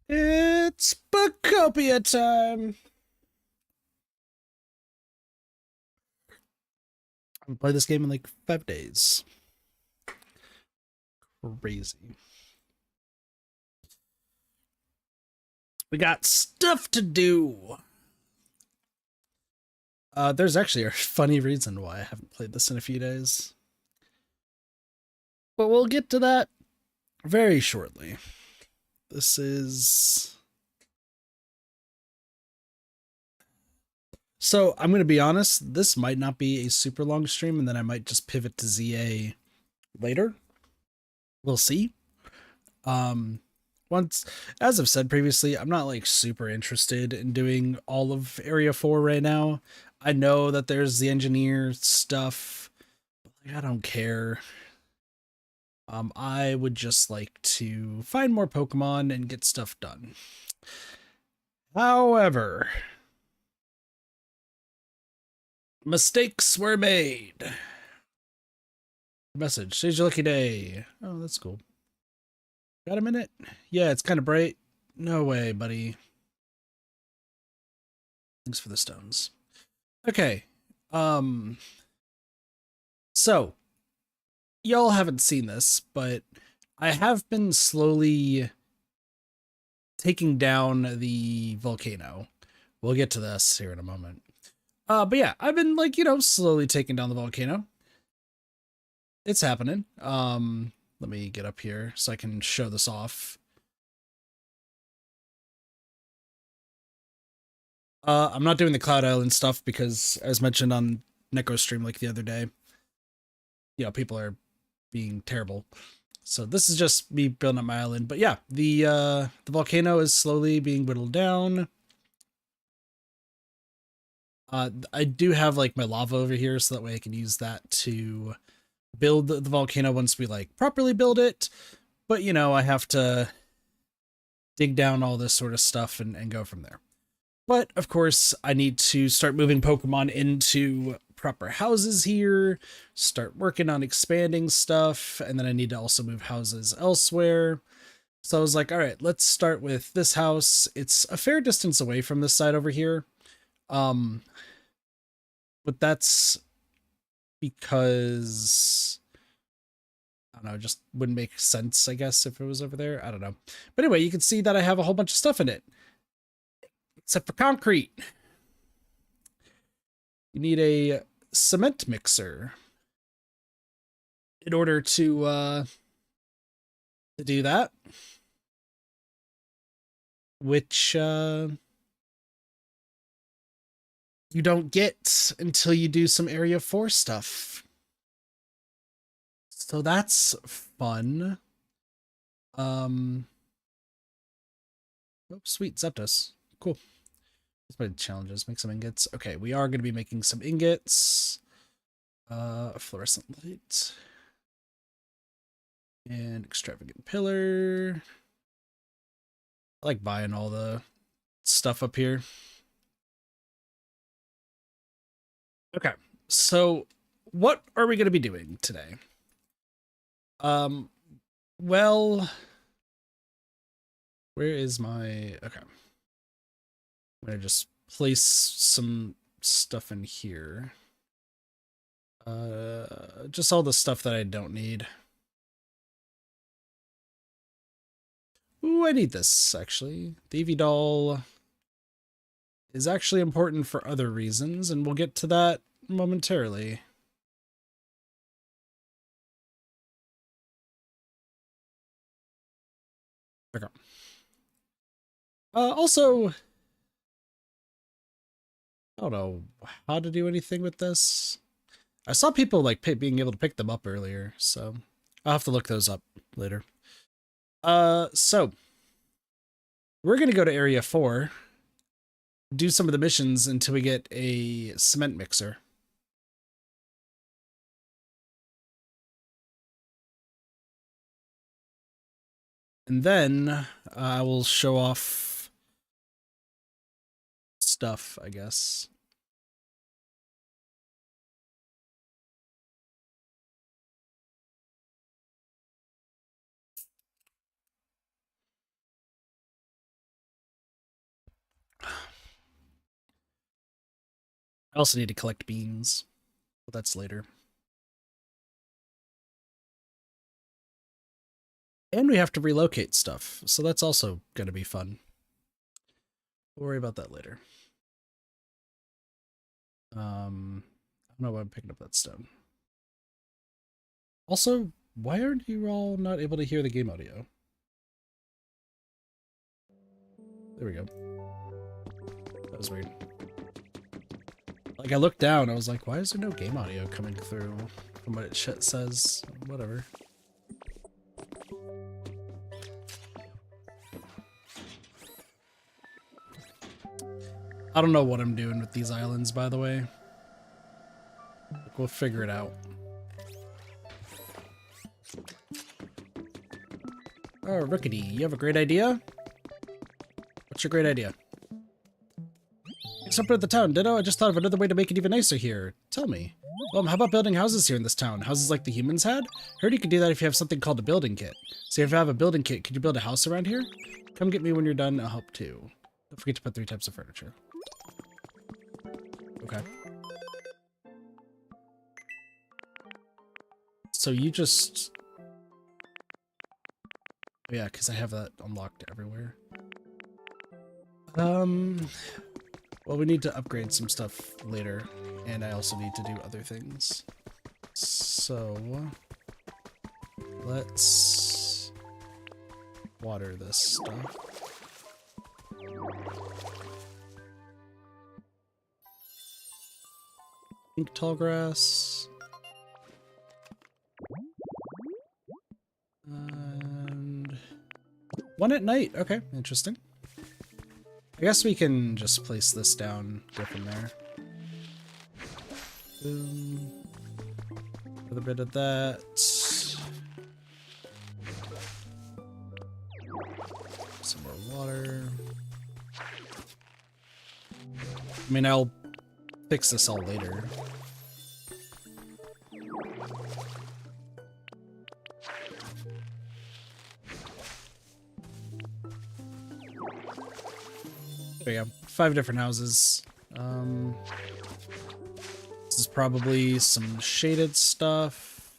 It's Pokopia time! I haven't played this game in like 5 days. Crazy. We got stuff to do. There's actually a funny reason why I haven't played this in a few days. But we'll get to that very shortly. This is... So, I'm going to be honest, this might not be a super long stream, and then I might just pivot to ZA later. We'll see. Once, as I've said previously, I'm not like super interested in doing all of Area 4 right now. I know that there's the engineer stuff, but like, I don't care. I would just like to find more Pokemon and get stuff done. However, mistakes were made. Message, today's your lucky day. Oh, that's cool. Got a minute? Yeah, it's kind of bright. No way, buddy. Thanks for the stones. Okay. So, y'all haven't seen this, but I have been slowly taking down the volcano. We'll get to this here in a moment. But yeah, I've been like, slowly taking down the volcano. It's happening. Let me get up here so I can show this off. I'm not doing the Cloud Island stuff because, as mentioned on Neko stream like the other day, people are being terrible. So this is just me building up my island. But yeah, the volcano is slowly being whittled down. I do have like my lava over here, so that way I can use that to build the volcano once we like properly build it. But I have to dig down all this sort of stuff and go from there. But of course, I need to start moving Pokemon into proper houses here, start working on expanding stuff, and then I need to also move houses elsewhere. So I was like, all right, let's start with this house. It's a fair distance away from this side over here. But that's because, I don't know, it just wouldn't make sense, I guess, if it was over there. I don't know. But anyway, you can see that I have a whole bunch of stuff in it. Except for concrete. You need a cement mixer in order to do that. Which you don't get until you do some Area 4 stuff. So that's fun. Oh, sweet, Zapdos. Cool. That's my challenges. Make some ingots. Okay, we are going to be making some ingots. Fluorescent light. And extravagant pillar. I like buying all the stuff up here. Okay, so what are we going to be doing today? Well, where is my... Okay. I'm going to just place some stuff in here. Just all the stuff that I don't need. Ooh, I need this, actually. The Eevee doll is actually important for other reasons, and we'll get to that momentarily. Okay. Also, I don't know how to do anything with this. I saw people like being able to pick them up earlier, so I'll have to look those up later. So we're gonna go to Area 4, do some of the missions until we get a cement mixer. And then I will show off stuff, I guess. I also need to collect beans, but that's later. And we have to relocate stuff, so that's also going to be fun. We'll worry about that later. I don't know why I'm picking up that stone. Also, why aren't you all not able to hear the game audio? There we go. That was weird. Like, I looked down, I was like, why is there no game audio coming through from what it says? Whatever. I don't know what I'm doing with these islands, by the way. We'll figure it out. Oh, Rickety, you have a great idea? What's your great idea? Except at the town, Ditto, I just thought of another way to make it even nicer here. Tell me. Well, how about building houses here in this town? Houses like the humans had? Heard you can do that if you have something called a building kit. So if you have a building kit, could you build a house around here? Come get me when you're done, I'll help too. Don't forget to put 3 types of furniture. Okay. So you just... Yeah, because I have that unlocked everywhere. Well, we need to upgrade some stuff later, and I also need to do other things. So, let's water this stuff. Pink tall grass. And 1 at night. Okay, interesting. I guess we can just place this down, go from there. Boom. Another bit of that. Some more water. I mean, I'll fix this all later. There we go. 5 different houses. This is probably some shaded stuff.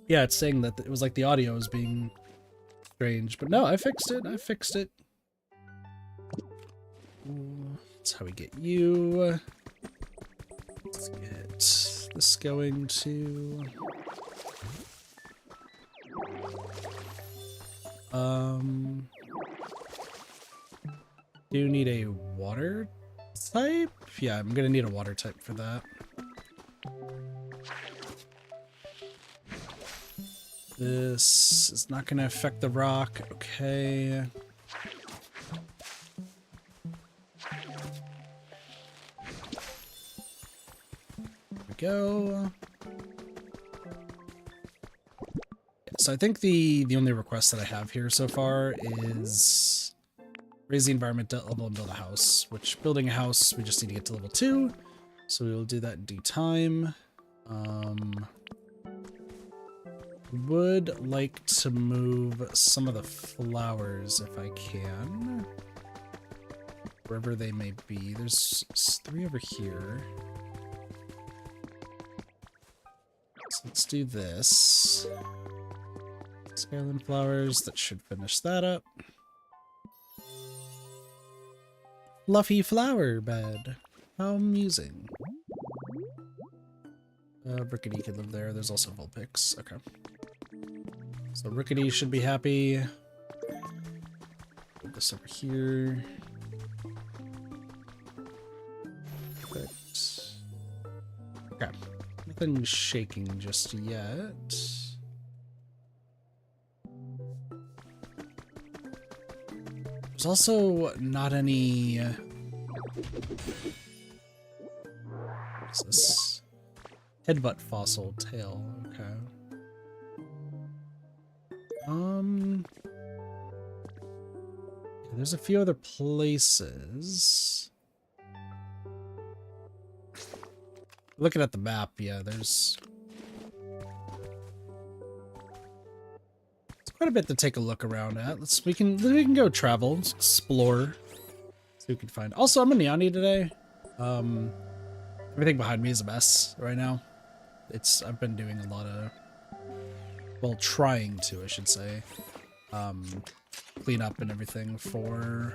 Yeah, it's saying that it was like the audio was being strange, but no, I fixed it. I fixed it. That's how we get you. Let's get this going to... do need a water type? Yeah, I'm gonna need a water type for that. This is not gonna affect the rock. Okay. There we go. So I think the only request that I have here so far is raise the environment level and build a house, which building a house, we just need to get to level 2. So we will do that in due time. Would like to move some of the flowers if I can. Wherever they may be. There's 3 over here. So let's do this. Skyline flowers, that should finish that up. Fluffy flower bed. How amusing. Rickety could live there. There's also Vulpix. Okay. So Rickety should be happy. Put this over here. Perfect. Okay. Nothing's shaking just yet. There's also not any... what is this? Headbutt fossil tail. Okay. There's a few other places. Looking at the map, yeah, there's quite a bit to take a look around at. We can go travel, explore, see what we can find. Also, I'm in Niani today. Everything behind me is a mess right now. I've been doing a lot of, well, trying to, I should say, clean up and everything for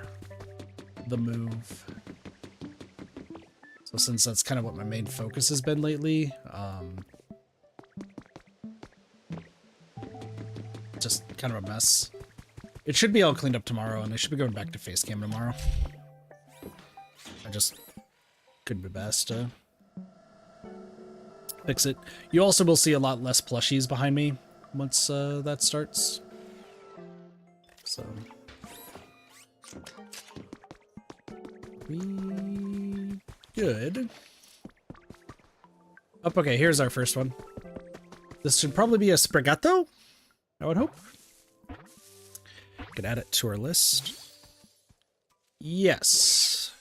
the move. So since that's kind of what my main focus has been lately, just kind of a mess. It should be all cleaned up tomorrow, and I should be going back to face cam tomorrow. I just couldn't be best to fix it. You also will see a lot less plushies behind me once that starts. So we good. Oh, okay, here's our first one. This should probably be a Spregato, I would hope. Could add it to our list. Yes.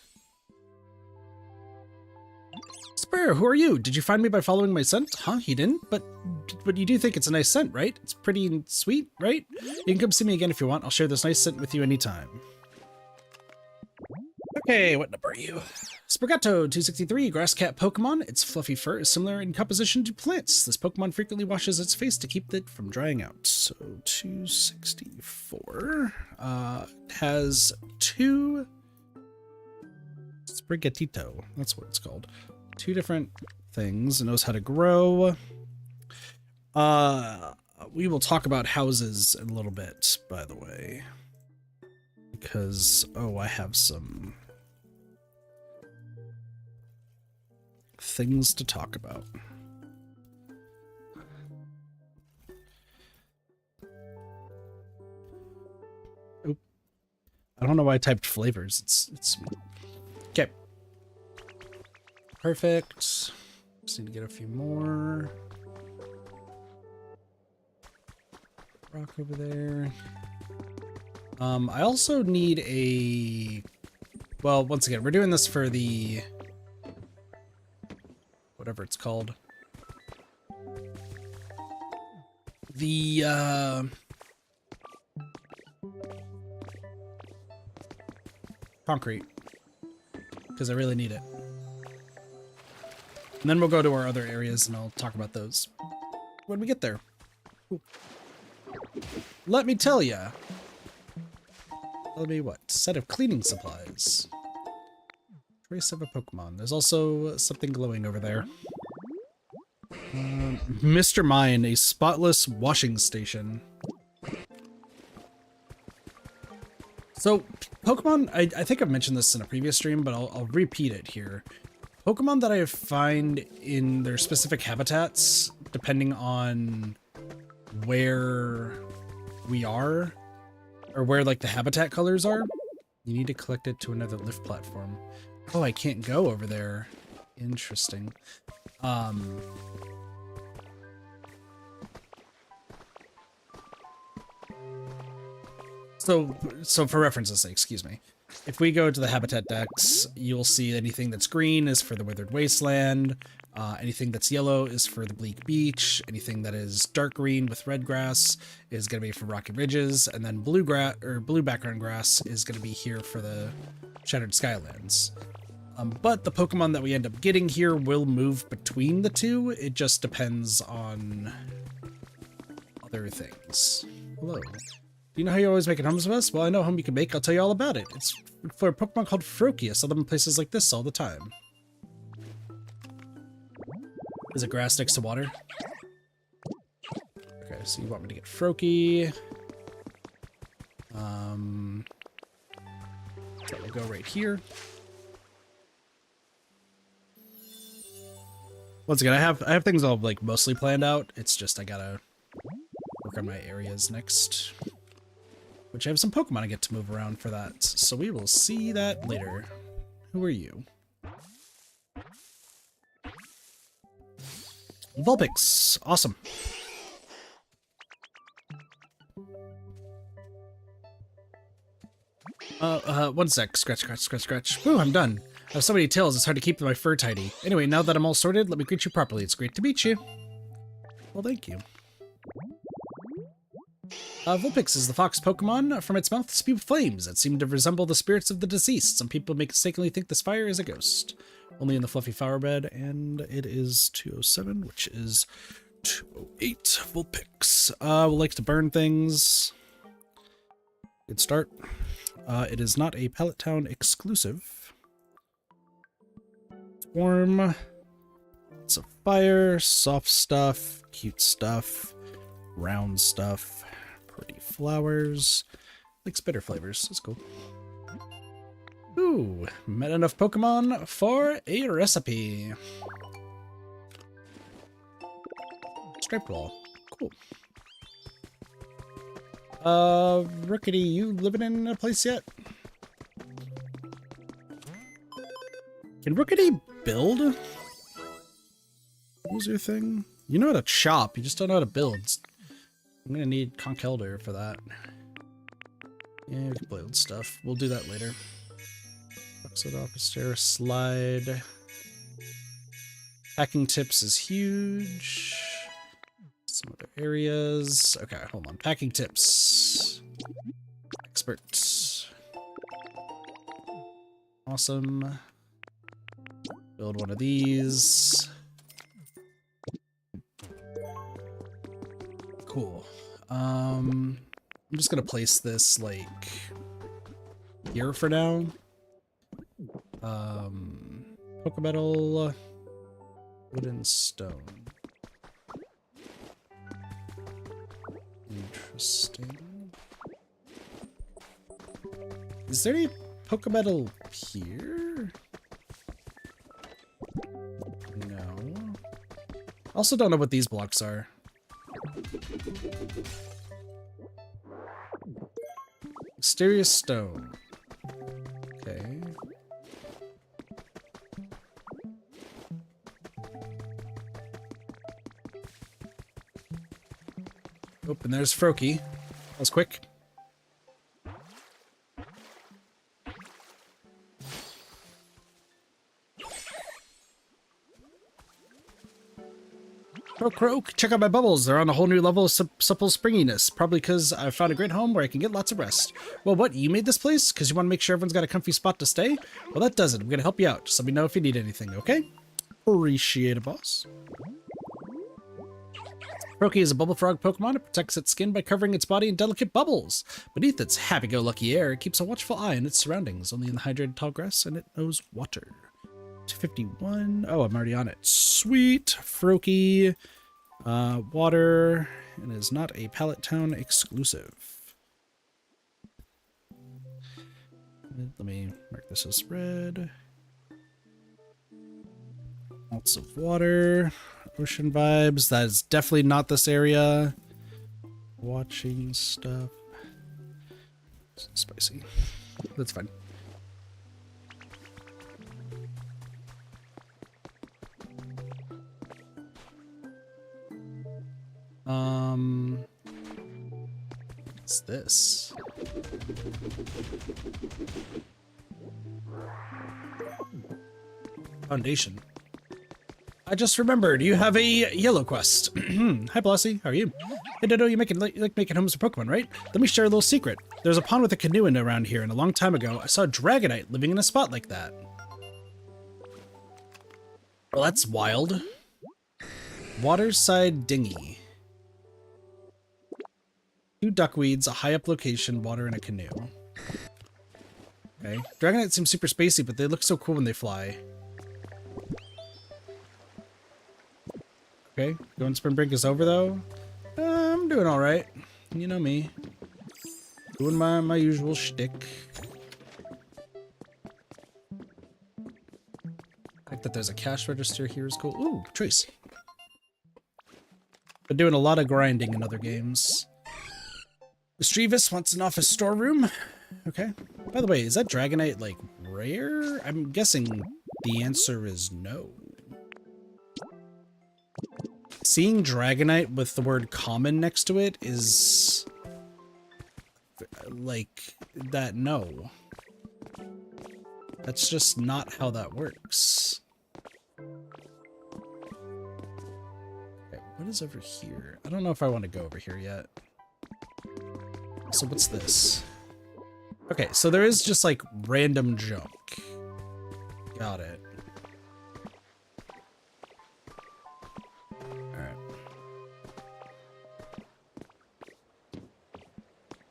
Spare, who are you? Did you find me by following my scent? Huh? You didn't? But you do think it's a nice scent, right? It's pretty and sweet, right? You can come see me again if you want. I'll share this nice scent with you anytime. Okay, what number are you? Spregato 263, grass cat Pokemon. Its fluffy fur is similar in composition to plants. This Pokemon frequently washes its face to keep it from drying out. So 264 has 2 Sprigatito. That's what it's called. 2 different things. It knows how to grow. We will talk about houses in a little bit, by the way, because I have some things to talk about. Oop. I don't know why I typed flavors. It's sweet. Okay. Perfect. Just need to get a few more. Rock over there. I also need a... Well, once again, we're doing this for the... whatever it's called. The, concrete. Because I really need it. And then we'll go to our other areas and I'll talk about those when we get there. Ooh. Let me tell ya. Tell me what? Set of cleaning supplies. Trace of a Pokemon. There's also something glowing over there. Mr. Mine, a spotless washing station. So, Pokemon, I think I've mentioned this in a previous stream, but I'll repeat it here. Pokemon that I find in their specific habitats, depending on where we are, or where like the habitat colors are, you need to collect it to another lift platform. Oh, I can't go over there. Interesting. So for reference's sake, excuse me. If we go to the habitat decks, you'll see anything that's green is for the Withered Wasteland. Anything that's yellow is for the Bleak Beach. Anything that is dark green with red grass is going to be for Rocky Ridges, and then blue background grass is going to be here for the Shattered Skylands. But the Pokemon that we end up getting here will move between the two. It just depends on other things. Hello. Do you know how you always make hummus with us? Well, I know a home you can make. I'll tell you all about it. It's for a Pokemon called Froakie. I saw them in places like this all the time. Is it grass next to water? Okay, so you want me to get Froakie. So we'll go right here. Once again, I have things all like mostly planned out. It's just I gotta work on my areas next. Which I have some Pokemon I get to move around for that. So we will see that later. Who are you? Vulpix. Awesome. One sec. Scratch, scratch, scratch, scratch. Whew, I'm done. I have so many tails, it's hard to keep my fur tidy. Anyway, now that I'm all sorted, let me greet you properly. It's great to meet you. Well, thank you. Vulpix is the fox Pokemon. From its mouth spew flames that seem to resemble the spirits of the deceased. Some people mistakenly think this fire is a ghost. Only in the fluffy flower bed, and it is 207, which is 208 Vulpix. Likes to burn things. Good start. It is not a Pallet Town exclusive. Warm. Lots of fire, soft stuff, cute stuff, round stuff, pretty flowers. Likes bitter flavors. That's cool. Ooh, met enough Pokemon for a recipe. Striped wall. Cool. Rickety, you living in a place yet? Can Rickety build? What was your thing? You know how to chop, you just don't know how to build. I'm gonna need Conch Elder for that. Yeah, we can build stuff. We'll do that later. Exit officer, slide. Packing tips is huge. Some other areas. Okay, hold on. Packing tips. Expert. Awesome. Build one of these. Cool. I'm just gonna place this like here for now. Pokemetal, wood and stone. Interesting. Is there any Pokemetal here? No. Also don't know what these blocks are. Mysterious stone. Okay. Oh, and there's Froakie. That was quick. Croak, check out my bubbles. They're on a whole new level of supple springiness. Probably because I've found a great home where I can get lots of rest. Well, what? You made this place? Because you want to make sure everyone's got a comfy spot to stay? Well, that does it. I'm going to help you out. Just let me know if you need anything, okay? Appreciate it, boss. Froakie is a bubble frog Pokemon. It protects its skin by covering its body in delicate bubbles. Beneath its happy-go-lucky air, it keeps a watchful eye on its surroundings, only in the hydrated tall grass, and it knows water. 251. Oh, I'm already on it. Sweet. Froakie. Water. And is not a Pallet Town exclusive. Let me mark this as red. Lots of water. Ocean vibes. That is definitely not this area. Watching stuff. Spicy. That's fine. What's this? Foundation. I just remembered, you have a yellow quest. Hi, Blossie. How are you? Hey, Dodo, you like making homes for Pokemon, right? Let me share a little secret. There's a pond with a canoe in around here, and a long time ago, I saw a Dragonite living in a spot like that. Well, that's wild. Waterside dinghy. 2 duckweeds, a high-up location, water, and a canoe. Okay. Dragonite seems super spacey, but they look so cool when they fly. Okay, going spring break is over though. I'm doing all right. You know me, doing my usual shtick. The fact that there's a cash register here is cool. Ooh, Trace. Been doing a lot of grinding in other games. Estrevis wants an office storeroom. Okay. By the way, is that Dragonite like rare? I'm guessing the answer is no. Seeing Dragonite with the word common next to it is like that. No, that's just not how that works. Okay, what is over here? I don't know if I want to go over here yet. So what's this? Okay, so there is just like random junk. Got it. Alright.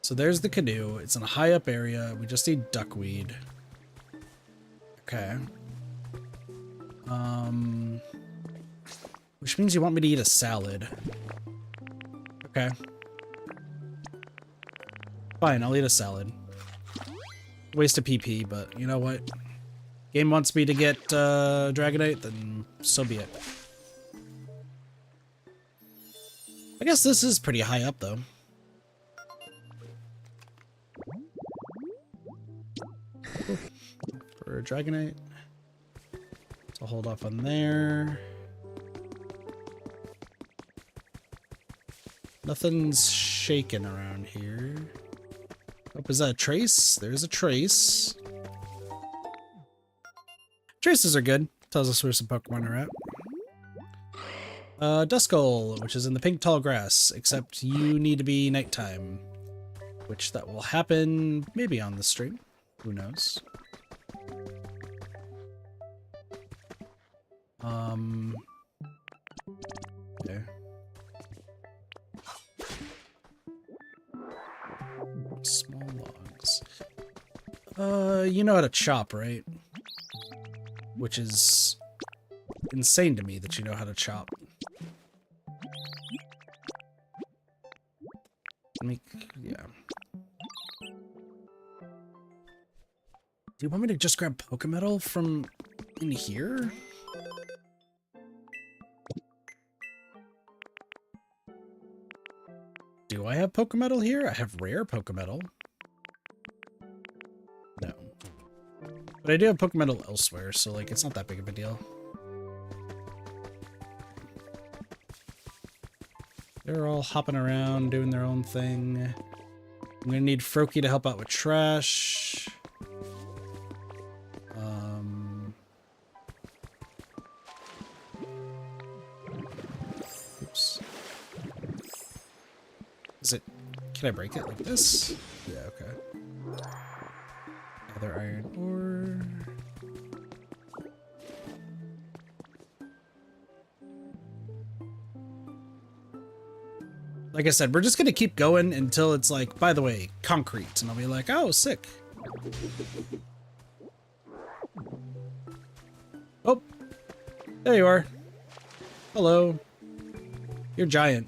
So there's the canoe. It's in a high up area. We just need duckweed. Okay. Which means you want me to eat a salad. Okay. Fine, I'll eat a salad. Waste of PP, but you know what? Game wants me to get Dragonite, then so be it. I guess this is pretty high up, though. For Dragonite. So hold off on there. Nothing's shaking around here. Oh, is that a trace? There's a trace. Traces are good. Tells us where some Pokemon are at. Duskull, which is in the pink tall grass, except you need to be nighttime. Which that will happen maybe on the stream. Who knows? Okay. Small logs. You know how to chop, right? Which is insane to me that you know how to chop. Yeah. Do you want me to just grab Pokemetal from in here? Do I have Pokemetal here? I have rare Pokemetal. No. But I do have Pokemetal elsewhere, so like it's not that big of a deal. They're all hopping around, doing their own thing. I'm gonna need Froakie to help out with trash. Oops. Is it... Can I break it like this? Yeah, okay. Other iron ore... Like I said, we're just gonna keep going until it's like, by the way, concrete. And I'll be like, oh, sick. Oh, there you are. Hello. You're giant.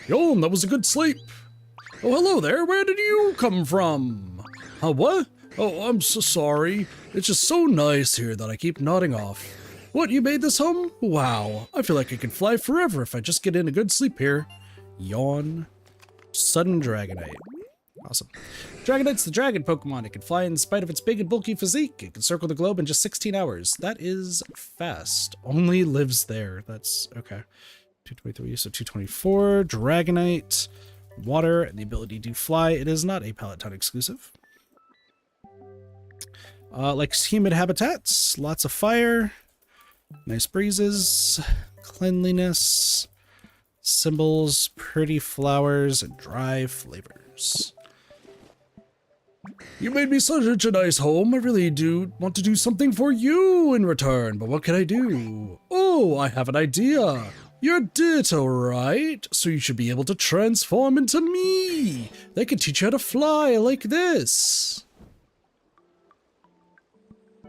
Yo, that was a good sleep. Oh, hello there. Where did you come from? What? Oh, I'm so sorry. It's just so nice here that I keep nodding off. What, you made this home? Wow. I feel like I could fly forever if I just get in a good sleep here. Yawn. Sudden Dragonite. Awesome. Dragonite's the dragon Pokemon. It can fly in spite of its big and bulky physique. It can circle the globe in just 16 hours. That is fast. Only lives there. That's okay. 223, so 224. Dragonite, water, and the ability to fly. It is not a Palatine exclusive. Likes humid habitats. Lots of fire. Nice breezes. Cleanliness. Symbols, pretty flowers, and dry flavors. You made me such a nice home. I really do want to do something for you in return, but what can I do? Oh, I have an idea. You're Ditto, right? So you should be able to transform into me. They can teach you how to fly like this.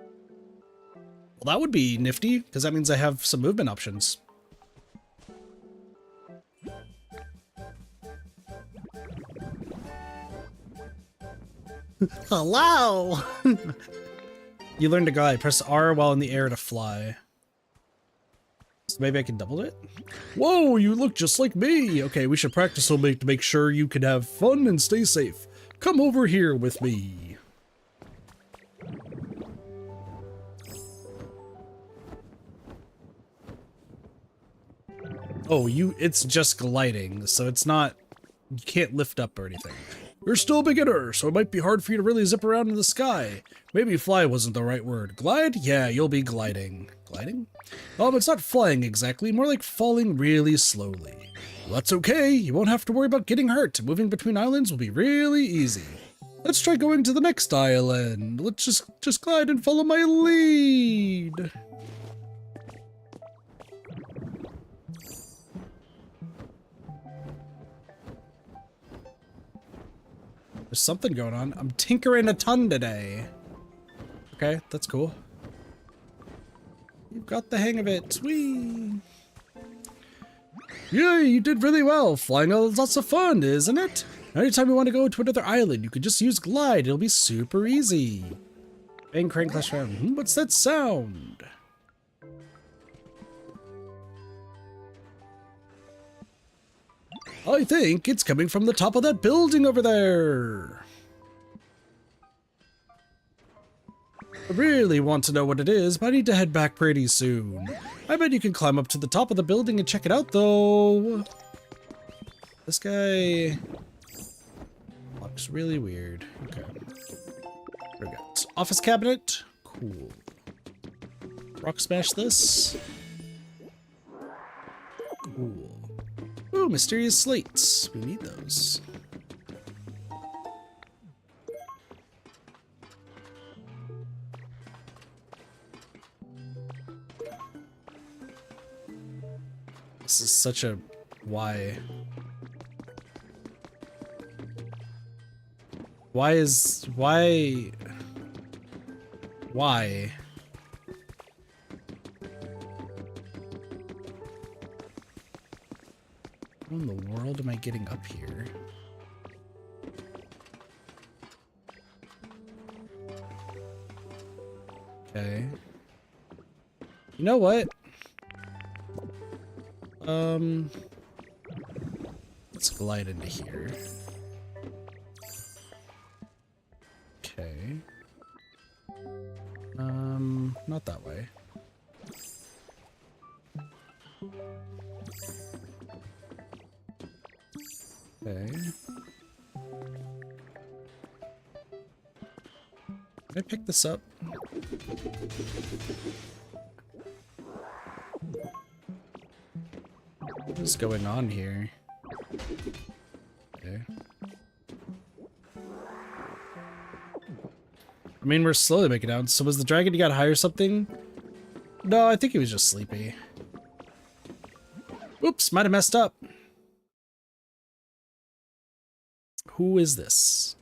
Well, that would be nifty, because that means I have some movement options. Hello! You learn to glide. Press R while in the air to fly. So maybe I can double it? Whoa, you look just like me! Okay, we should practice to make sure you can have fun and stay safe. Come over here with me. Oh, it's just gliding, so it's not... You can't lift up or anything. You're still a beginner, so it might be hard for you to really zip around in the sky. Maybe fly wasn't the right word. Glide? Yeah, you'll be gliding. Gliding? It's not flying exactly, more like falling really slowly. That's okay. You won't have to worry about getting hurt. Moving between islands will be really easy. Let's try going to the next island. Let's just glide and follow my lead. There's something going on. I'm tinkering a ton today. Okay, that's cool. You've got the hang of it. Whee! Yeah, you did really well. Flying is lots of fun, isn't it? Anytime you want to go to another island, you can just use glide. It'll be super easy. Bang, crank, clash, round. What's that sound? I think it's coming from the top of that building over there. I really want to know what it is, but I need to head back pretty soon. I bet you can climb up to the top of the building and check it out, though. This guy looks really weird. Okay. There we go. It's office cabinet. Cool. Rock smash this. Cool. Ooh, mysterious slates. We need those. This is such a why. Why? How in the world am I getting up here? Okay. You know what? Let's glide into here. Okay. Not that way. Okay. Can I pick this up? What is going on here? Okay. I mean, we're slowly making it out. So was the dragon you got high or something? No, I think he was just sleepy. Oops, might have messed up. Who is this?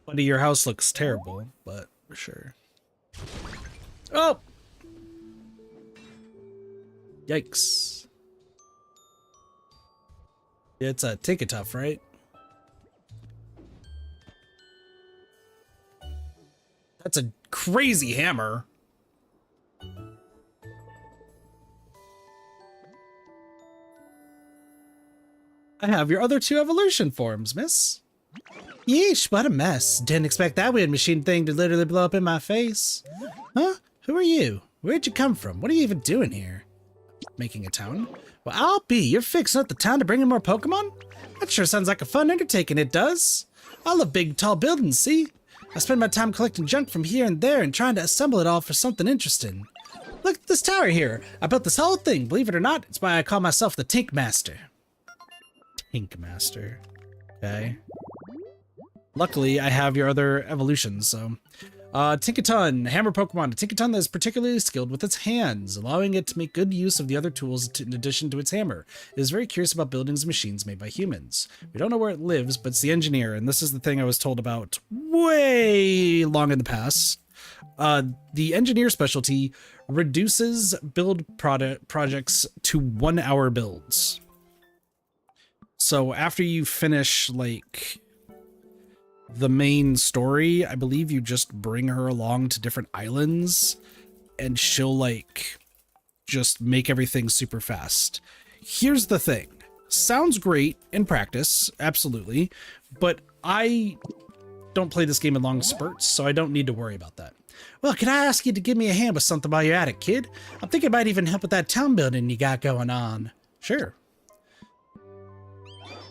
Buddy, your house looks terrible, but for sure. Oh! Yikes. It's a Tinkatuff, right? That's a crazy hammer. I have your other two evolution forms, miss. Yeesh, what a mess. Didn't expect that weird machine thing to literally blow up in my face. Huh? Who are you? Where'd you come from? What are you even doing here? Making a town? Well, I'll be. You're fixing up the town to bring in more Pokemon? That sure sounds like a fun undertaking, it does. I love big, tall buildings, see? I spend my time collecting junk from here and there and trying to assemble it all for something interesting. Look at this tower here. I built this whole thing. Believe it or not, it's why I call myself the Tink Master. Tink Master. Okay. Luckily, I have your other evolutions, so... Tinkaton, hammer Pokemon. A Tinkaton that is particularly skilled with its hands, allowing it to make good use of the other tools in addition to its hammer. It is very curious about buildings and machines made by humans. We don't know where it lives, but it's the engineer, and this is the thing I was told about way long in the past. The engineer specialty reduces build projects to 1 hour builds. So after you finish, like... the main story, I believe you just bring her along to different islands and she'll like just make everything super fast. Here's the thing. Sounds great in practice, absolutely, but I don't play this game in long spurts, so I don't need to worry about that. Well, can I ask you to give me a hand with something while you're at it, kid? I'm thinking it might even help with that town building you got going on. Sure.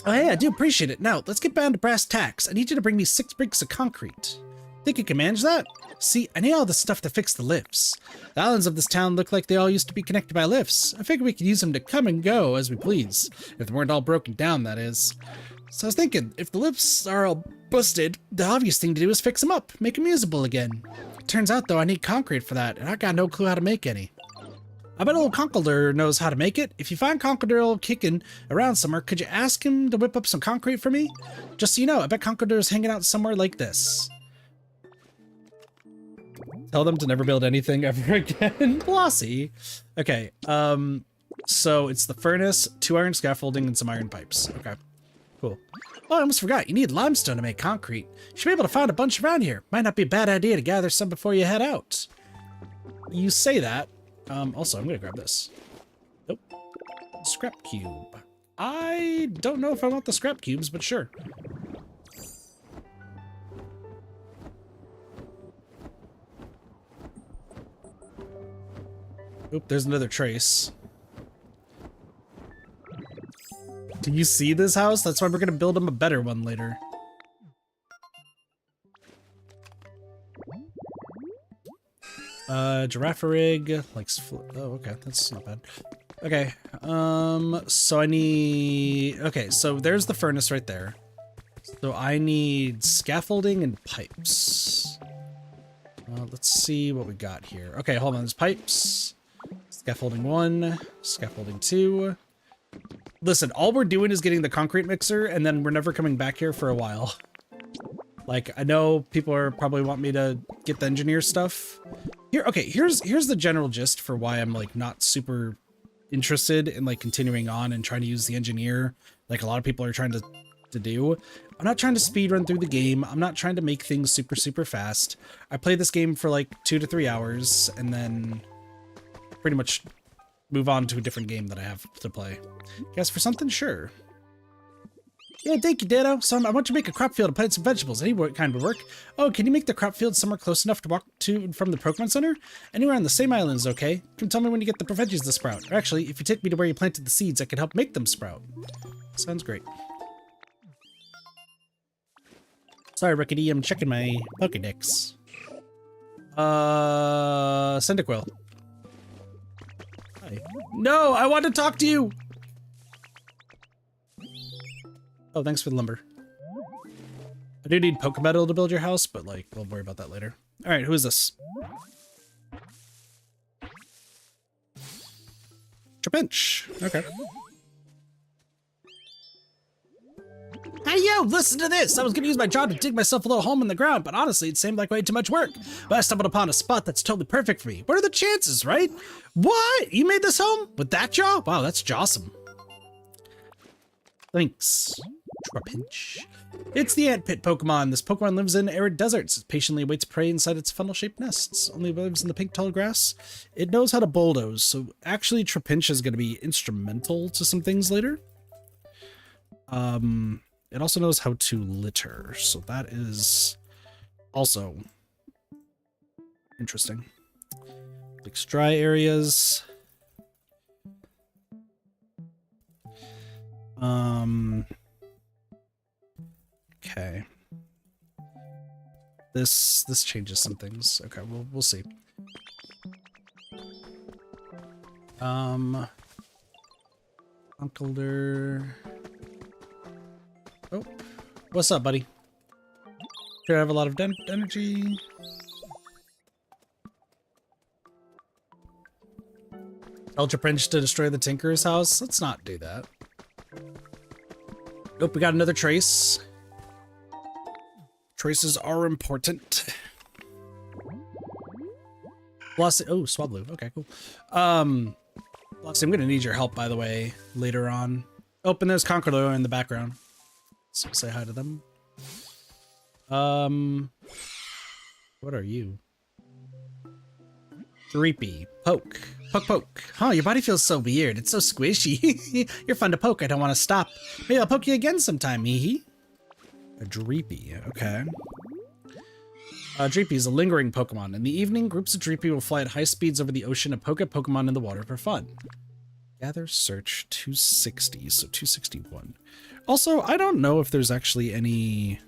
Oh, hey, I do appreciate it. Now, let's get down to brass tacks. I need you to bring me 6 bricks of concrete. Think you can manage that? See, I need all the stuff to fix the lifts. The islands of this town look like they all used to be connected by lifts. I figured we could use them to come and go as we please. If they weren't all broken down, that is. So I was thinking, if the lifts are all busted, the obvious thing to do is fix them up, make them usable again. It turns out, though, I need concrete for that, and I got no clue how to make any. I bet old Conkeldurr knows how to make it. If you find Conkeldurr kicking around somewhere, could you ask him to whip up some concrete for me? Just so you know, I bet Conkeldurr's hanging out somewhere like this. Tell them to never build anything ever again. Glossy. Okay, so it's the furnace, 2 iron scaffolding, and some iron pipes. Okay, cool. Oh, I almost forgot. You need limestone to make concrete. You should be able to find a bunch around here. Might not be a bad idea to gather some before you head out. You say that. Also, I'm gonna grab this. Nope. Scrap cube. I don't know if I want the scrap cubes, but sure. Oop, there's another trace. Do you see this house? That's why we're gonna build him a better one later. Giraffe rig, likes oh, okay, that's not bad. Okay, so I need, okay, so there's the furnace right there. So I need scaffolding and pipes. Let's see what we got here. Okay, hold on, there's pipes. Scaffolding 1, scaffolding 2. Listen, all we're doing is getting the concrete mixer, and then we're never coming back here for a while. Like, I know people are probably want me to get the engineer stuff. Here, okay, here's the general gist for why I'm, like, not super interested in, like, continuing on and trying to use the engineer, like a lot of people are trying to do. I'm not trying to speed run through the game. I'm not trying to make things super, super fast. I play this game for, like, 2 to 3 hours, and then pretty much move on to a different game that I have to play. Guess for something? Sure. Yeah, thank you, Dado. So I want to make a crop field to plant some vegetables. Any kind would work. Oh, can you make the crop field somewhere close enough to walk to from the Pokemon Center? Anywhere on the same island is okay. Come tell me when you get the veggies to sprout. Or actually, if you take me to where you planted the seeds, I can help make them sprout. Sounds great. Sorry, Rickety, I'm checking my Pokedex. Cyndaquil. Hi. No, I want to talk to you! Oh, thanks for the lumber. I do need Pokemetal to build your house, but, like, we'll worry about that later. Alright, who is this? Trapinch. Okay. Hey, yo, listen to this! I was gonna use my job to dig myself a little home in the ground, but honestly, it seemed like way too much work. But I stumbled upon a spot that's totally perfect for me. What are the chances, right? What? You made this home? With that jaw? Wow, that's jawsome. Thanks, Trapinch. It's the ant pit Pokemon. This Pokemon lives in arid deserts. It patiently awaits prey inside its funnel-shaped nests. Only lives in the pink tall grass. It knows how to bulldoze, so actually Trapinch is going to be instrumental to some things later. It also knows how to litter, so that is also interesting. Likes dry areas. Okay. This changes some things. Okay, we'll see. Conkeldurr. Oh, what's up, buddy? Sure, I have a lot of energy. Ultra Prince to destroy the Tinker's house. Let's not do that. Nope, we got another trace. Traces are important. Blossom, oh, Swablu. Okay, cool. Blossom, I'm gonna need your help, by the way, later on. Oh, and there's Conkeldurr in the background. So say hi to them. What are you? Dreepy. Poke. Poke. Huh, your body feels so weird. It's so squishy. You're fun to poke. I don't want to stop. Maybe I'll poke you again sometime, hee. A Dreepy. Okay. Dreepy is a lingering Pokemon. In the evening, groups of Dreepy will fly at high speeds over the ocean and poke at Pokemon in the water for fun. Gather, search, 260, so 261. Also, I don't know if there's actually any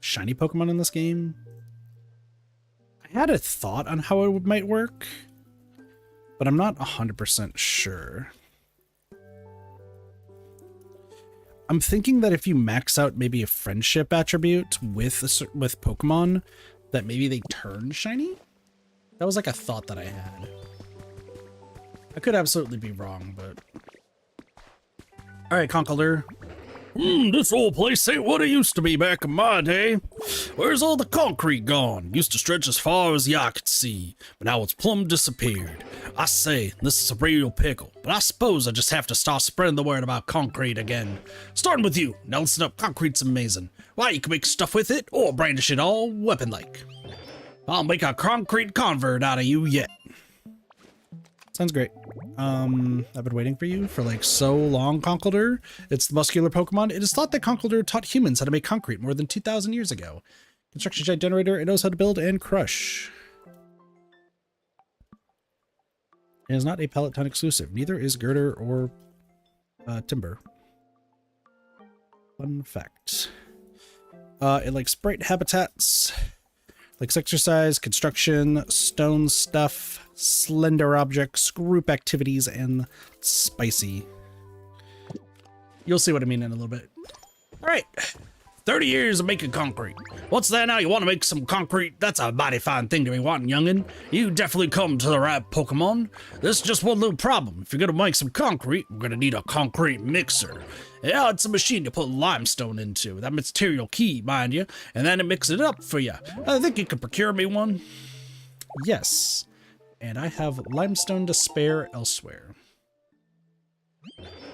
shiny Pokemon in this game. I had a thought on how it might work, but I'm not 100% sure. I'm thinking that if you max out maybe a friendship attribute with Pokemon, that maybe they turn shiny? That was like a thought that I had. I could absolutely be wrong, but... Alright, Conkeldurr. This old place ain't what it used to be back in my day. Where's all the concrete gone? Used to stretch as far as the eye could see, but now it's plumb disappeared. I say, this is a real pickle, but I suppose I just have to start spreading the word about concrete again. Starting with you. Now listen up, concrete's amazing. Why, you can make stuff with it, or brandish it all weapon-like. I'll make a concrete convert out of you yet. Sounds great. I've been waiting for you for like so long, Conkeldurr. It's the muscular Pokemon. It is thought that Conkeldurr taught humans how to make concrete more than 2,000 years ago. Construction giant generator, it knows how to build and crush. It is not a Peloton exclusive. Neither is Girder or Timber. Fun fact. It likes bright habitats, likes exercise, construction, stone stuff, slender objects, group activities, and spicy. You'll see what I mean in a little bit. All right, 30 years of making concrete. What's that now? You want to make some concrete? That's a mighty fine thing to be wanting, youngin'. You definitely come to the right Pokemon. There's just one little problem. If you're gonna make some concrete, we're gonna need a concrete mixer. Yeah, it's a machine you put limestone into. That material key, mind you, and then it mixes it up for you. I think you could procure me one. Yes, and I have limestone to spare elsewhere.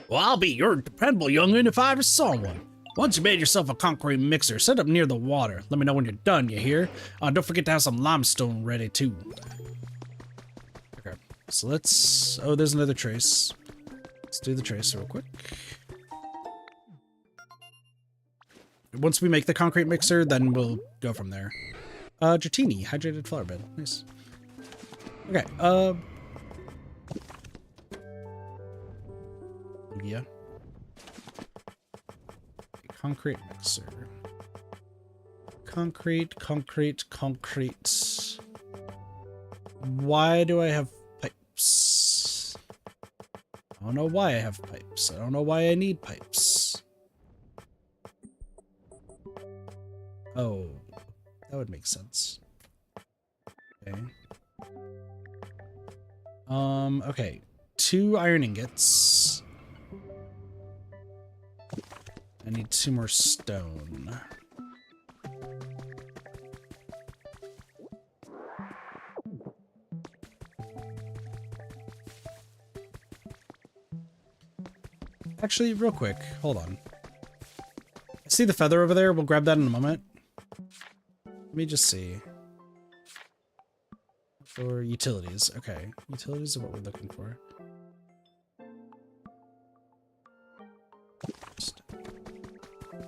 Well, I'll be your dependable youngin' if I ever saw one. Once you made yourself a concrete mixer, set up near the water. Let me know when you're done, you hear? Don't forget to have some limestone ready, too. Okay, so let's... Oh, there's another trace. Let's do the trace real quick. Once we make the concrete mixer, then we'll go from there. Dratini, hydrated flower bed. Nice. Okay, yeah. Concrete mixer. Concrete. Why do I have pipes? I don't know why I have pipes. I don't know why I need pipes. Oh, that would make sense. Okay. Okay. 2 iron ingots. I need 2 more stone. Actually, real quick, hold on. I see the feather over there. We'll grab that in a moment. Let me just see. For utilities. Okay. Utilities are what we're looking for.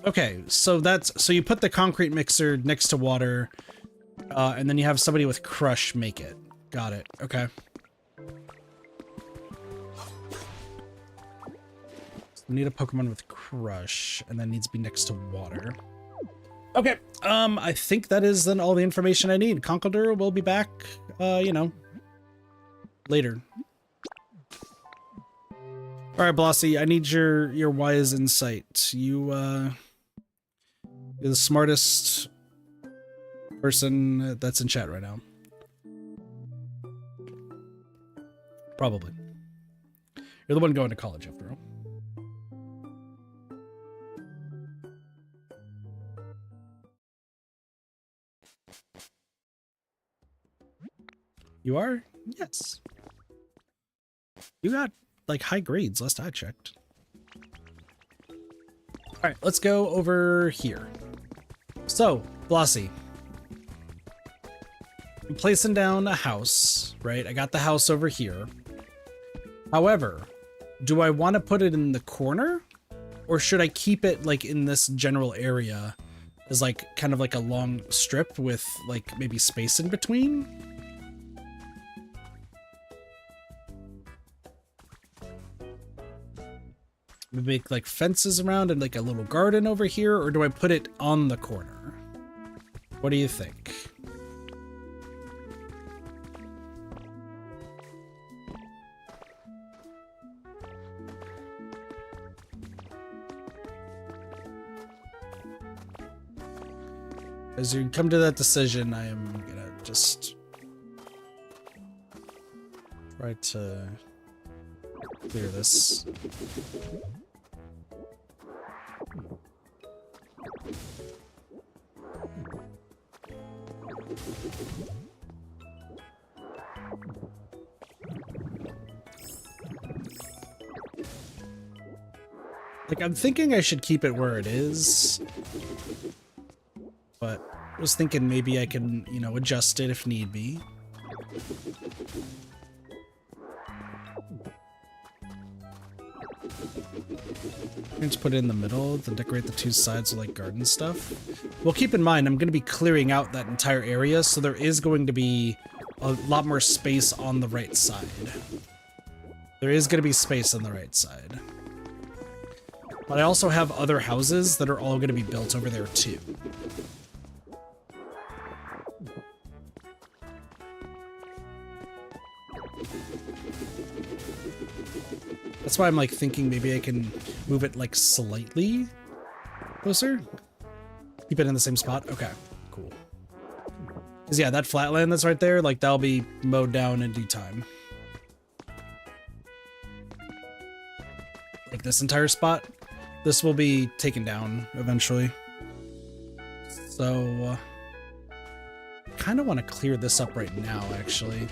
Okay, so so you put the concrete mixer next to water, and then you have somebody with crush make it. Got it. Okay. So we need a Pokemon with crush, and that needs to be next to water. Okay, I think that is then all the information I need. Conkeldurr will be back, you know, later. All right, Blossy, I need your wise insight. You're the smartest person that's in chat right now. Probably. You're the one going to college after all. You are? Yes. You got, like, high grades, last I checked. Alright, let's go over here. So, Blossy. I'm placing down a house, right? I got the house over here. However, do I want to put it in the corner? Or should I keep it, like, in this general area as, like, kind of like a long strip with, like, maybe space in between? Make like fences around and like a little garden over here, or do I put it on the corner? What do you think? As you come to that decision, I am gonna just try to clear this. Like, I'm thinking I should keep it where it is, but I was thinking maybe I can, you know, adjust it if need be. Just put it in the middle, then decorate the two sides with like garden stuff. Well, keep in mind, I'm going to be clearing out that entire area, so there is going to be a lot more space on the right side. There is going to be space on the right side. But I also have other houses that are all going to be built over there too. That's why I'm like thinking maybe I can move it like slightly closer. Keep it in the same spot. Okay, cool. Because yeah, that flatland that's right there, like that'll be mowed down in due time. Like this entire spot, this will be taken down eventually. So, kind of want to clear this up right now, actually.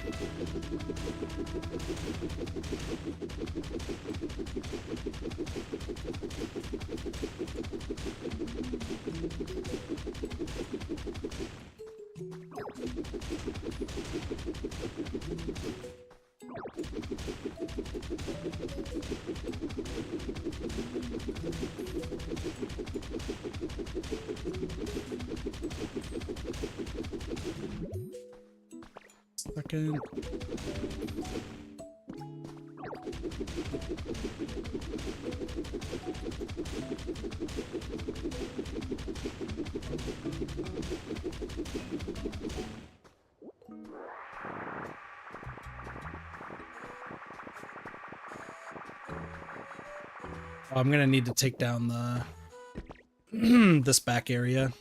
Second. I'm gonna need to take down the this back area.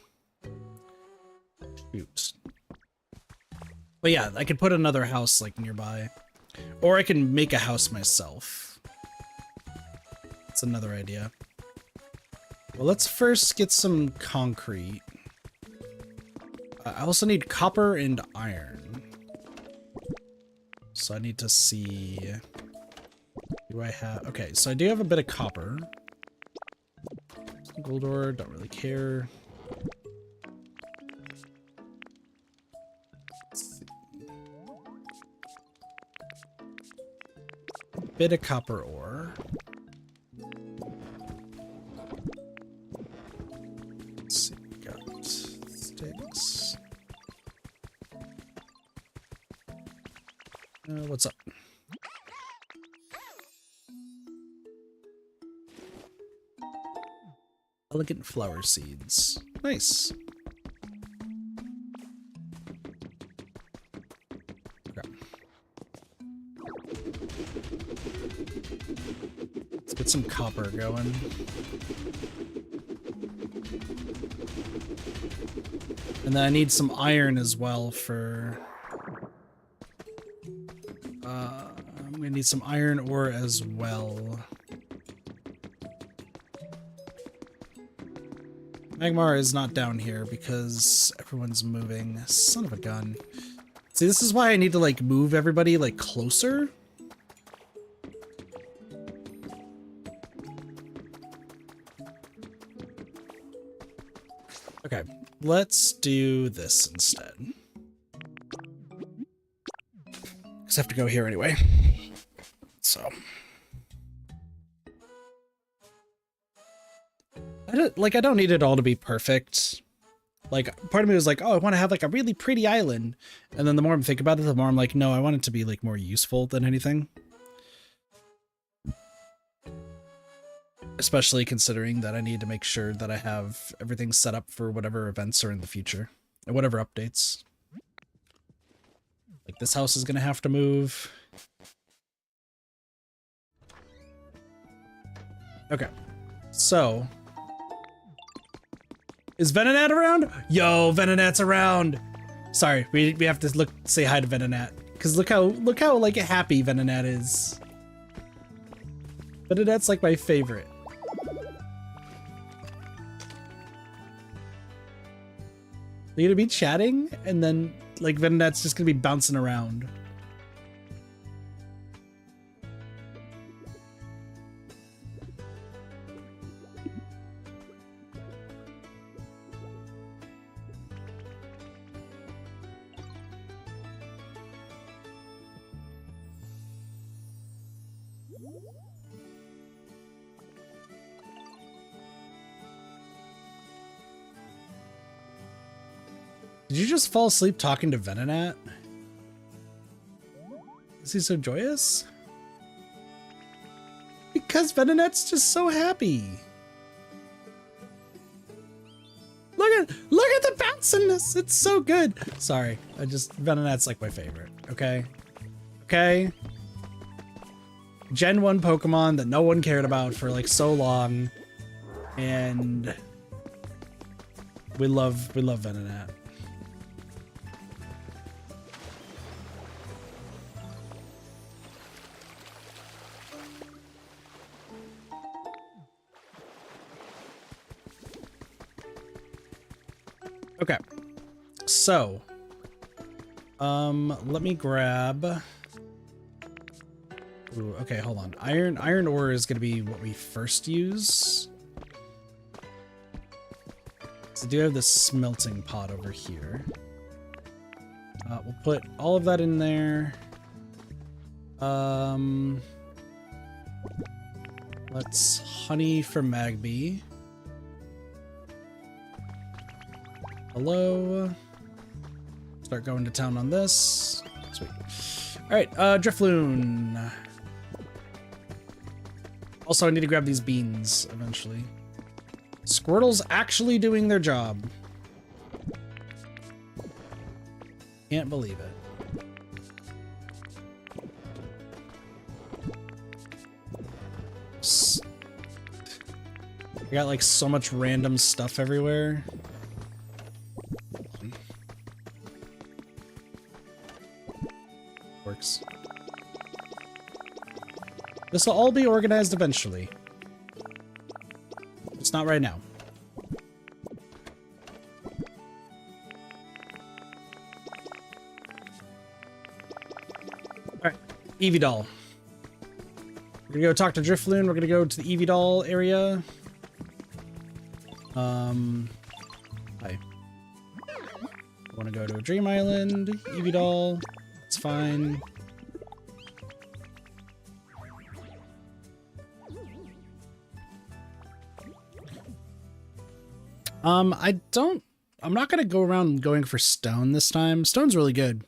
Shoot. But yeah, I could put another house like nearby. Or I can make a house myself. That's another idea. Well, let's first get some concrete. I also need copper and iron. So I need to see... Do I have... Okay, so I do have a bit of copper. Gold ore, don't really care. Bit of copper ore. Let's see, we got sticks. What's up? Elegant flower seeds. Nice. Okay. Let's get some copper going. And then I need some iron as well for... I'm gonna need some iron ore as well. Magmar is not down here because everyone's moving. Son of a gun. See, this is why I need to, like, move everybody, like, closer. Okay, let's do this instead. Because I have to go here anyway. So... I don't need it all to be perfect. Like, part of me was like, oh, I want to have like a really pretty island. And then the more I'm thinking about it, the more I'm like, no, I want it to be like more useful than anything. Especially considering that I need to make sure that I have everything set up for whatever events are in the future. And whatever updates. Like, this house is going to have to move. Okay. So... Is Venonat around? Yo, Venonat's around. Sorry, we have to say hi to Venonat. Cause look how like happy Venonat is. Venonat's like my favorite. You're gonna be chatting and then like Venonat's just gonna be bouncing around. Did you just fall asleep talking to Venonat? Is he so joyous? Because Venonat's just so happy. Look at the bounciness. It's so good. Sorry, Venonat's like my favorite. Okay. Okay. Gen 1 Pokemon that no one cared about for like so long. And we love Venonat. Okay, so, let me grab, ooh, okay, hold on. Iron ore is going to be what we first use. So I do have this smelting pot over here. We'll put all of that in there. Let's honey for Magby. Hello. Start going to town on this. Sweet. All right, Drifloon. Also, I need to grab these beans eventually. Squirtle's actually doing their job. Can't believe it. I got like so much random stuff everywhere. Works. This will all be organized eventually. It's not right now. Alright, Eevee Doll. We're gonna go talk to Drifloon. We're gonna go to the Eevee Doll area. Hi. I wanna go to a Dream Island, Eevee Doll. It's fine. I'm not gonna go around going for stone this time. Stone's really good.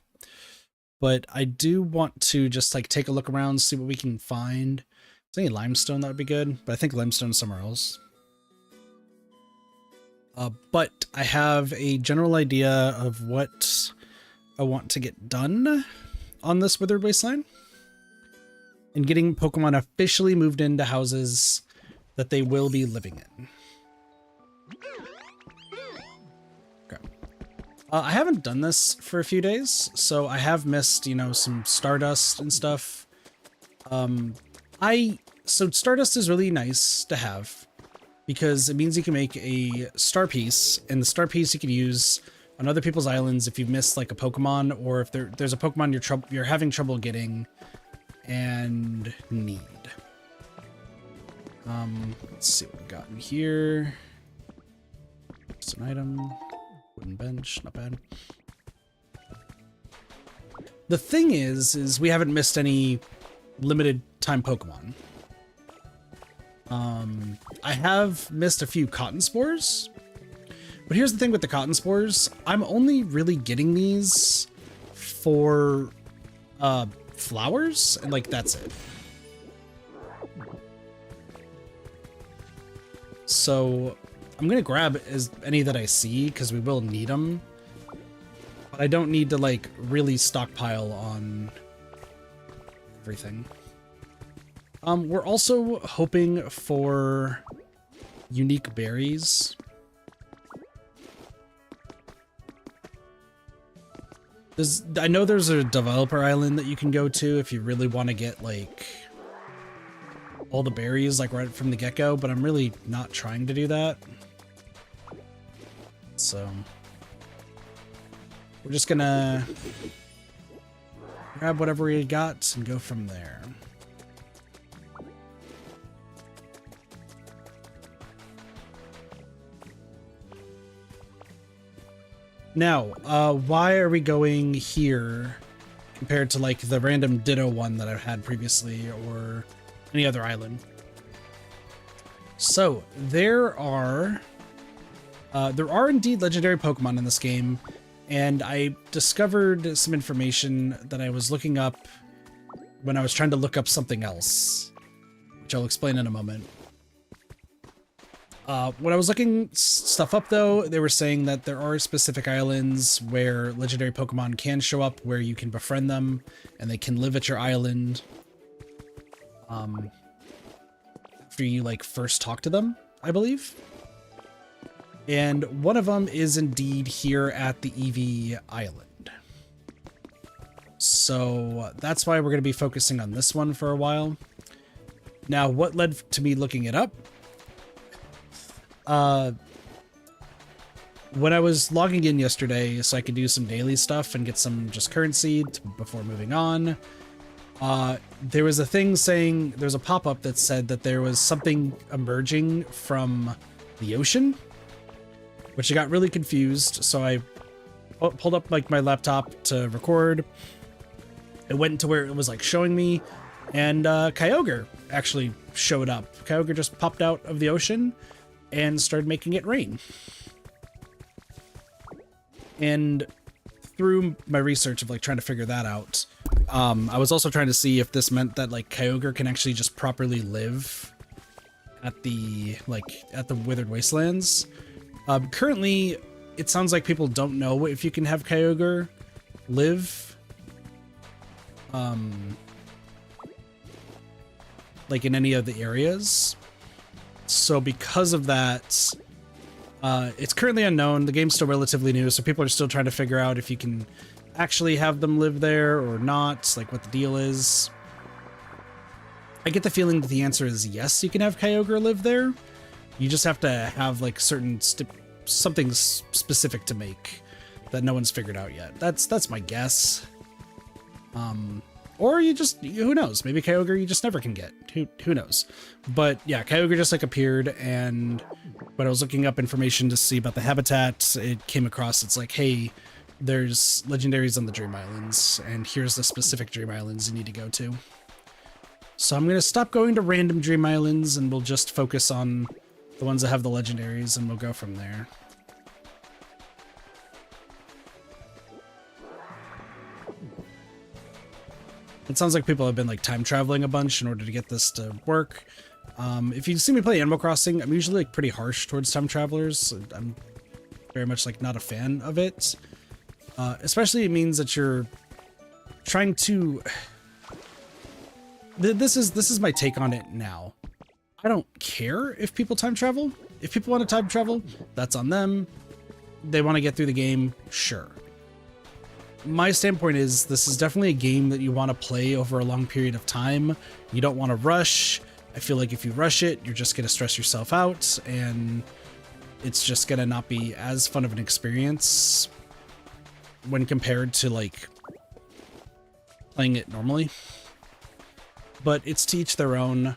But I do want to just like take a look around, see what we can find. If there's any limestone, that would be good, but I think limestone's somewhere else. But I have a general idea of what I want to get done on this Withered Wasteland. And getting Pokemon officially moved into houses that they will be living in. Okay. I haven't done this for a few days, so I have missed, you know, some Stardust and stuff. So Stardust is really nice to have because it means you can make a star piece, and the star piece you can use on other people's islands if you've missed like a Pokemon, or if there's a Pokemon you're having trouble getting and need. Let's see what we got in here. Just an item. Wooden bench, not bad. The thing is we haven't missed any limited time Pokemon. I have missed a few cotton spores, but here's the thing with the cotton spores. I'm only really getting these for flowers, and like that's it. So I'm gonna grab any that I see because we will need them, but I don't need to like really stockpile on everything. We're also hoping for unique berries. I know there's a developer island that you can go to if you really want to get like all the berries like right from the get-go, but I'm really not trying to do that. So we're just gonna grab whatever we got and go from there. Now, why are we going here compared to like the random ditto one that I've had previously or any other island? So there are indeed legendary Pokemon in this game, and I discovered some information that I was looking up when I was trying to look up something else, which I'll explain in a moment. When I was looking stuff up, though, they were saying that there are specific islands where legendary Pokemon can show up, where you can befriend them, and they can live at your island. After you, like, first talk to them, I believe. And one of them is indeed here at the Eevee Island. So that's why we're going to be focusing on this one for a while. Now, what led to me looking it up? When I was logging in yesterday so I could do some daily stuff and get some just currency before moving on, there was a thing saying, there's a pop-up that said that there was something emerging from the ocean, which I got really confused. So I pulled up like my laptop to record. It went to where it was like showing me, and Kyogre actually showed up. Kyogre just popped out of the ocean and started making it rain. And through my research of like trying to figure that out, I was also trying to see if this meant that like Kyogre can actually just properly live at the Withered Wastelands. Currently, it sounds like people don't know if you can have Kyogre live like in any of the areas. So because of that, it's currently unknown. The game's still relatively new, so people are still trying to figure out if you can actually have them live there or not, like what the deal is. I get the feeling that the answer is yes, you can have Kyogre live there. You just have to have like certain something specific to make that no one's figured out yet. That's my guess. Or who knows? Maybe Kyogre you just never can get. Who knows? But yeah, Kyogre just like appeared, and when I was looking up information to see about the habitat, it came across, it's like, hey, there's legendaries on the Dream Islands, and here's the specific Dream Islands you need to go to. So I'm gonna stop going to random Dream Islands, and we'll just focus on the ones that have the legendaries, and we'll go from there. It sounds like people have been like time traveling a bunch in order to get this to work. If you see me play Animal Crossing, I'm usually like pretty harsh towards time travelers. I'm very much like not a fan of it. Especially it means that you're trying to... This is my take on it now. I don't care if people time travel. If people want to time travel, that's on them. They want to get through the game, sure. My standpoint is this is definitely a game that you want to play over a long period of time. You don't want to rush. I feel like if you rush it, you're just going to stress yourself out, and it's just going to not be as fun of an experience when compared to like playing it normally. But it's to each their own.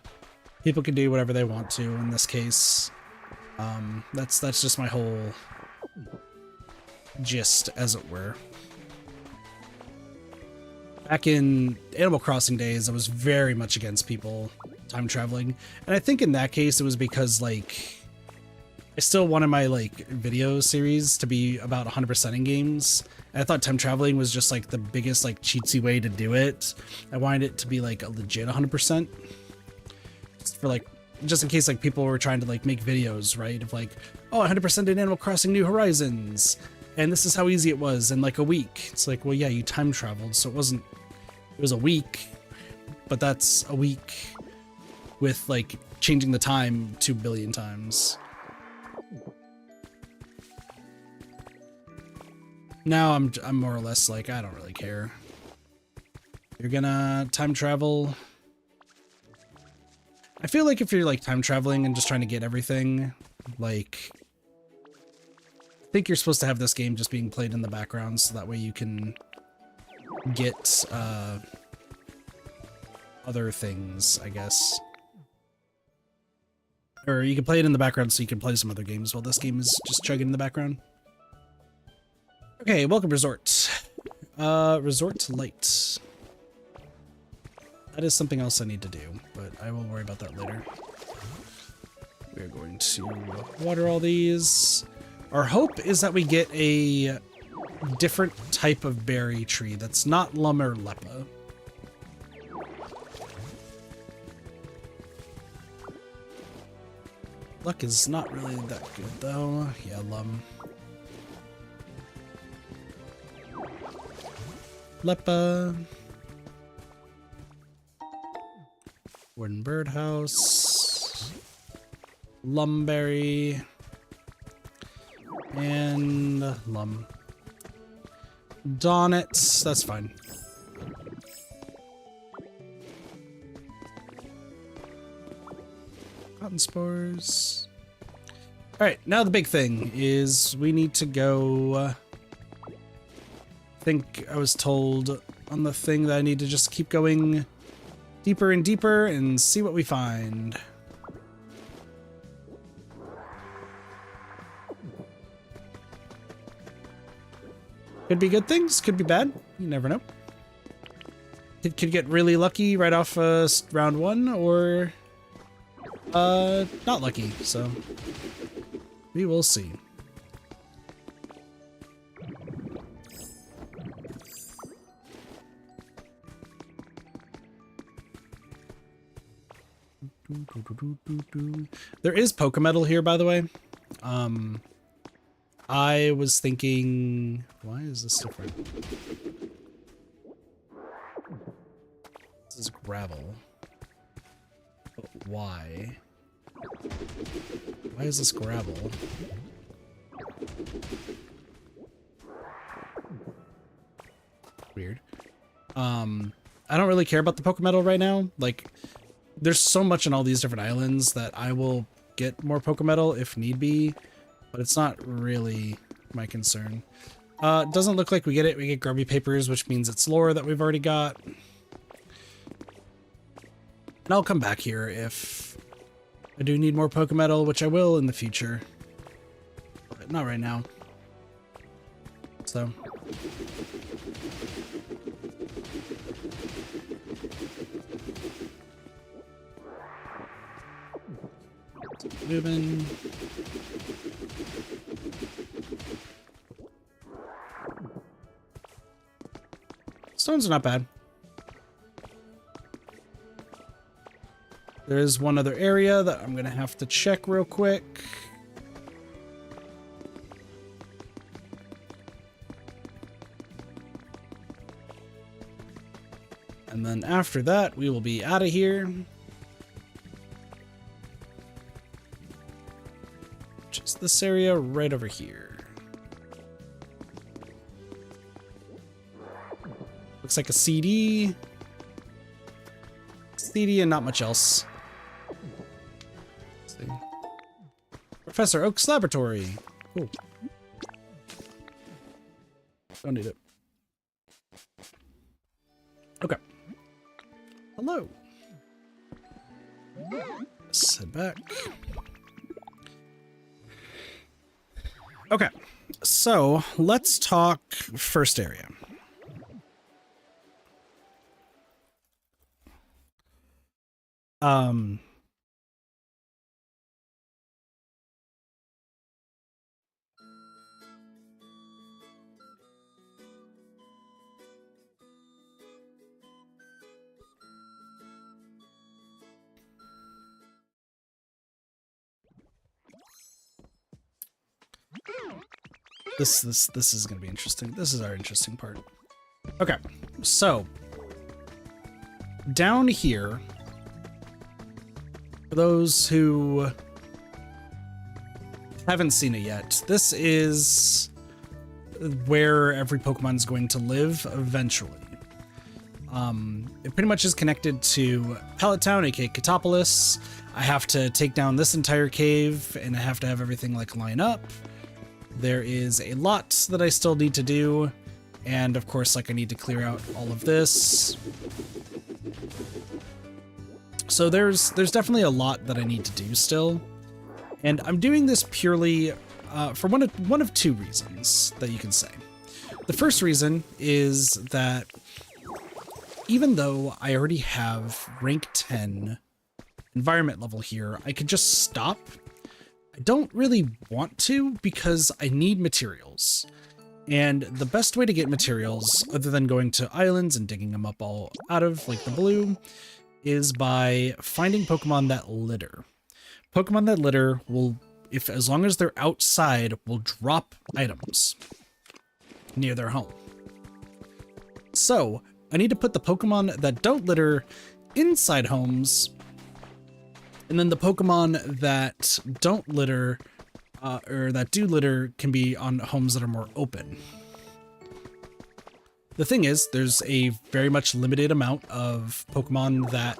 People can do whatever they want to in this case. That's just my whole gist, as it were. Back in Animal Crossing days, I was very much against people time traveling. And I think in that case, it was because, like, I still wanted my, like, video series to be about 100%ing games. And I thought time traveling was just, like, the biggest, like, cheatsy way to do it. I wanted it to be, like, a legit 100%. For, like, just in case, like, people were trying to, like, make videos, right? Of, like, oh, 100% in Animal Crossing New Horizons. And this is how easy it was in, like, a week. It's like, well, yeah, you time traveled, so it wasn't... It was a week, but that's a week with like changing the time 2 billion times. Now I'm more or less like, I don't really care. You're gonna time travel. I feel like if you're like time traveling and just trying to get everything, like, I think you're supposed to have this game just being played in the background so that way you can get other things, I guess. Or you can play it in the background so you can play some other games while this game is just chugging in the background. Okay, welcome resort. Resort to light. That is something else I need to do, but I will worry about that later. We're going to water all these. Our hope is that we get a different type of berry tree that's not lum or lepa. Luck is not really that good though. Yeah, lum. Lepa. Wooden birdhouse. Lumberry. And lum. Donnets. That's fine. Cotton spores. Alright, now the big thing is we need to go... I think I was told on the thing that I need to just keep going deeper and deeper and see what we find. Could be good things, could be bad. You never know. It could get really lucky right off round one, or not lucky, so we will see. There is Pokemetal here, by the way. I was thinking, why is this different? This is gravel. But why? Why is this gravel? Weird. I don't really care about the Pokemetal right now. Like, there's so much in all these different islands that I will get more Pokemetal if need be, but it's not really my concern. It doesn't look like we get it. We get grubby papers, which means it's lore that we've already got. And I'll come back here if I do need more Pokemetal, which I will in the future, but not right now. So. Moving. Stones are not bad. There is one other area that I'm gonna have to check real quick. And then after that, we will be out of here. Which is this area right over here. Looks like a CD. CD and not much else. Let's see. Professor Oak's laboratory. Cool. Don't need it. Okay. Hello. Let's head back. Okay, so let's talk first area. This is gonna be interesting. This is our interesting part. Okay, so down here, for those who haven't seen it yet, this is where every Pokemon is going to live eventually. It pretty much is connected to Pallet Town, aka Katopolis. I have to take down this entire cave, and I have to have everything like line up. There is a lot that I still need to do, and of course, like I need to clear out all of this. So there's definitely a lot that I need to do still, and I'm doing this purely for one of two reasons that you can say. The first reason is that even though I already have rank 10 environment level here, I could just stop. I don't really want to because I need materials. And the best way to get materials, other than going to islands and digging them up all out of, like the blue, is by finding Pokemon that litter. Pokemon that litter will, as long as they're outside, will drop items near their home. So I need to put the Pokemon that don't litter inside homes, and then the Pokemon that don't litter, or that do litter, can be on homes that are more open. The thing is, there's a very much limited amount of Pokemon that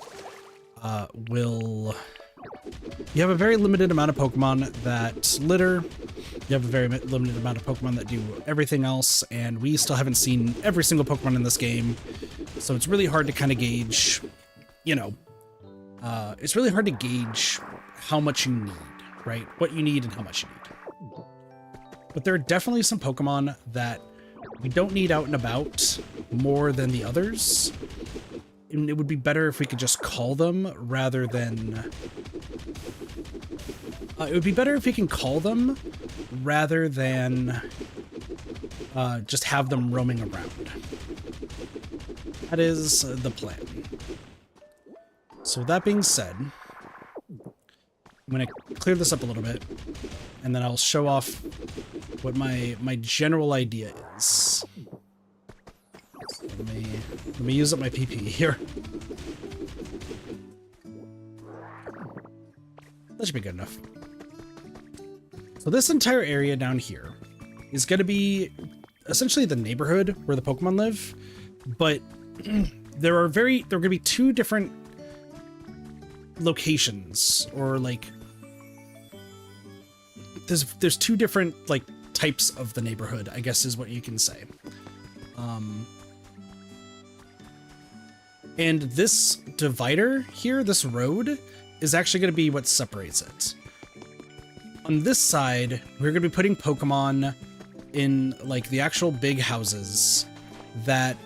You have a very limited amount of Pokemon that litter. You have a very limited amount of Pokemon that do everything else, and we still haven't seen every single Pokemon in this game, so it's really hard to kind of gauge, you know, it's really hard to gauge how much you need, right? What you need and how much you need. But there are definitely some Pokemon that we don't need out and about more than the others. And it would be better if we could just call them rather than... it would be better if we can call them rather than just have them roaming around. That is the plan. So with that being said, I'm going to clear this up a little bit, and then I'll show off what my general idea is. So let me use up my PP here. That should be good enough. So this entire area down here is going to be essentially the neighborhood where the Pokemon live, but there are going to be two different locations, or like there's two different like types of the neighborhood, I guess is what you can say. And this divider here, this road, is actually going to be what separates it. On this side, we're going to be putting Pokemon in like the actual big houses that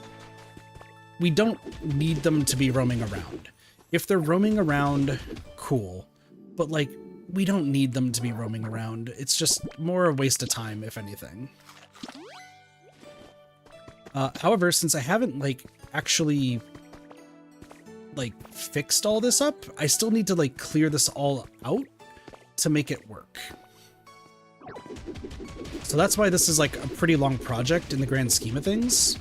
we don't need them to be roaming around. If they're roaming around, cool, but like we don't need them to be roaming around. It's just more a waste of time, if anything. However, since I haven't like actually like fixed all this up, I still need to like clear this all out to make it work. So that's why this is like a pretty long project in the grand scheme of things.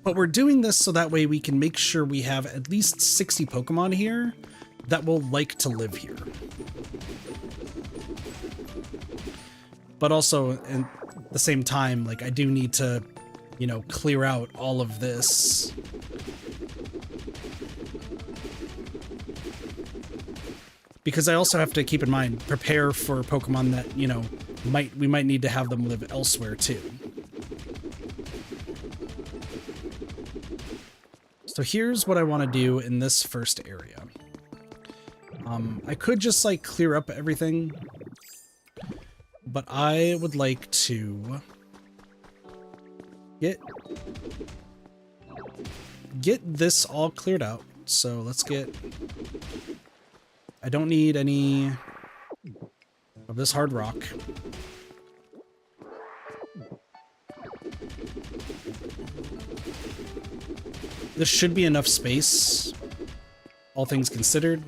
But we're doing this so that way we can make sure we have at least 60 Pokemon here that will like to live here. But also, at the same time, like I do need to, you know, clear out all of this. Because I also have to keep in mind, prepare for Pokemon that, you know, we might need to have them live elsewhere too. So here's what I want to do in this first area. I could just like clear up everything, but I would like to get this all cleared out. So let's get... I don't need any of this hard rock. This should be enough space, all things considered.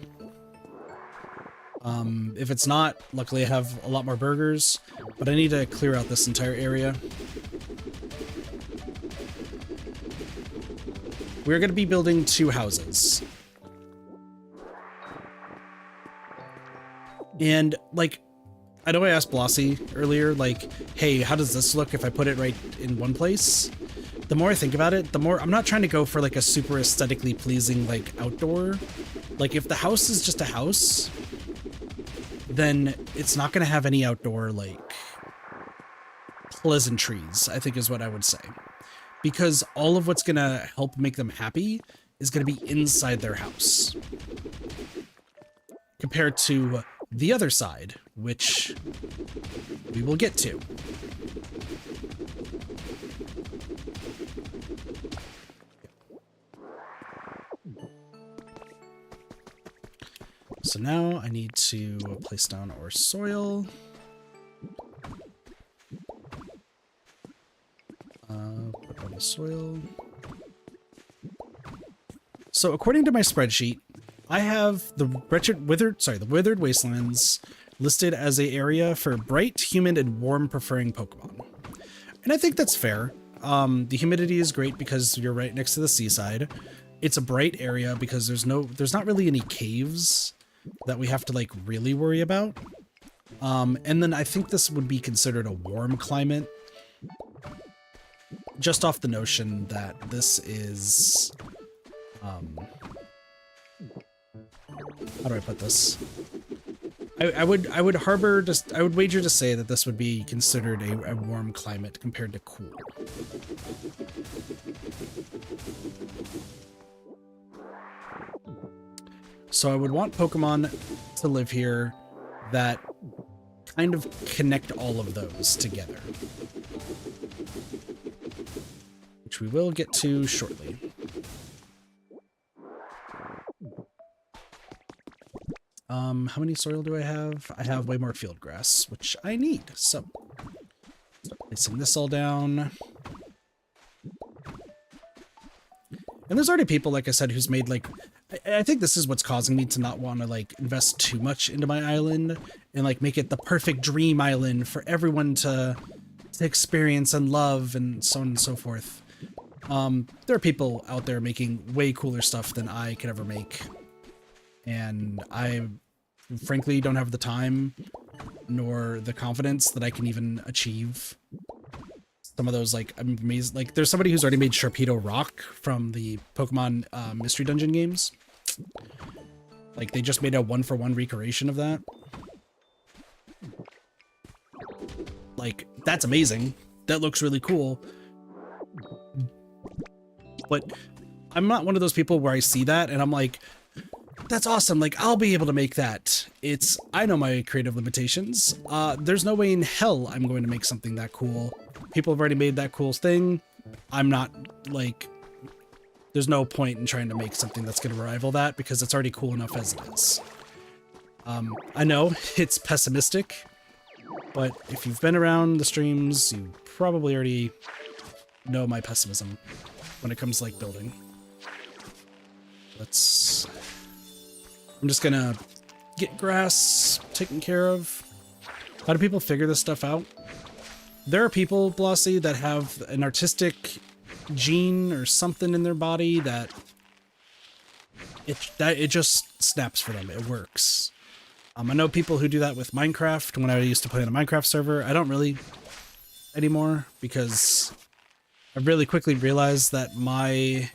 If it's not, luckily I have a lot more burgers, but I need to clear out this entire area. We're going to be building 2 houses. And like, I know I asked Blossy earlier, like, hey, how does this look if I put it right in one place? The more I think about it, the more I'm not trying to go for like a super aesthetically pleasing like outdoor. Like if the house is just a house, then it's not going to have any outdoor like pleasantries, I think is what I would say. Because all of what's going to help make them happy is going to be inside their house. Compared to the other side, which we will get to. So now I need to place down our soil. Put on the soil. So according to my spreadsheet, I have the withered wastelands listed as an area for bright, humid, and warm preferring Pokemon. And I think that's fair. The humidity is great because you're right next to the seaside. It's a bright area because there's not really any caves that we have to like really worry about. And then I think this would be considered a warm climate, just off the notion that this is, how do I put this? I would wager to say that this would be considered a warm climate compared to cool. So I would want Pokemon to live here that kind of connect all of those together, which we will get to shortly. How many soil do I have? I have way more field grass, which I need. So, placing this all down. And there's already people, like I said, who's made like, I think this is what's causing me to not want to like invest too much into my island and like make it the perfect dream island for everyone to experience and love and so on and so forth. There are people out there making way cooler stuff than I could ever make. And I frankly don't have the time nor the confidence that I can even achieve some of those like amazing, like there's somebody who's already made Sharpedo Rock from the Pokemon Mystery Dungeon games. Like they just made a 1-for-1 recreation of that. Like that's amazing. That looks really cool. But I'm not one of those people where I see that and I'm like, that's awesome. Like I'll be able to make that. I know my creative limitations. There's no way in hell I'm going to make something that cool. People have already made that cool thing. I'm not like, there's no point in trying to make something that's going to rival that because it's already cool enough as it is. I know it's pessimistic, but if you've been around the streams, you probably already know my pessimism when it comes to like building. I'm just gonna get grass taken care of. How do people figure this stuff out? There are people, Blossy, that have an artistic gene or something in their body that it just snaps for them. It works. I know people who do that with Minecraft. When I used to play on a Minecraft server, I don't really anymore because I really quickly realized that my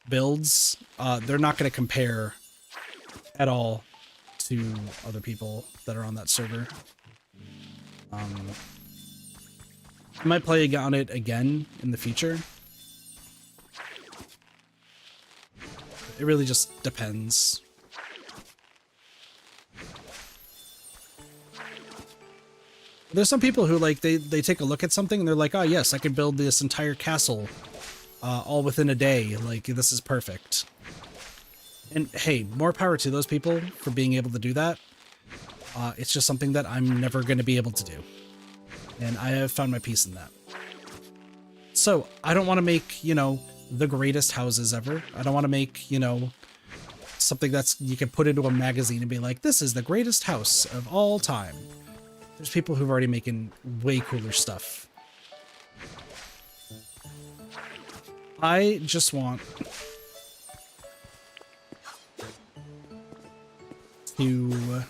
builds, they're not going to compare at all to other people that are on that server. I might play on it again in the future. It really just depends. There's some people who like they take a look at something and they're like, oh yes, I could build this entire castle all within a day. Like this is perfect. And hey, more power to those people for being able to do that. It's just something that I'm never going to be able to do. And I have found my peace in that. So I don't want to make, you know, the greatest houses ever. I don't want to make, you know, something that's you can put into a magazine and be like, this is the greatest house of all time. There's people who've already making way cooler stuff. I just want to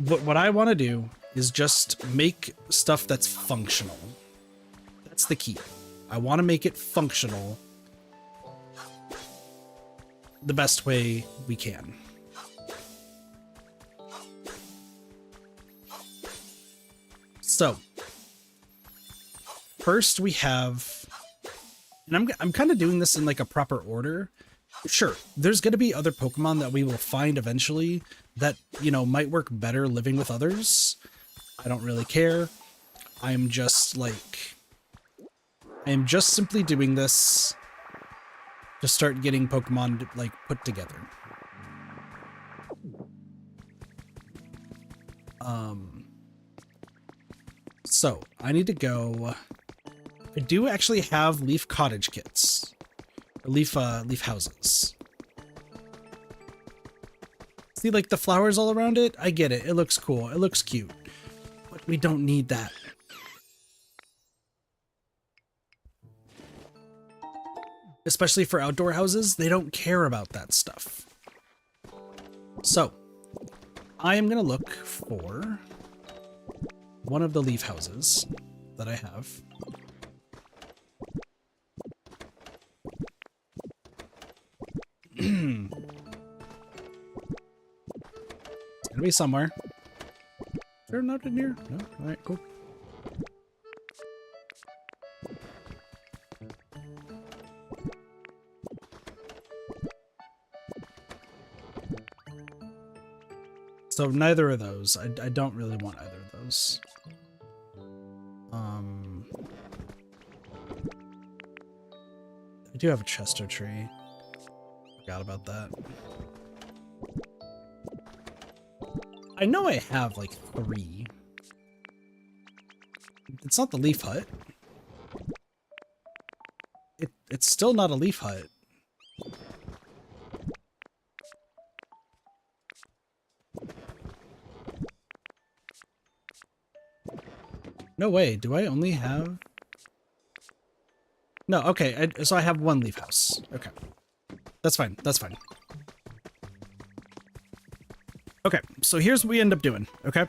what I want to do is just make stuff that's functional. That's the key. I want to make it functional the best way we can. So, first we have, and I'm kind of doing this in like a proper order. Sure, there's going to be other Pokemon that we will find eventually that, you know, might work better living with others. I don't really care. I'm just simply doing this to start getting Pokemon like put together. So I need to go. I do actually have leaf cottage kits, or leaf houses. See, like the flowers all around it. I get it. It looks cool. It looks cute, but we don't need that. Especially for outdoor houses, they don't care about that stuff. So I am gonna look for one of the leaf houses that I have. It's gonna be somewhere. Is there not in here? No? Alright, cool. So neither of those. I don't really want either of those. I do have a Chester tree. Forgot about that. I know I have like 3. It's not the leaf hut. It's still not a leaf hut. No way, do I only have... No, okay, so I have 1 leaf house. Okay. That's fine, that's fine. Okay, so here's what we end up doing, okay?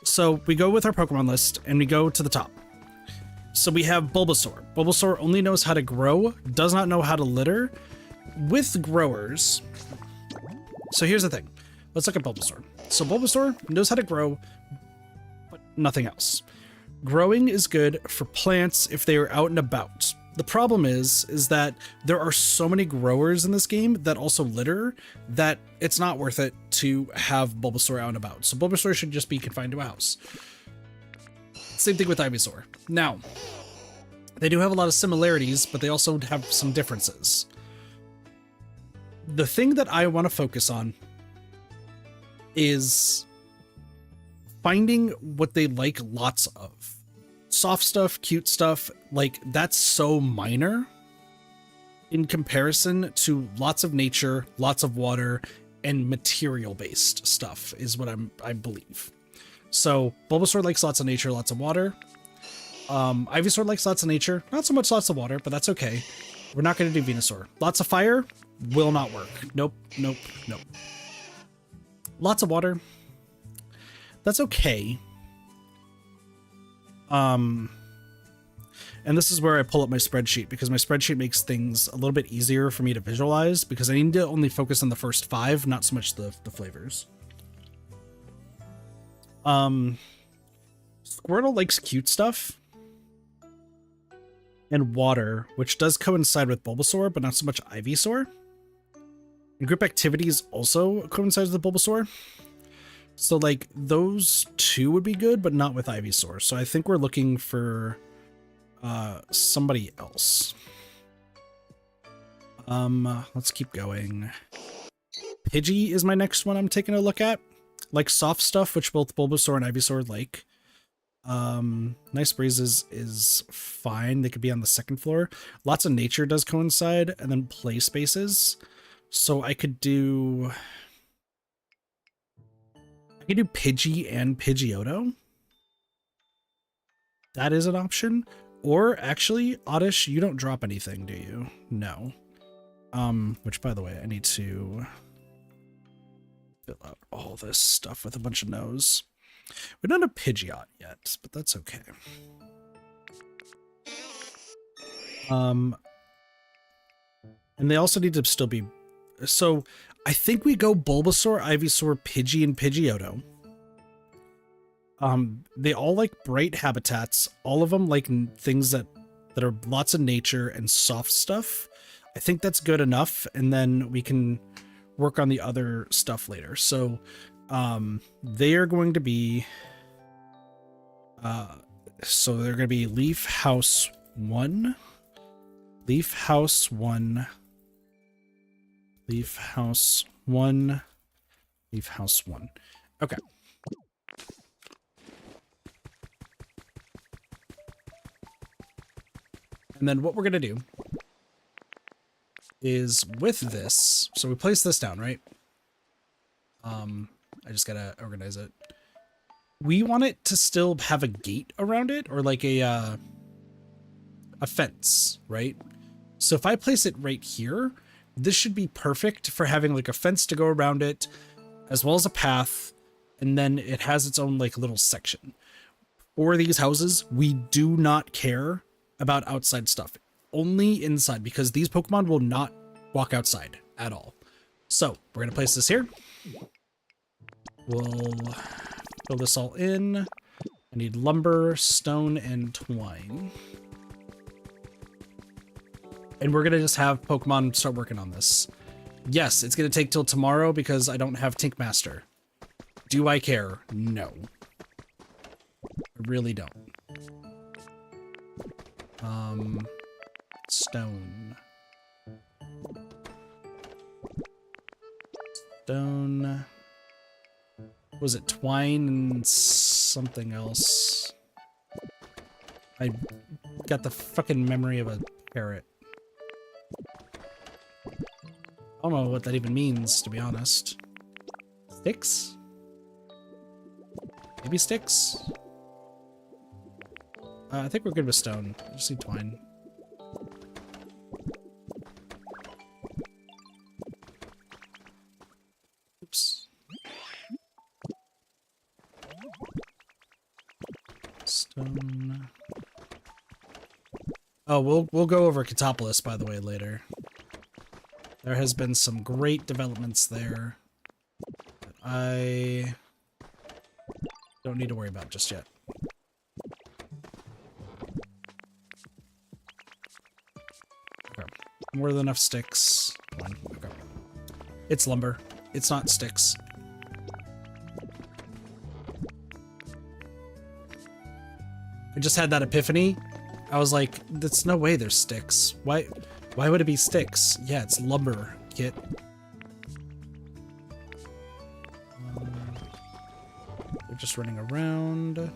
So we go with our Pokemon list, and we go to the top. So we have Bulbasaur. Bulbasaur only knows how to grow, does not know how to litter. With growers... So here's the thing. Let's look at Bulbasaur. So Bulbasaur knows how to grow, but nothing else. Growing is good for plants if they are out and about. The problem is that there are so many growers in this game that also litter that it's not worth it to have Bulbasaur out and about. So Bulbasaur should just be confined to a house. Same thing with Ivysaur. Now, they do have a lot of similarities, but they also have some differences. The thing that I want to focus on is finding what they like lots of. Soft stuff, cute stuff, like that's so minor in comparison to lots of nature, lots of water, and material-based stuff is what I believe. So Bulbasaur likes lots of nature, lots of water. Ivysaur likes lots of nature, not so much lots of water, but that's okay. We're not going to do Venusaur. Lots of fire will not work. Nope, nope, nope. Lots of water. That's okay. And this is where I pull up my spreadsheet, because my spreadsheet makes things a little bit easier for me to visualize, because I need to only focus on the first 5, not so much the flavors. Squirtle likes cute stuff and water, which does coincide with Bulbasaur, but not so much Ivysaur. And group activities also coincides with Bulbasaur. So like those 2 would be good, but not with Ivysaur. So I think we're looking for somebody else. Let's keep going. Pidgey is my next one I'm taking a look at. Like soft stuff, which both Bulbasaur and Ivysaur like. Nice Breezes is fine. They could be on the 2nd floor. Lots of nature does coincide, and then play spaces. So I could do Pidgey and Pidgeotto. That is an option. Or actually, Oddish, you don't drop anything, do you? No. Which by the way, I need to fill out all this stuff with a bunch of no's. We don't have a Pidgeot yet, but that's okay. And they also need to still be... So, I think we go Bulbasaur, Ivysaur, Pidgey, and Pidgeotto. They all like bright habitats. All of them like things that are lots of nature and soft stuff. I think that's good enough, and then we can work on the other stuff later. So, they are going to be... so they're going to be Leaf House 1... Leaf House 1, Leaf House 1, Leaf House 1. Okay. And then what we're going to do is with this, so we place this down, right? I just got to organize it. We want it to still have a gate around it, or like a fence, right? So if I place it right here, this should be perfect for having like a fence to go around it, as well as a path, and then it has its own like little section. For these houses, we do not care about outside stuff, only inside, because these Pokemon will not walk outside at all. So we're gonna place this here. We'll fill this all in. I need lumber, stone, and twine. And we're going to just have Pokemon start working on this. Yes, it's going to take till tomorrow because I don't have Tink Master. Do I care? No. I really don't. Stone. Stone. Was it twine and something else? I got the fucking memory of a parrot. I don't know what that even means, to be honest. Sticks? Maybe sticks? I think we're good with stone. I just need twine. Oops. Stone. Oh, we'll go over Catopolis, by the way, later. There has been some great developments there that I don't need to worry about just yet. Okay. More than enough sticks. One. Okay. It's lumber. It's not sticks. I just had that epiphany. I was like, there's no way there's sticks. Why would it be sticks? Yeah, it's lumber, kit. They're just running around.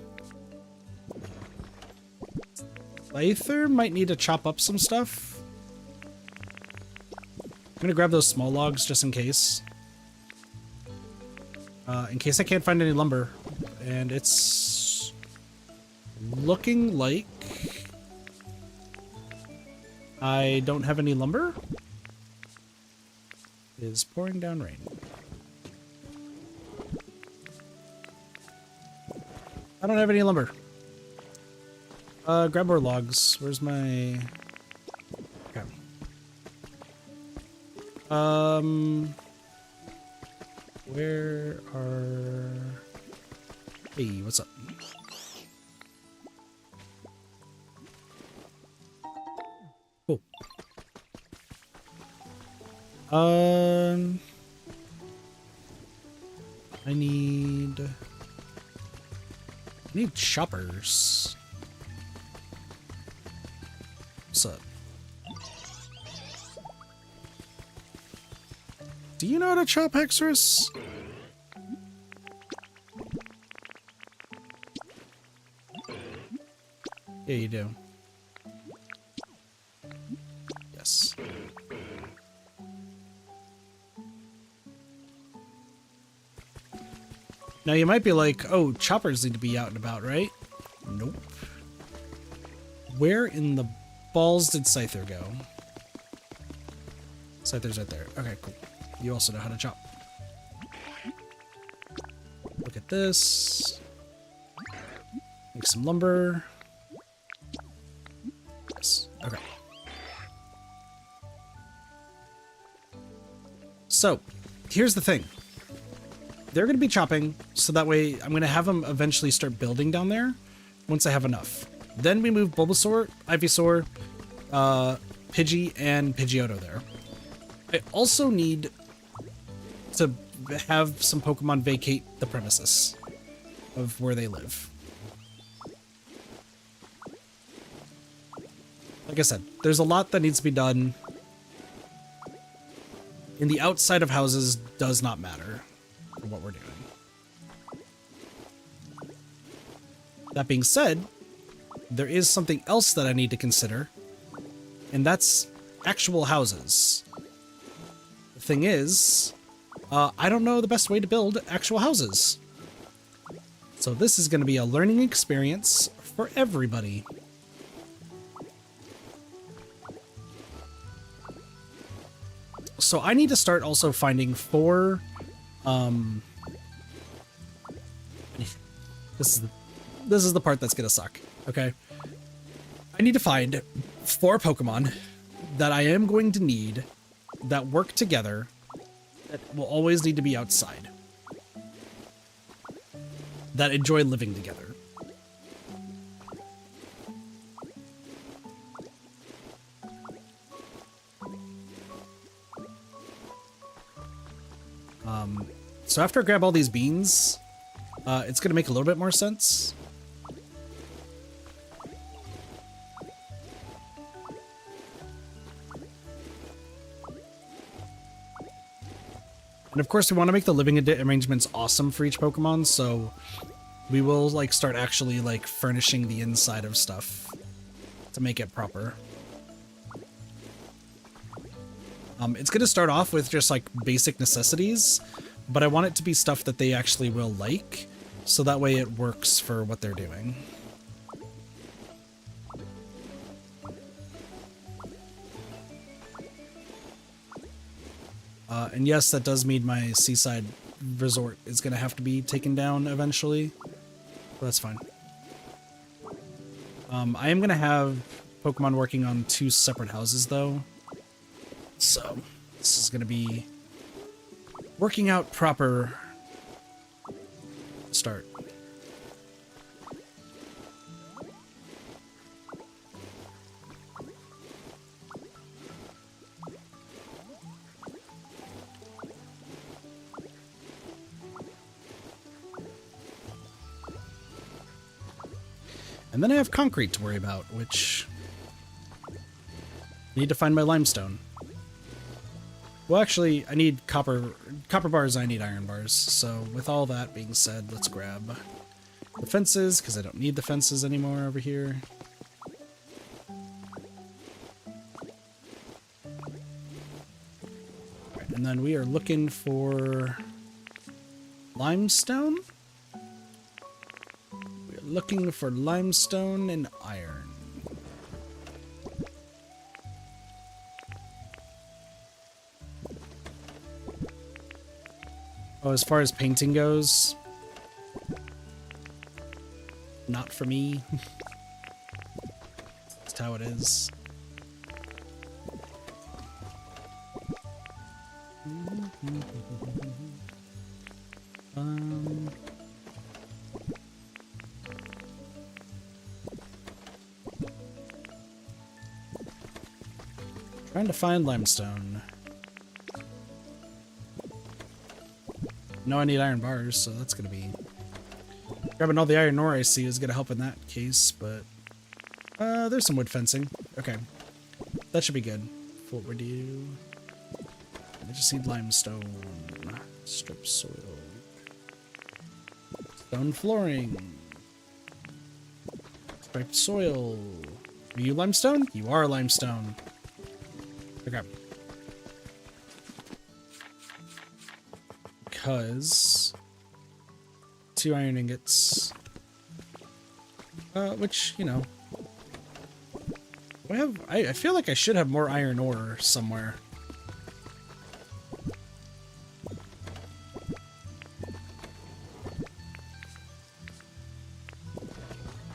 Scyther might need to chop up some stuff. I'm gonna grab those small logs just in case. In case I can't find any lumber. And it's looking like I don't have any lumber. It is pouring down rain. I don't have any lumber. Grab more logs. Where's my... Okay. Where are... Hey, what's up? Cool. I need choppers. What's up? Do you know how to chop Hexorus? Yeah, you do. Yes. Now you might be like, oh, choppers need to be out and about, right? Nope. Where in the balls did Scyther go? Scyther's right there. Okay, cool. You also know how to chop. Get this. Make some lumber. Yes. Okay. So, here's the thing. They're going to be chopping, so that way I'm going to have them eventually start building down there once I have enough. Then we move Bulbasaur, Ivysaur, Pidgey, and Pidgeotto there. I also need to have some Pokemon vacate the premises of where they live. Like I said, there's a lot that needs to be done. And the outside of houses does not matter for what we're doing. That being said, there is something else that I need to consider, and that's actual houses. The thing is, I don't know the best way to build actual houses. So this is going to be a learning experience for everybody. So I need to start also finding 4, this is the part that's gonna suck, okay? I need to find 4 Pokemon that I am going to need that work together, that will always need to be outside, that enjoy living together. So after I grab all these beans, it's going to make a little bit more sense. And of course we want to make the living arrangements awesome for each Pokemon, so we will like start actually like furnishing the inside of stuff to make it proper. It's going to start off with just like basic necessities, but I want it to be stuff that they actually will like, so that way it works for what they're doing. And yes, that does mean my seaside resort is going to have to be taken down eventually, but that's fine. I am going to have Pokemon working on 2 separate houses though, so this is going to be working out proper start. And then I have concrete to worry about, which I need to find my limestone. Well, actually, I need copper bars, I need iron bars. So with all that being said, let's grab the fences, because I don't need the fences anymore over here. Right, and then we are looking for limestone. We are looking for limestone and iron. Oh, as far as painting goes, not for me. That's how it is. Trying to find limestone. No, I need iron bars, so that's gonna be... Grabbing all the iron ore I see is gonna help in that case, but... there's some wood fencing. Okay. That should be good for what we do. I just need limestone. Strip soil. Stone flooring. Striped soil. Are you limestone? You are limestone. Okay. Because 2 iron ingots, which, you know, I feel like I should have more iron ore somewhere.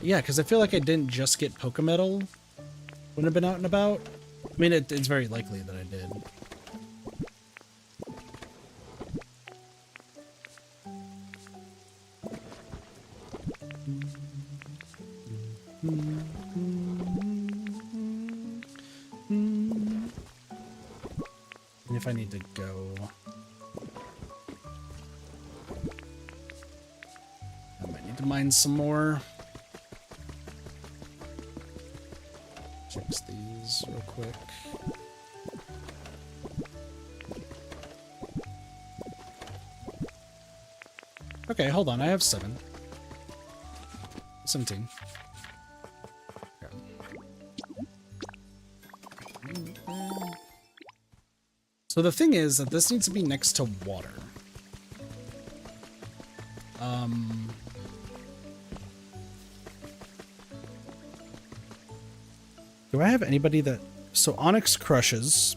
Yeah, because I feel like I didn't just get Pokemetal when I've been out and about. I mean, it's very likely that I did. And if I need to go... I might need to mine some more. Fix these real quick. Okay, hold on. I have 7. 17. Okay. So the thing is that this needs to be next to water. Do I have anybody that... So Onyx crushes.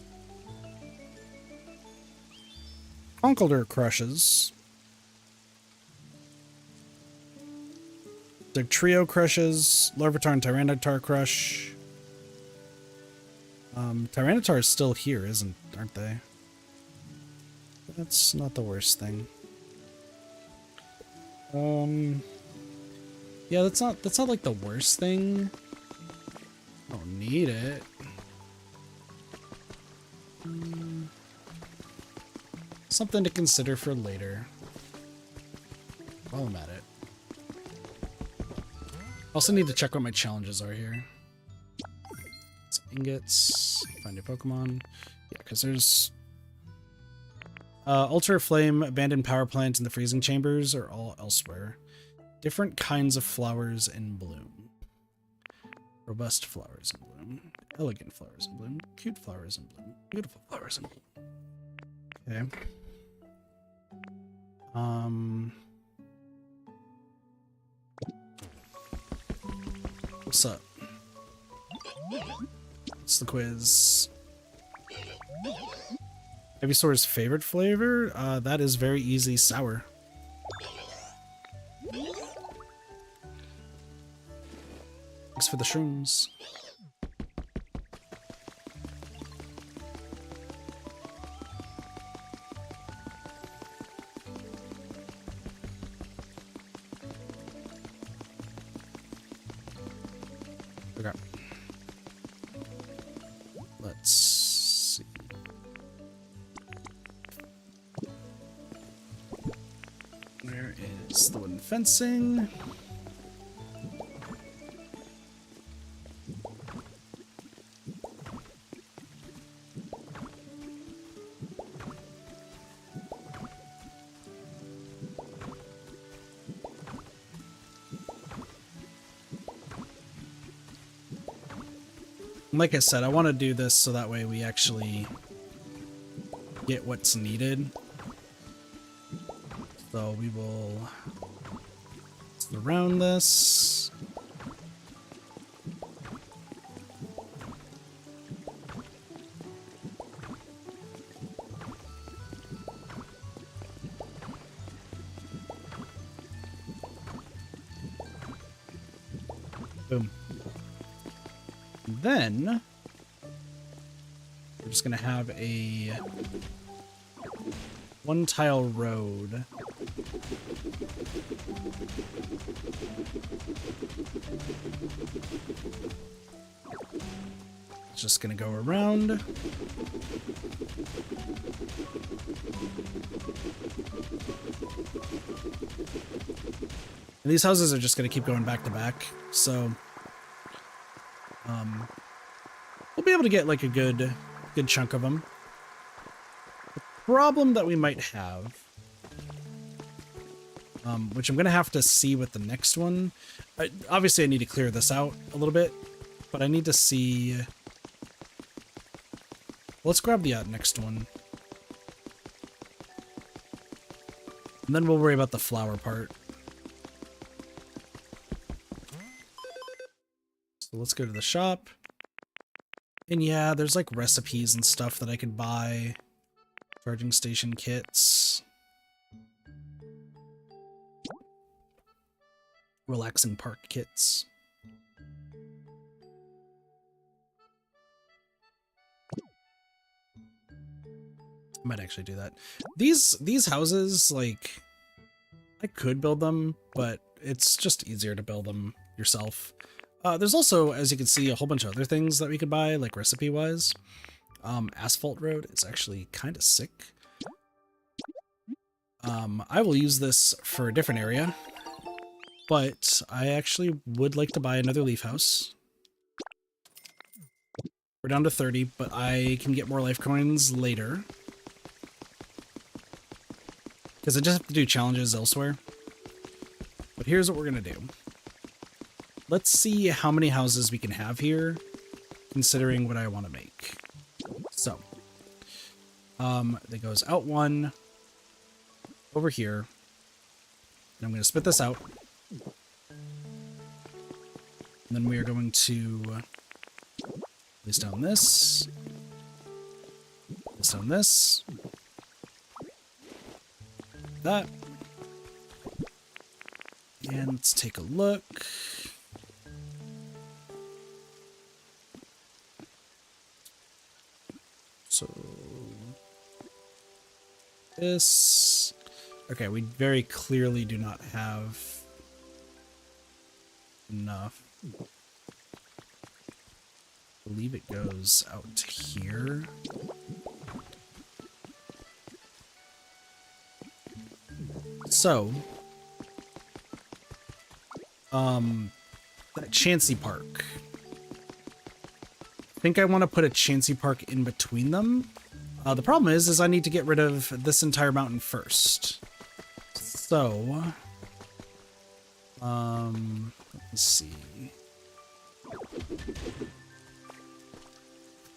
Conkeldurr crushes. The Trio crushes. Larvitar and Tyranitar crush. Tyranitar is still here, aren't they? That's not the worst thing. Yeah, that's not like the worst thing. Don't need it. Something to consider for later. While I'm at it. Also need to check what my challenges are here. Some ingots. Find a Pokemon. Yeah, because there's... Ultra Flame, Abandoned Power Plant, and the Freezing Chambers are all elsewhere. Different kinds of flowers in bloom. Robust flowers in bloom. Elegant flowers in bloom. Cute flowers in bloom. Beautiful flowers in bloom. Okay. What's up? What's the quiz? Ivysaur's favorite flavor? That is very easy, sour. Thanks for the shrooms. Okay. Let's see. Where is the wooden fencing? Like I said, I want to do this so that way we actually get what's needed. So we will surround this. Boom. Then we're just gonna have a one tile road. It's just gonna go around. And these houses are just gonna keep going back to back, so we'll be able to get like a good chunk of them. The problem that we might have, which I'm gonna have to see with the next one. Obviously, I need to clear this out a little bit, but I need to see. Let's grab the next one, and then we'll worry about the flower part. So let's go to the shop. And yeah, there's like recipes and stuff that I can buy. Charging station kits. Relaxing park kits. I might actually do that. These houses, like, I could build them, but it's just easier to build them yourself. There's also, as you can see, a whole bunch of other things that we could buy, like recipe-wise. Asphalt road is actually kind of sick. I will use this for a different area, but I actually would like to buy another leaf house. We're down to 30, but I can get more life coins later. Because I just have to do challenges elsewhere. But here's what we're going to do. Let's see how many houses we can have here, considering what I want to make. So, that goes out one, over here, and I'm going to spit this out. And then we are going to place down this down this, that, and let's take a look. So this, okay, we very clearly do not have enough. I believe it goes out to here. So, that Chancy Park. I think I want to put a Chancy Park in between them. The problem is I need to get rid of this entire mountain first. So, let me see.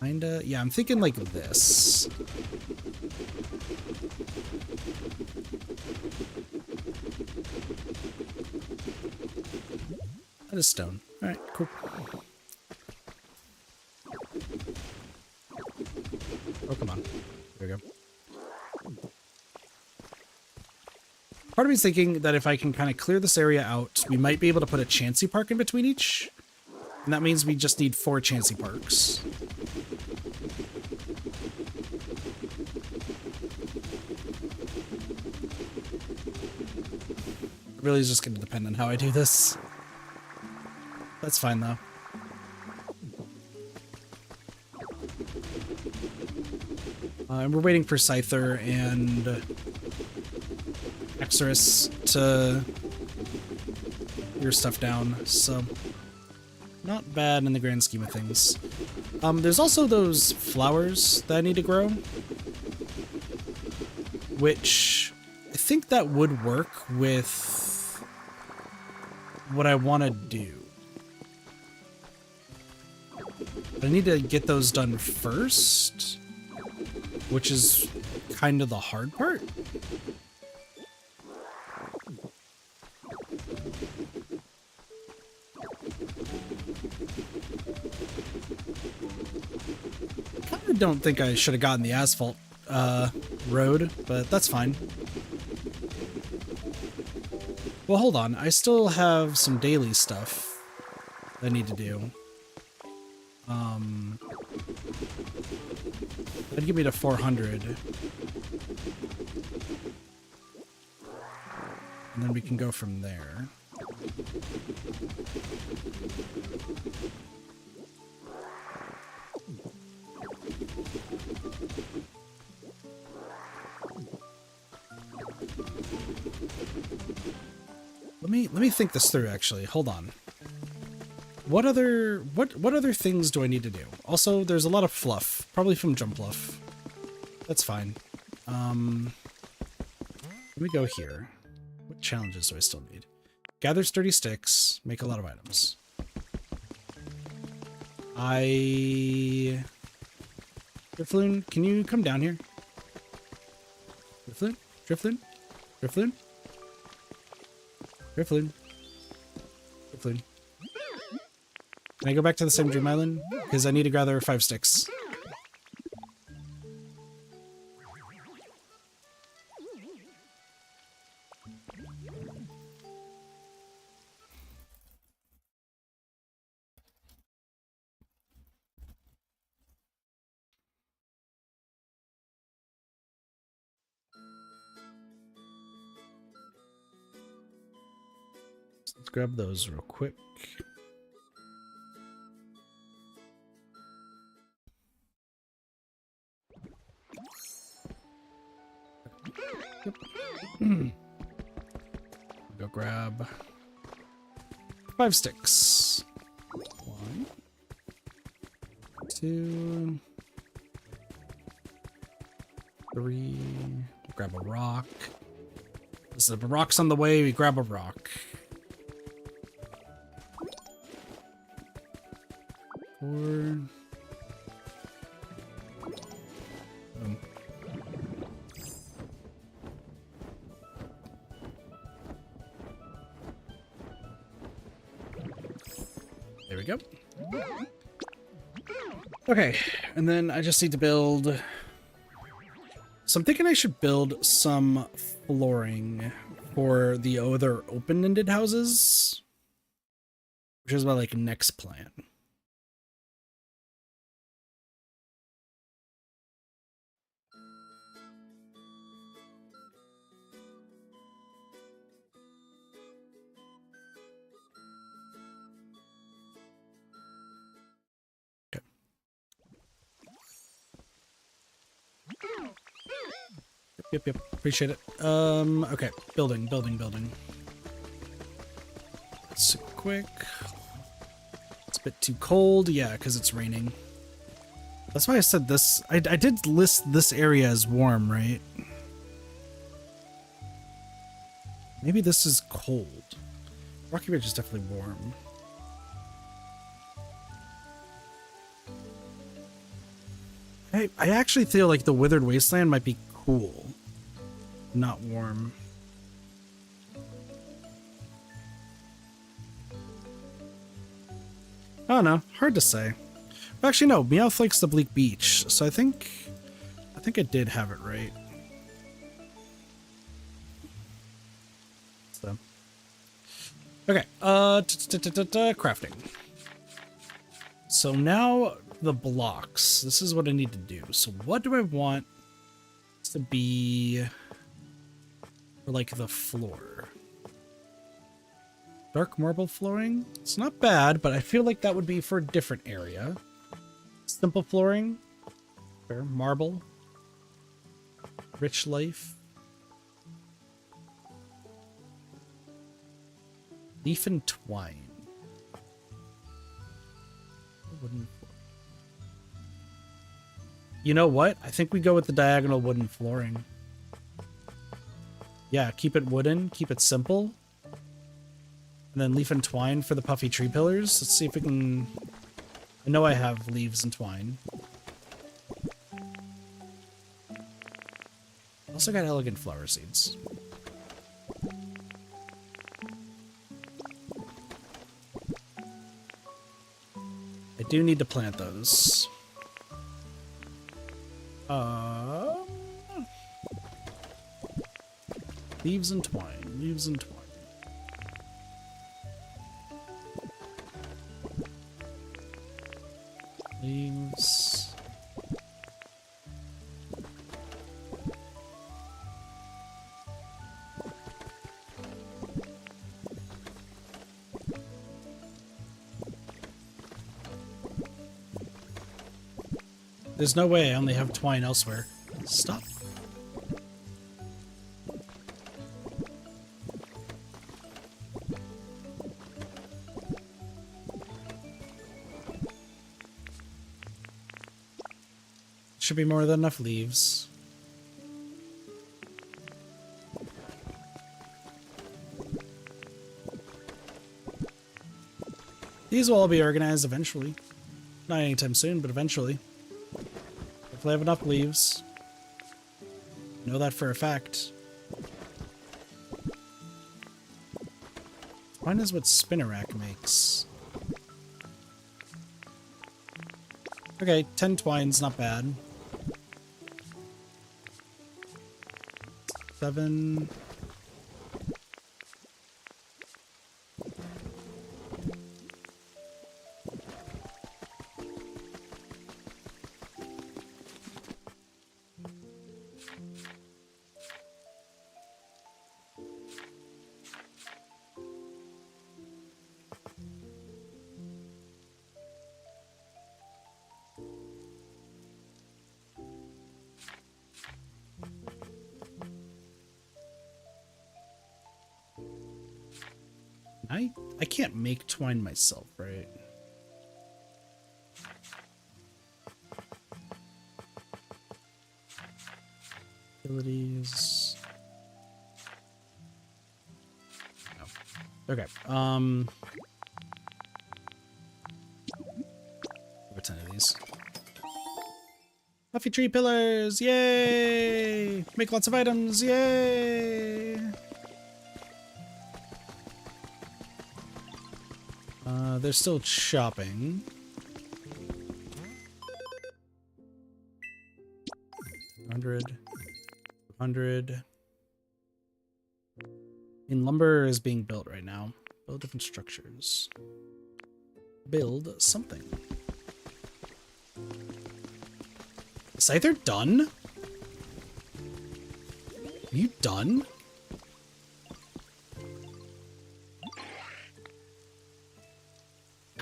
Kinda, yeah, I'm thinking like this. That is stone. All right, cool. Oh, come on. There we go. Part of me is thinking that if I can kind of clear this area out, we might be able to put a Chancy Park in between each. And that means we just need 4 Chancy Parks. It really is just going to depend on how I do this. That's fine, though. And we're waiting for Scyther and Exorus to your stuff down, so not bad in the grand scheme of things. There's also those flowers that I need to grow, which I think that would work with what I want to do. But I need to get those done first, which is kind of the hard part. I kind of don't think I should have gotten the asphalt road, but that's fine. Well, hold on. I still have some daily stuff that I need to do. That'd get me to 400. And then we can go from there. Let me think this through, actually. Hold on. What other things do I need to do? Also, there's a lot of fluff, probably from Jump Bluff. That's fine. Let me go here. What challenges do I still need? Gather sturdy sticks, make a lot of items. Drifloon, can you come down here? Drifloon? Drifloon? Drifloon? Drifloon? Drifloon? Can I go back to the same Dream Island? Because I need to gather 5 sticks. Let's grab those real quick. Go grab 5 sticks. 1, 2, 3. Grab a rock. If a rock's on the way, we grab a rock. 4. There we go. Okay, and then I just need to build... So I'm thinking I should build some flooring for the other open-ended houses, which is my like next plan. Okay. Yep. Appreciate it. Okay. Building. It's quick. It's a bit too cold. Yeah, because it's raining. That's why I said this. I did list this area as warm, right? Maybe this is cold. Rocky Ridge is definitely warm. I actually feel like the Withered Wasteland might be cool. Not warm. I don't know. Hard to say. Actually, no. Meowth likes the bleak beach, so I think I did have it right. So, okay. Crafting. So now the blocks. This is what I need to do. So what do I want to be for like the floor? Dark marble flooring? It's not bad, but I feel like that would be for a different area. Simple flooring. Fair. Marble. Rich life. Leaf and twine. Wooden floor. You know what? I think we go with the diagonal wooden flooring. Yeah, keep it wooden, keep it simple. And then leaf and twine for the puffy tree pillars. Let's see if we can... I know I have leaves and twine. Also got elegant flower seeds. I do need to plant those. Leaves and twine. Leaves and twine. Leaves. There's no way I only have twine elsewhere. Stop. Should be more than enough leaves. These will all be organized eventually. Not anytime soon, but eventually. If I have enough leaves. Know that for a fact. Twine is what Spinnerack makes. Okay, 10 twine's not bad. 7. I can't make twine myself, right? Abilities. No. Okay. Over 10 of these. Puffy tree pillars, yay! Make lots of items, yay! They're still chopping. 100. In lumber is being built right now. Build different structures. Build something. Is either done? Are you done?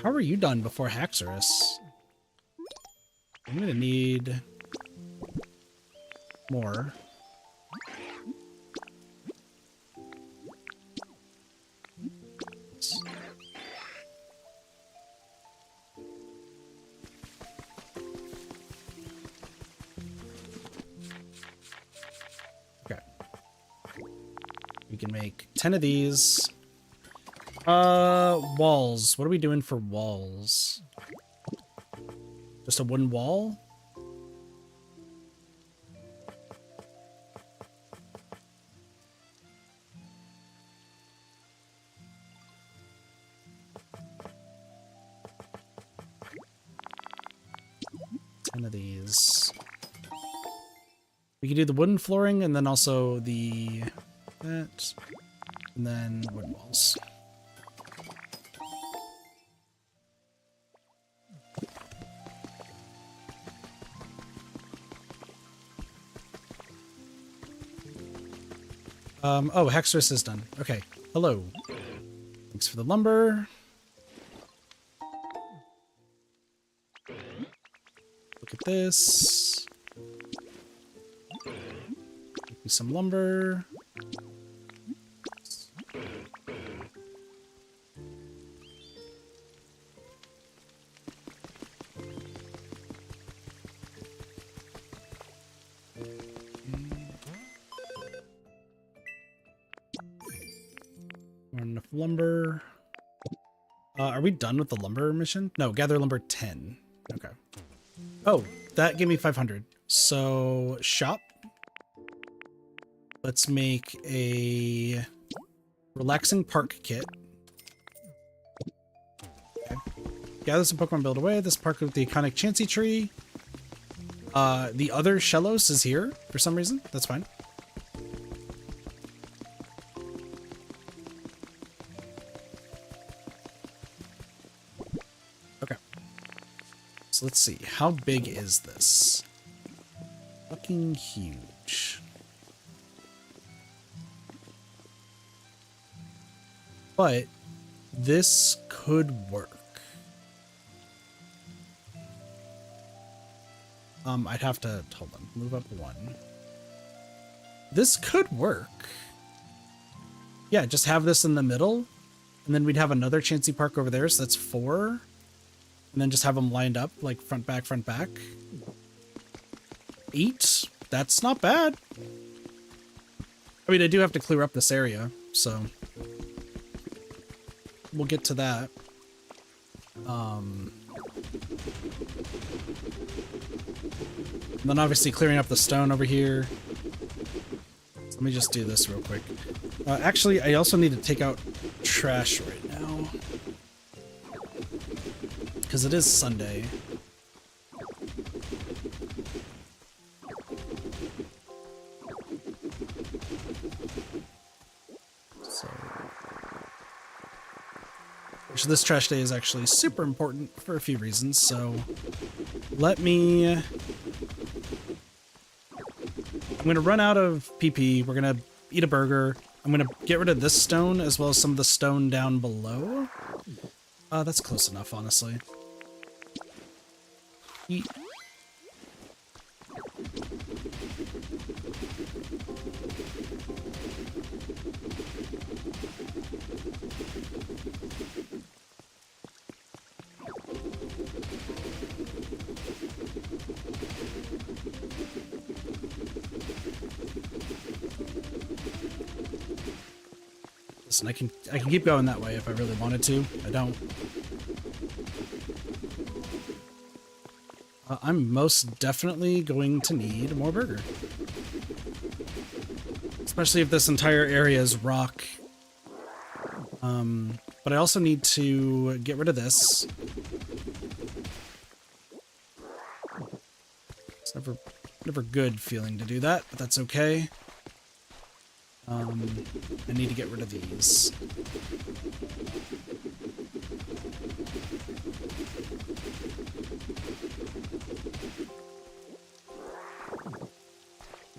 How are you done before Haxorus? I'm gonna need more. Okay. We can make 10 of these. Walls. What are we doing for walls? Just a wooden wall? Of these. We can do the wooden flooring and then also the that and then wooden walls. Oh, Hexorus is done. Okay. Hello. Thanks for the lumber. Look at this. Give me some lumber. Not enough lumber. Are we done with the lumber mission? No, gather lumber 10. Okay. Oh, that gave me 500. So, shop. Let's make a relaxing park kit. Okay. Gather some Pokemon, build away. This park with the iconic Chansey tree. The other Shellos is here for some reason. That's fine. Okay. So let's see. How big is this? Fucking huge. But this could work. I'd have to, hold on, move up one. This could work. Yeah, just have this in the middle, and then we'd have another Chansey Park over there, so that's 4. And then just have them lined up, like front, back, front, back. 8? That's not bad. I mean, I do have to clear up this area, so we'll get to that. And then obviously clearing up the stone over here. Let me just do this real quick. Actually, I also need to take out trash right now. Because it is Sunday. So this trash day is actually super important for a few reasons, so let me... I'm going to run out of PP, we're going to eat a burger, I'm going to get rid of this stone as well as some of the stone down below. That's close enough, honestly. Eat. Listen, I can keep going that way if I really wanted to. I don't. I'm most definitely going to need more burger. Especially if this entire area is rock. But I also need to get rid of this. It's never good feeling to do that, but that's okay. I need to get rid of these.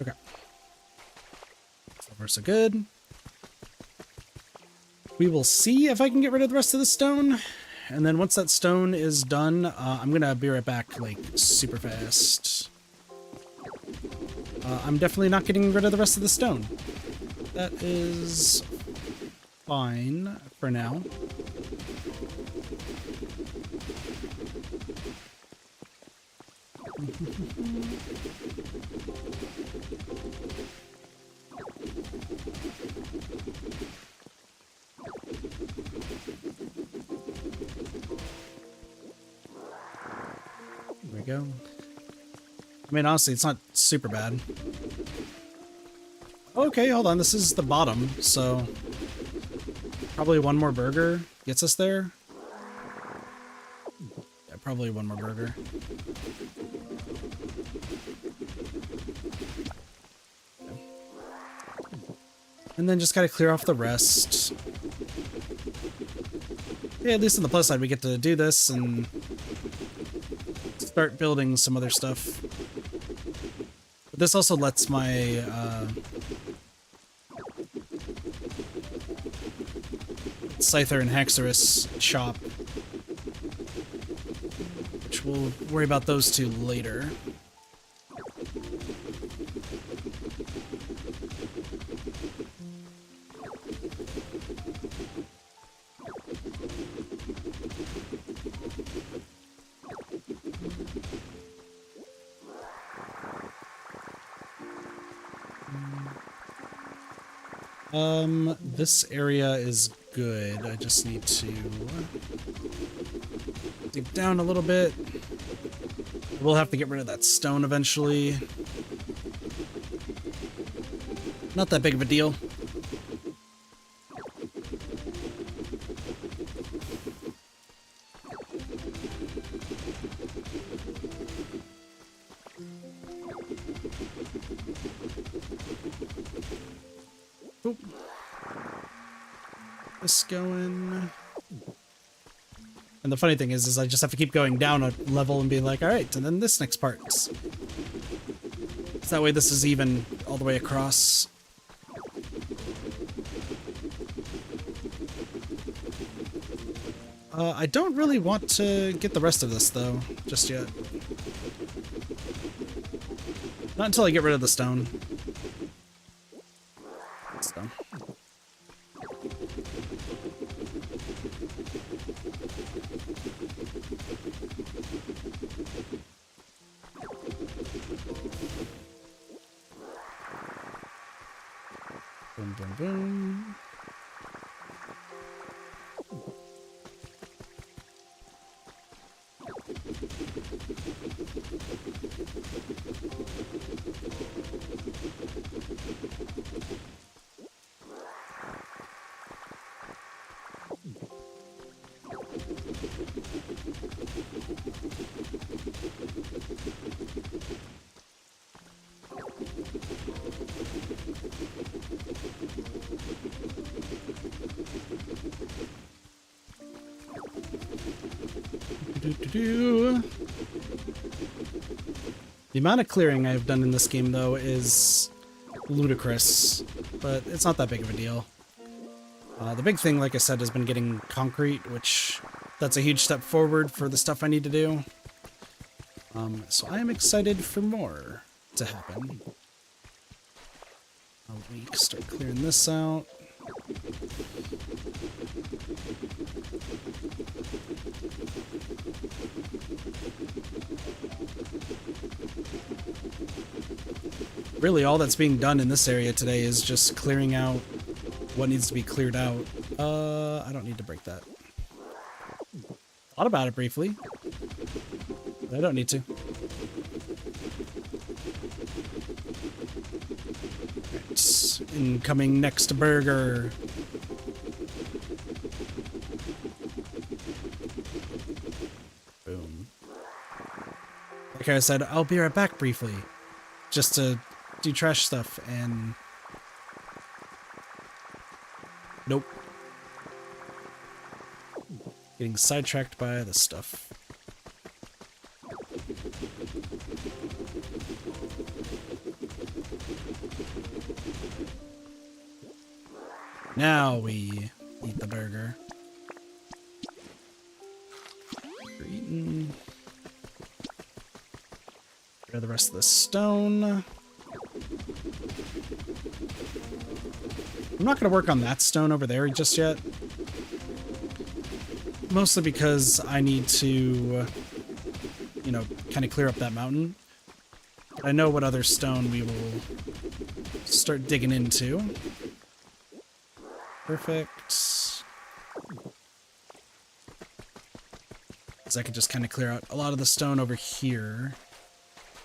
Okay. So far so good. We will see if I can get rid of the rest of the stone. And then once that stone is done, I'm gonna be right back, like, super fast. I'm definitely not getting rid of the rest of the stone. That is fine for now. There we go. I mean, honestly, it's not super bad. Okay, hold on. This is the bottom, so probably one more burger gets us there. Yeah, probably one more burger. Okay. And then just gotta clear off the rest. Yeah, at least on the plus side, we get to do this and start building some other stuff. But this also lets my Scyther and Haxorus shop, which we'll worry about those two later. This area is good. I just need to dig down a little bit. We'll have to get rid of that stone eventually. Not that big of a deal. Oop. This going. And the funny thing is I just have to keep going down a level and being like, all right, and then this next part. So that way this is even all the way across. I don't really want to get the rest of this, though, just yet. Not until I get rid of the stone. Stone. Boom, boom, boom. The amount of clearing I've done in this game, though, is ludicrous, but it's not that big of a deal. The big thing, like I said, has been getting concrete, which that's a huge step forward for the stuff I need to do. So I am excited for more to happen. We start clearing this out. Really, all that's being done in this area today is just clearing out what needs to be cleared out. I don't need to break that. Thought about it briefly. But I don't need to. Right. Incoming next burger. Boom. Like I said, I'll be right back briefly. Just to do trash stuff and... Nope. Getting sidetracked by this stuff. Now we eat the burger. We're eating. Get rid of the rest of the stone. I'm not going to work on that stone over there just yet. Mostly because I need to, you know, kind of clear up that mountain. I know what other stone we will start digging into. Perfect. Because I could just kind of clear out a lot of the stone over here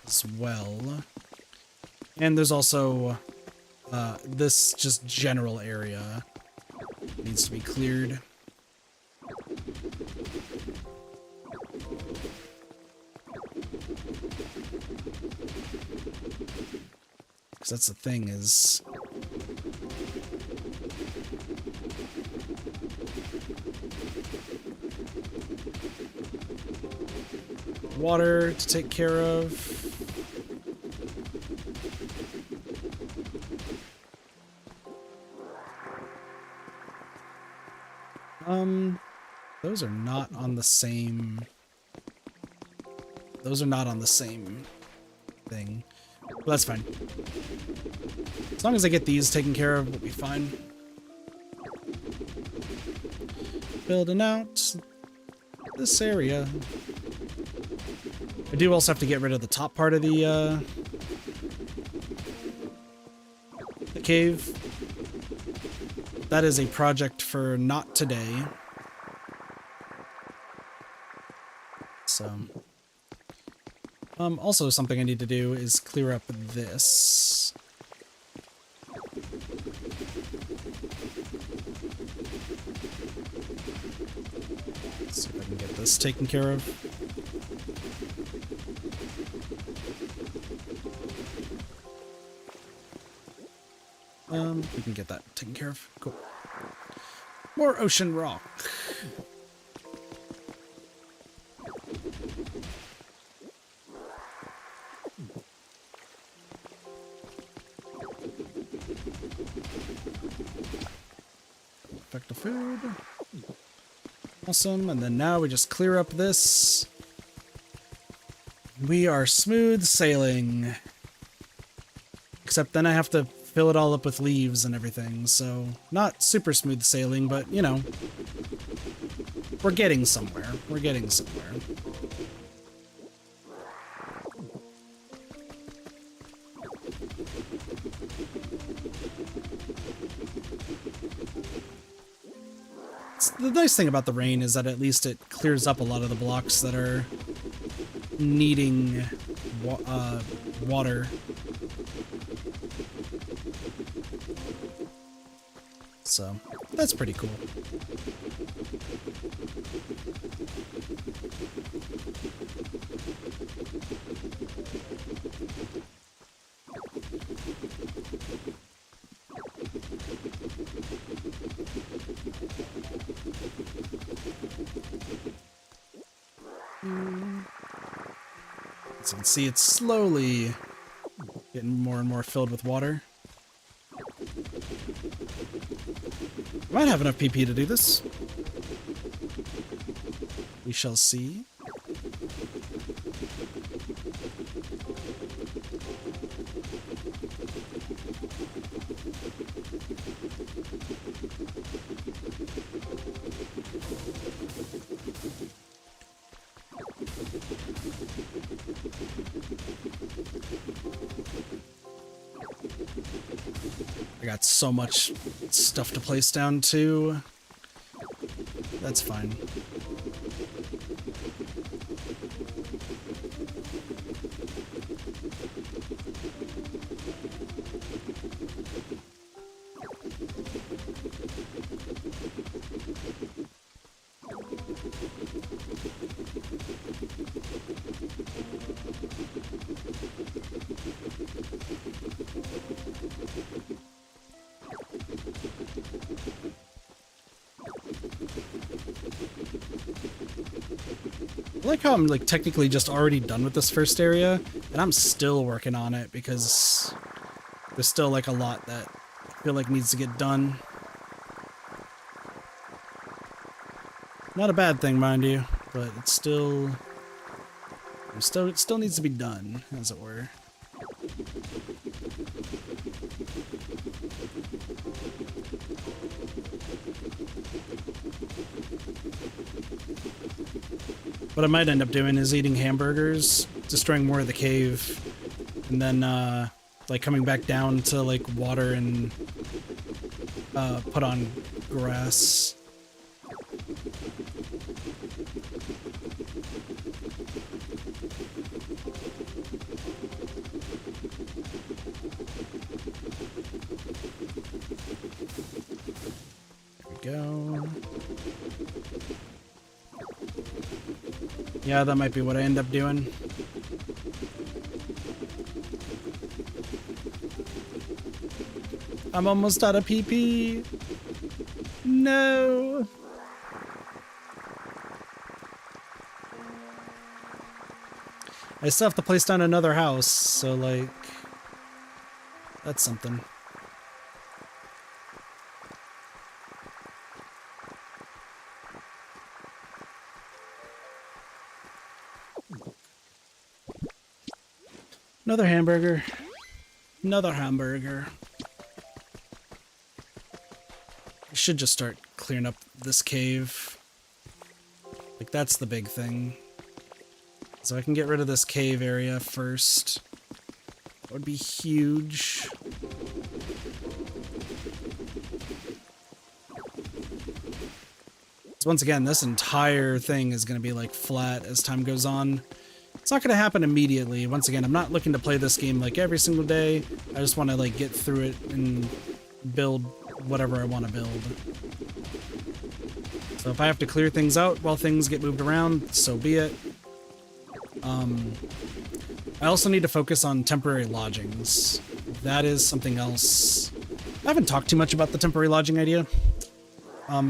as well. And there's also this just general area needs to be cleared. Because that's the thing is... water to take care of. Those are not on the same... Those are not on the same thing. But that's fine. As long as I get these taken care of, we'll be fine. Building out this area. I do also have to get rid of the top part of the cave. That is a project for not today. So, also something I need to do is clear up this. Let's see if I can get this taken care of. We can get that taken care of. Cool. More ocean rock. Effective food. Awesome. And then now we just clear up this. We are smooth sailing. Except then I have to fill it all up with leaves and everything, so not super smooth sailing, but, you know, we're getting somewhere. We're getting somewhere. The nice thing about the rain is that at least it clears up a lot of the blocks that are needing water. So, that's pretty cool. As you can see, it's slowly getting more and more filled with water. Might have enough PP to do this. We shall see. I got so much stuff to place down too. That's fine. I like how I'm like technically just already done with this first area, and I'm still working on it because there's still like a lot that I feel like needs to get done. Not a bad thing, mind you, but it's still it still needs to be done, as it were. What I might end up doing is eating hamburgers, destroying more of the cave, and then like coming back down to like water and put on grass. There we go. Yeah, that might be what I end up doing. I'm almost out of PP. No. I still have to place down another house, so like, that's something. Another hamburger. Another hamburger. I should just start clearing up this cave. Like, that's the big thing. So I can get rid of this cave area first. That would be huge. So once again, this entire thing is going to be like flat as time goes on. It's not going to happen immediately. Once again, I'm not looking to play this game like every single day. I just want to like get through it and build whatever I want to build. So if I have to clear things out while things get moved around, so be it. I also need to focus on temporary lodgings. That is something else. I haven't talked too much about the temporary lodging idea.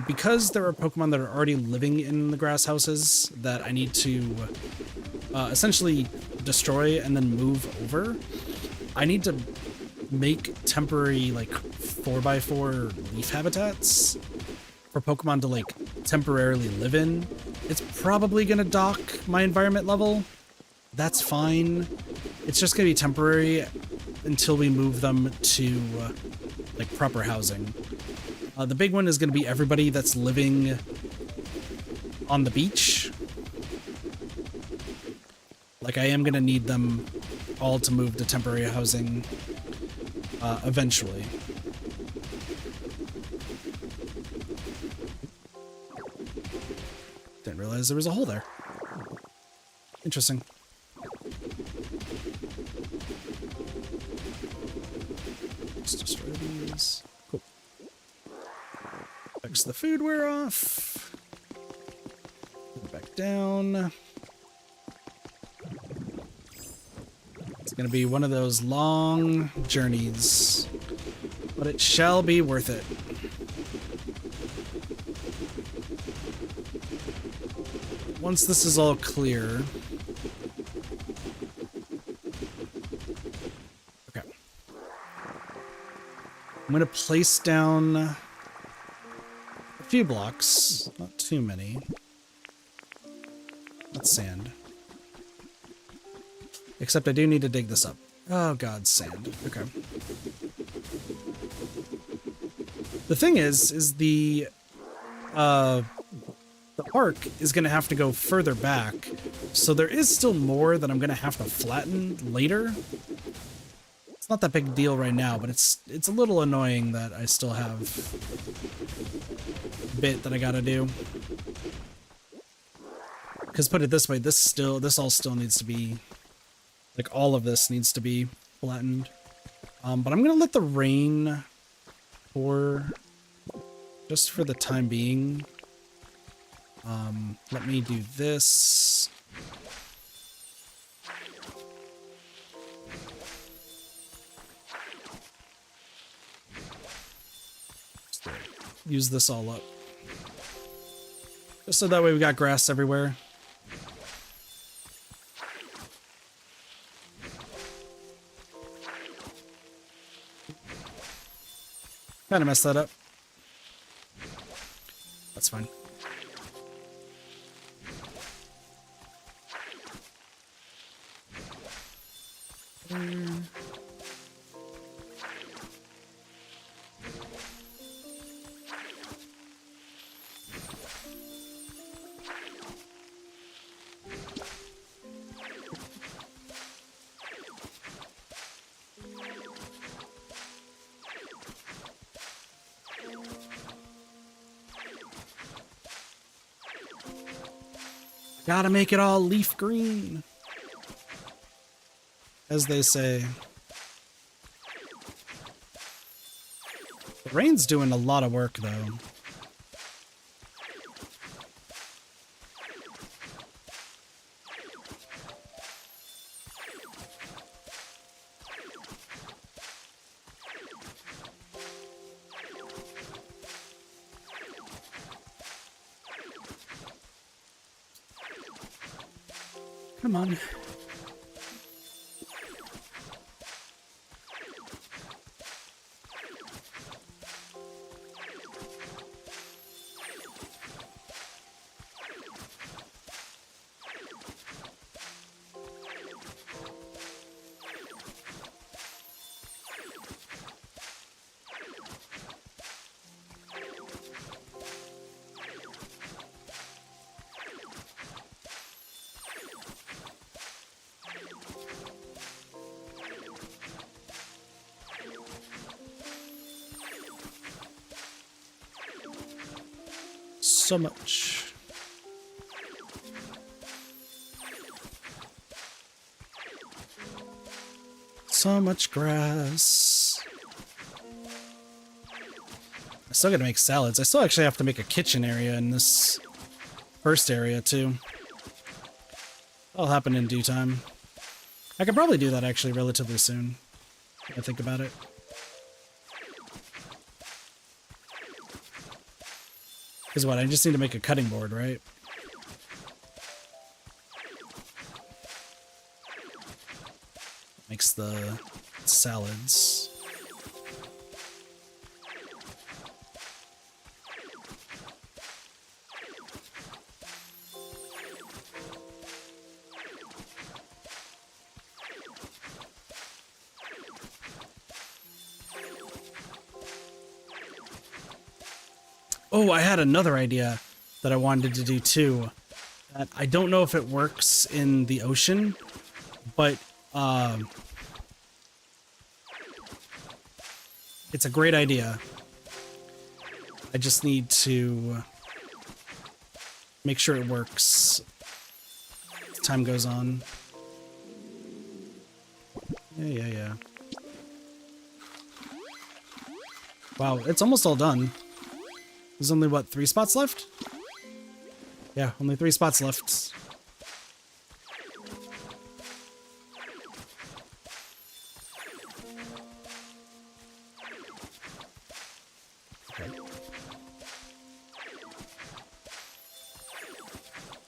Because there are Pokemon that are already living in the grass houses that I need to essentially destroy and then move over, I need to make temporary like 4x4 leaf habitats for Pokemon to like temporarily live in. It's probably gonna dock my environment level. That's fine. It's just gonna be temporary until we move them to like proper housing. The big one is gonna be everybody that's living on the beach. Like, I am gonna need them all to move to temporary housing eventually. Didn't realize there was a hole there. Interesting. Let's destroy these. Cool. Fix the food wear off. Put it back down. It's gonna be one of those long journeys, but it shall be worth it. Once this is all clear. Okay. I'm gonna place down a few blocks, not too many. That's sand. Except I do need to dig this up. Oh god, sand. Okay. The thing is the arc is going to have to go further back, so there is still more that I'm going to have to flatten later. It's not that big a deal right now, but it's a little annoying that I still have a bit that I gotta do. Because put it this way, this all still needs to be, like, all of this needs to be flattened. But I'm gonna let the rain pour just for the time being. Let me do this. Use this all up. Just so that way we got grass everywhere. Kind of messed that up. That's fine. Gotta make it all leaf green, as they say. The rain's doing a lot of work, though. Come on. So much. So much grass. I still gotta make salads. I still actually have to make a kitchen area in this first area too. That'll happen in due time. I could probably do that actually relatively soon, if I think about it. Because what, I just need to make a cutting board, right? Makes the salads. Oh, I had another idea that I wanted to do too. That I don't know if it works in the ocean, but it's a great idea. I just need to make sure it works as time goes on. Yeah. Wow, it's almost all done. There's only, what, 3 spots left? Yeah, only 3 spots left. Okay.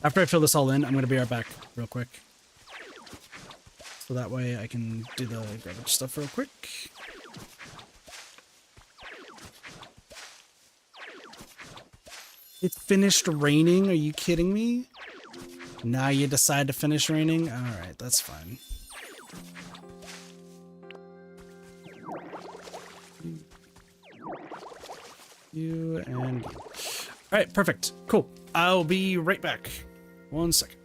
After I fill this all in, I'm going to be right back real quick. So that way I can do the garbage stuff real quick. It finished raining? Are you kidding me? Now you decide to finish raining? Alright, that's fine. You and you. Alright, perfect. Cool. I'll be right back. 1 second.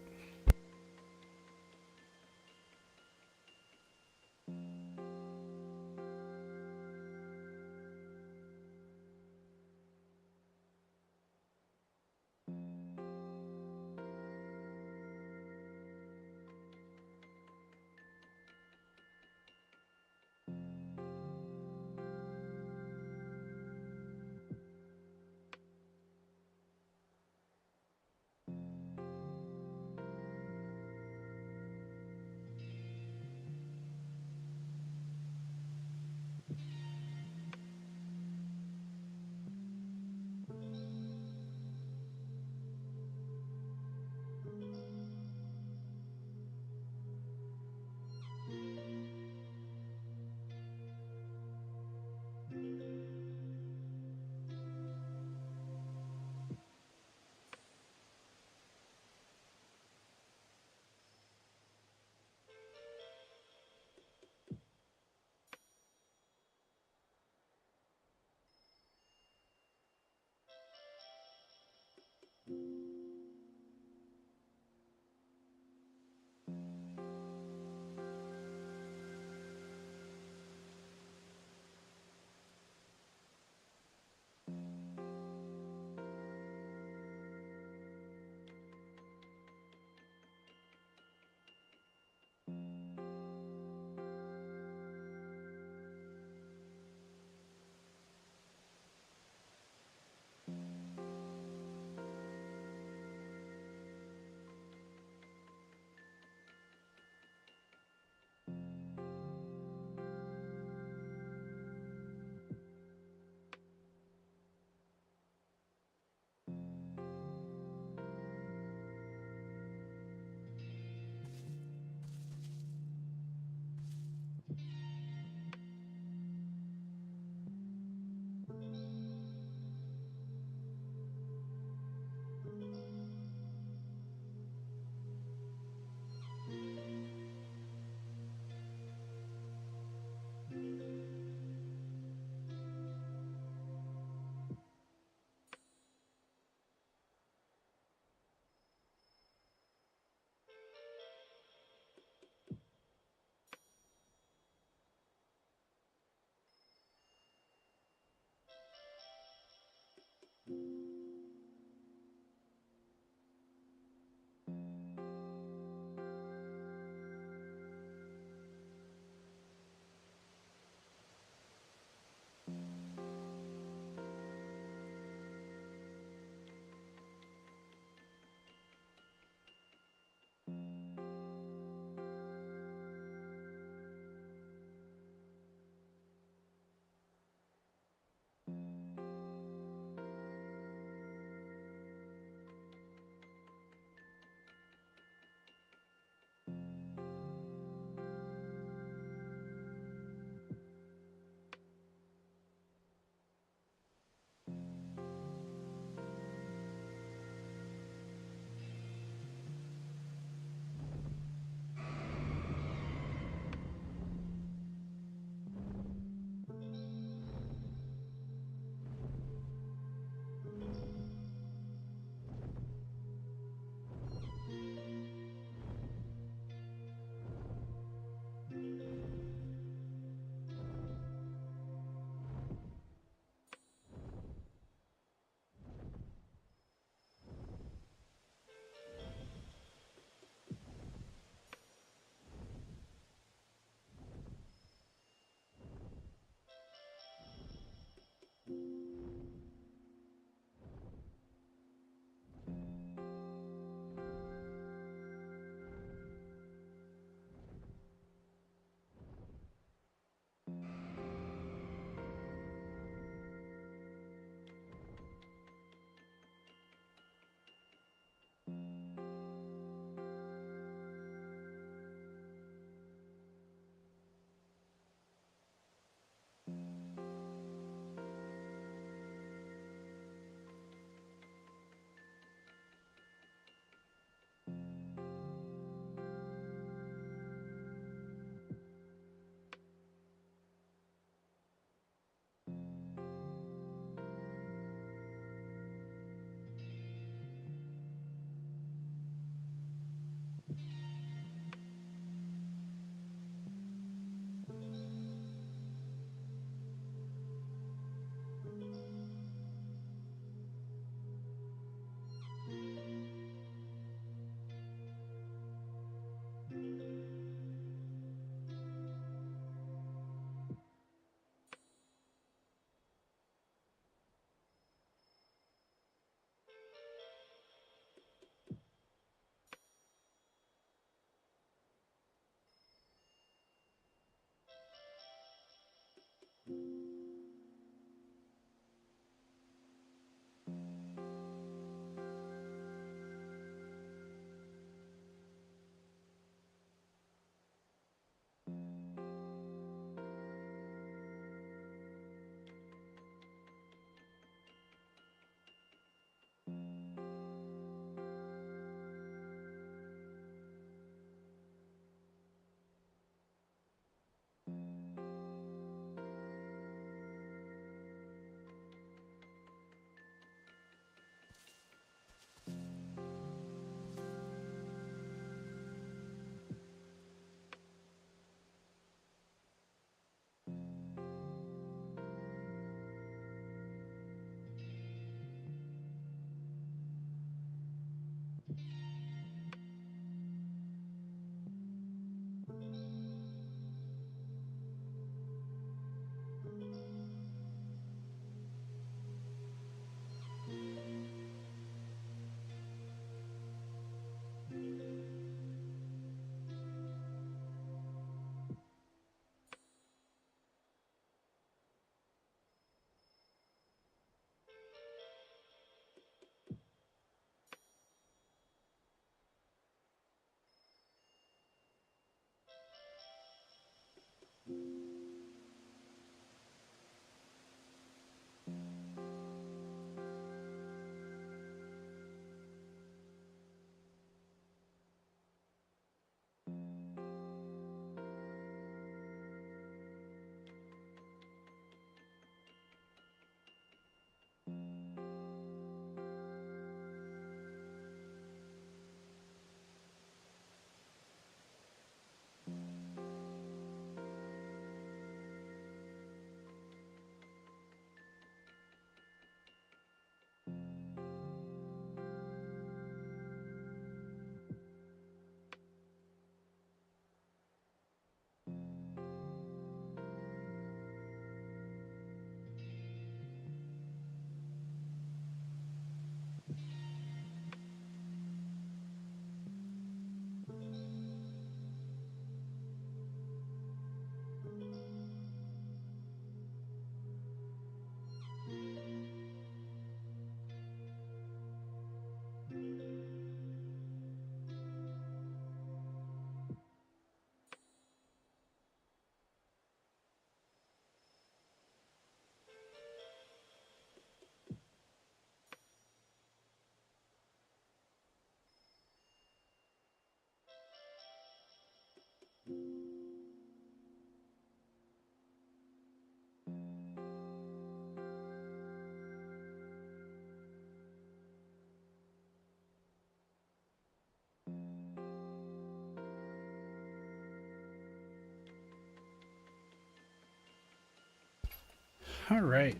All right.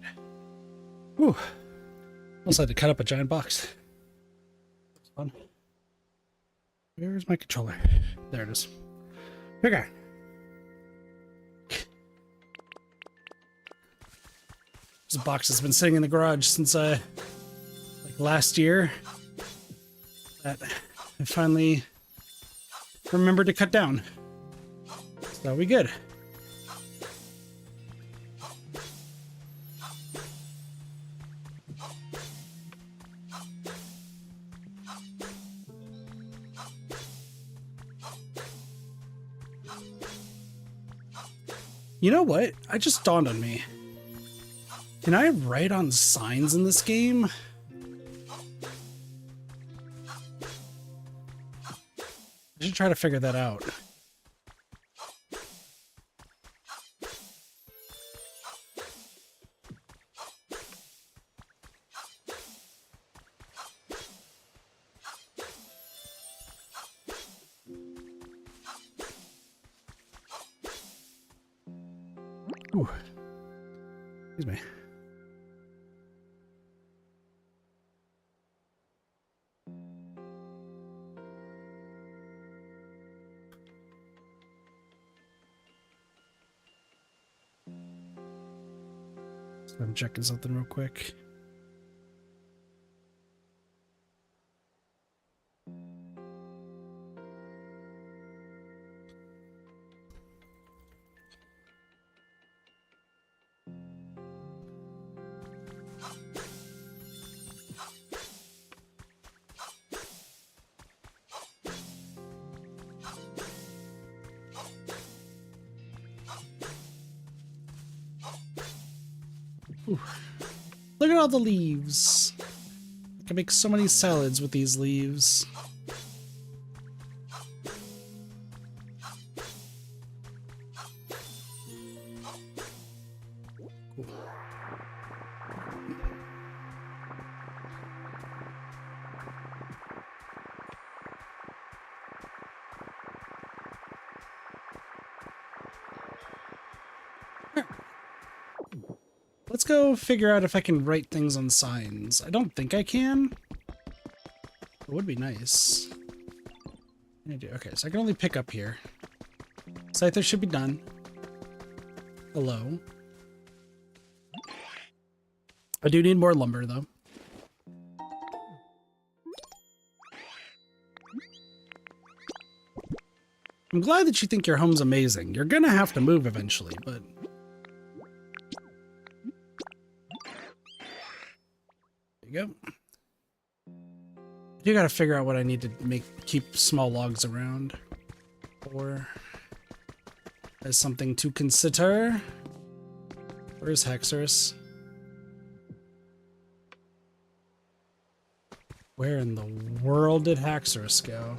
Whew. Also had to cut up a giant box. That was fun. Where's my controller? There it is. Okay. This box has been sitting in the garage since like last year. That I finally remembered to cut down. So that'll be good. You know what? I just dawned on me. Can I write on signs in this game? I should try to figure that out. Ooh. Excuse me. So I'm checking something real quick. Ooh. Look at all the leaves. I can make so many salads with these leaves. Cool. Let's go figure out if I can write things on signs. I don't think I can. It would be nice. Okay, so I can only pick up here. Scyther should be done. Hello. I do need more lumber, though. I'm glad that you think your home's amazing. You're gonna have to move eventually, but... There you go. I do gotta figure out what I need to keep small logs around. Or... as something to consider. Where's Hexorus? Where in the world did Hexorus go?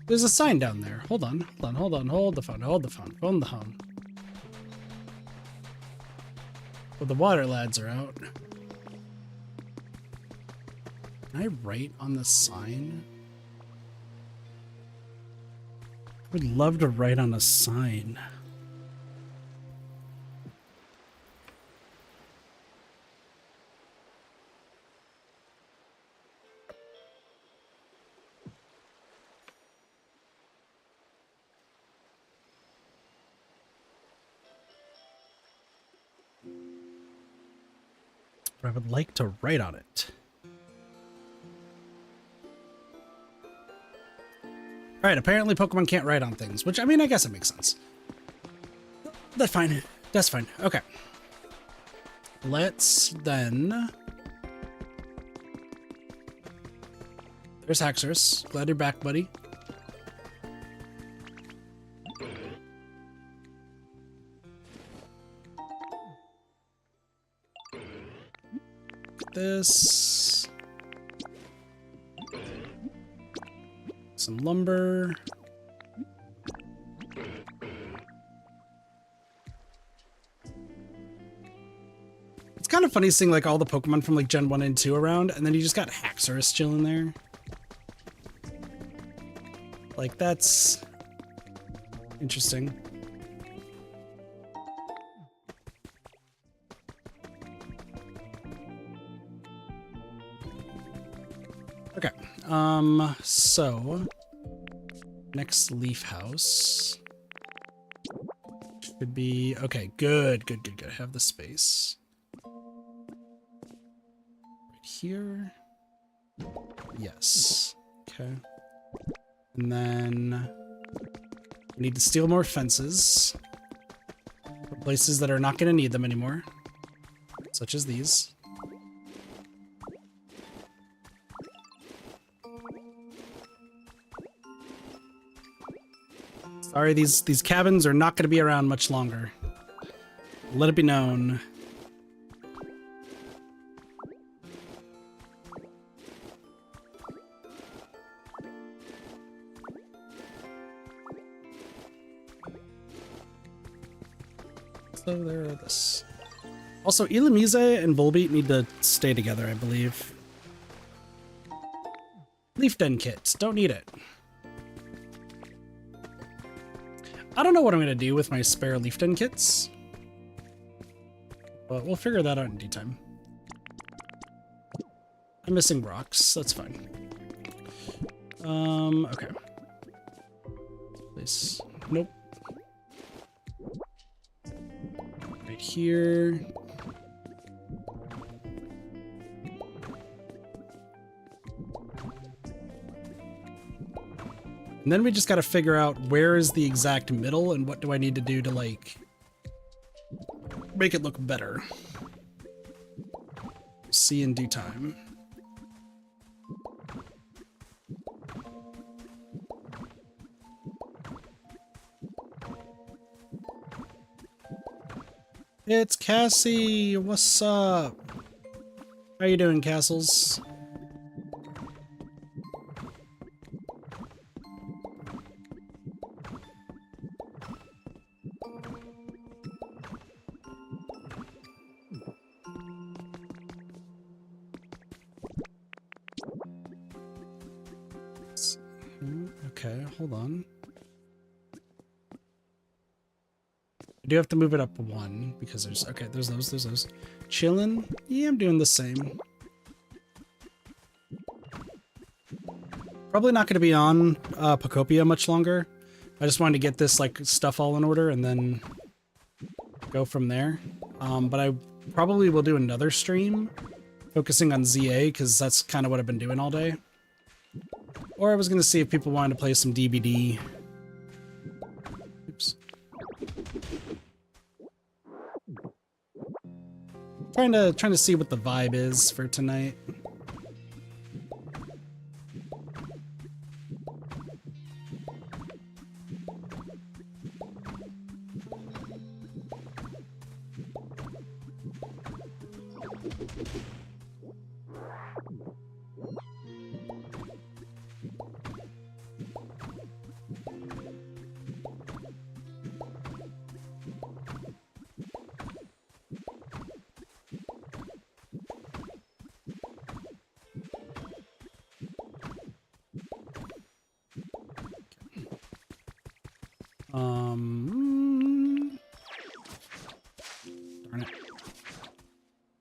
There's a sign down there. Hold on, hold the phone, phone the home. Well, the water lads are out. Can I write on the sign? I would love to write on a sign. But I would like to write on it. Alright, apparently Pokemon can't write on things, which, I mean, I guess it makes sense. That's fine. That's fine. Okay. Let's then... There's Hexorus. Glad you're back, buddy. This... some lumber. It's kind of funny seeing like all the Pokemon from like Gen 1 and 2 around, and then you just got Haxorus chilling there. Like that's Interesting. Okay. So next leaf house should be okay. Good. Have the space right here. Yes. Okay. And then we need to steal more fences for places that are not going to need them anymore, such as these. Sorry, these cabins are not going to be around much longer. Let it be known. So there are this. Also, Illumise and Volbeat need to stay together, I believe. Leaf Den kit. Don't need it. I don't know what I'm going to do with my spare leaf den kits, but we'll figure that out in due time. I'm missing rocks. That's fine. Okay. Place. Nope. Right here. And then we just got to figure out where is the exact middle and what do I need to do to, like, make it look better. See in due time. It's Cassie! What's up? How you doing, Castles? Okay, hold on. I do have to move it up one because there's those. Chillin'? Yeah, I'm doing the same. Probably not going to be on Pokopia much longer. I just wanted to get this like stuff all in order and then go from there. But I probably will do another stream focusing on ZA because that's kind of what I've been doing all day. Or I was going to see if people wanted to play some DBD. Oops. Trying to see what the vibe is for tonight.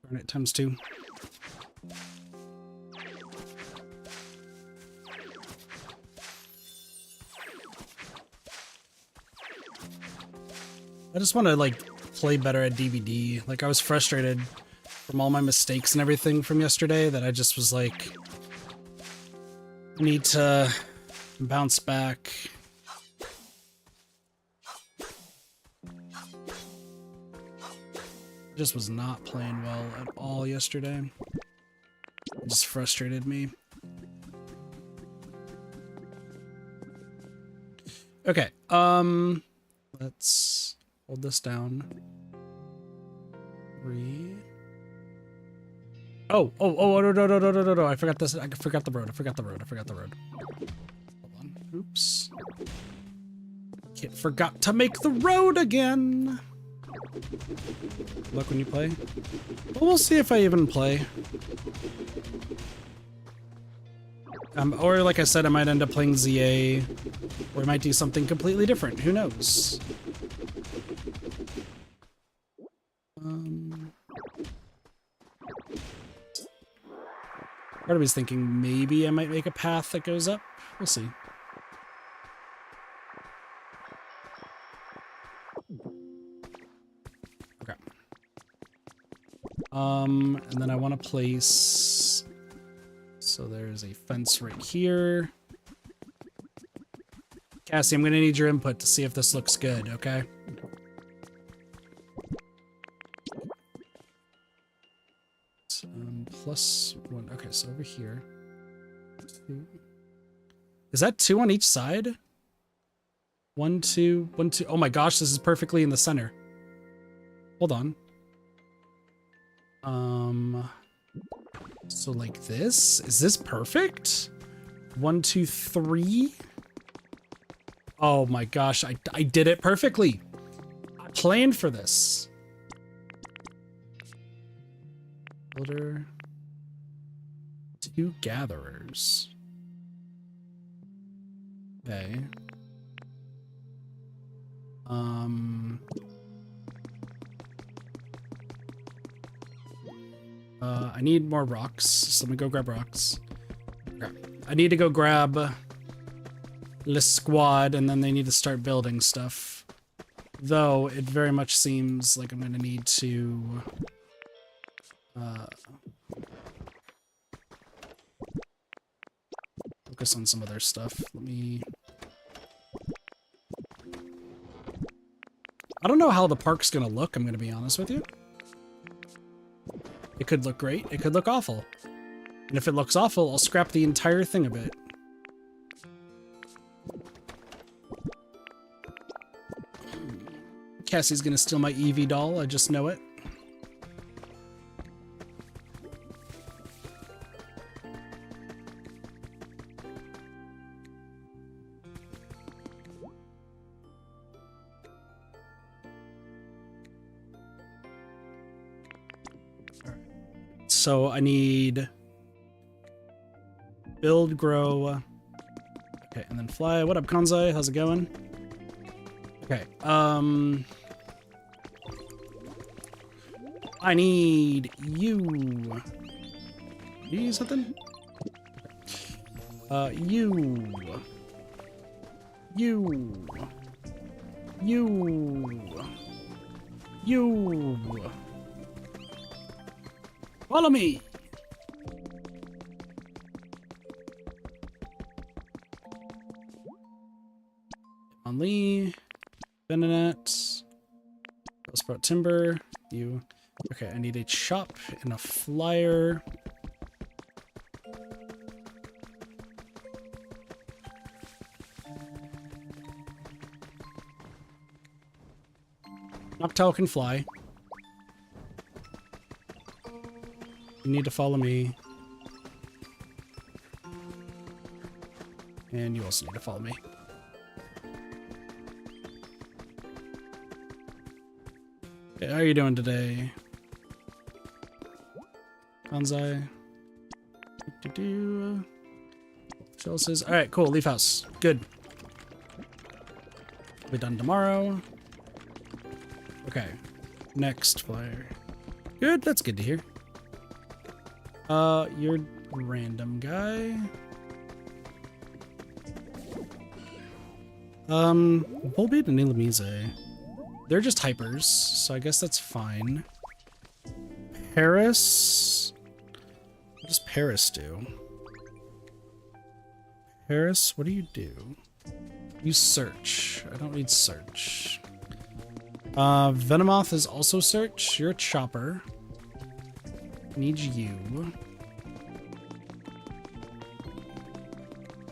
Darn it, times 2. I just want to like play better at DVD. Like I was frustrated from all my mistakes and everything from yesterday that I just was like, need to bounce back. Just was not playing well at all yesterday. It just frustrated me. Okay, let's hold this down. 3. Oh, no, I forgot this. I forgot the road. Hold on. Oops. Kid forgot to make the road again. Luck when you play. Well, we'll see if I even play. Or like I said, I might end up playing ZA, or I might do something completely different. Who knows? Part of me is thinking maybe I might make a path that goes up. We'll see. Okay. And then I want to place... So there's a fence right here. Cassie, I'm going to need your input to see if this looks good, okay? +1. Okay, so over here. 2. Is that 2 on each side? 1, 2, 1, 2. Oh my gosh, this is perfectly in the center. Hold on. So like this? Is this perfect? 1, 2, 3. Oh my gosh, I did it perfectly. I planned for this. Builder. 2 gatherers. Okay. I need more rocks, so let me go grab rocks. Okay. I need to go grab the squad, and then they need to start building stuff. Though, it very much seems like I'm gonna need to... focus on some of their stuff. Let me... I don't know how the park's gonna look, I'm gonna be honest with you. It could look great, it could look awful. And if it looks awful, I'll scrap the entire thing a bit. Cassie's gonna steal my Eevee doll, I just know it. So I need build, grow, okay, and then fly. What up, Konzai? How's it going? Okay, I need you. You use something? You. Follow me! On Lee, Benenet, Sprout Timber, you. Okay, I need a chop and a flyer. Noctowl can fly. You need to follow me. And you also need to follow me. Okay, how are you doing today? Konzai. Chelsea. Alright, cool. Leaf house. Good. We'll be done tomorrow. Okay. Next flyer. Good, that's good to hear. You're random guy. Volbeat and Illumise. They're just hypers, so I guess that's fine. Paris? What does Paris do? Paris, what do you do? You search. I don't need search. Venomoth is also search. You're a chopper. Need you.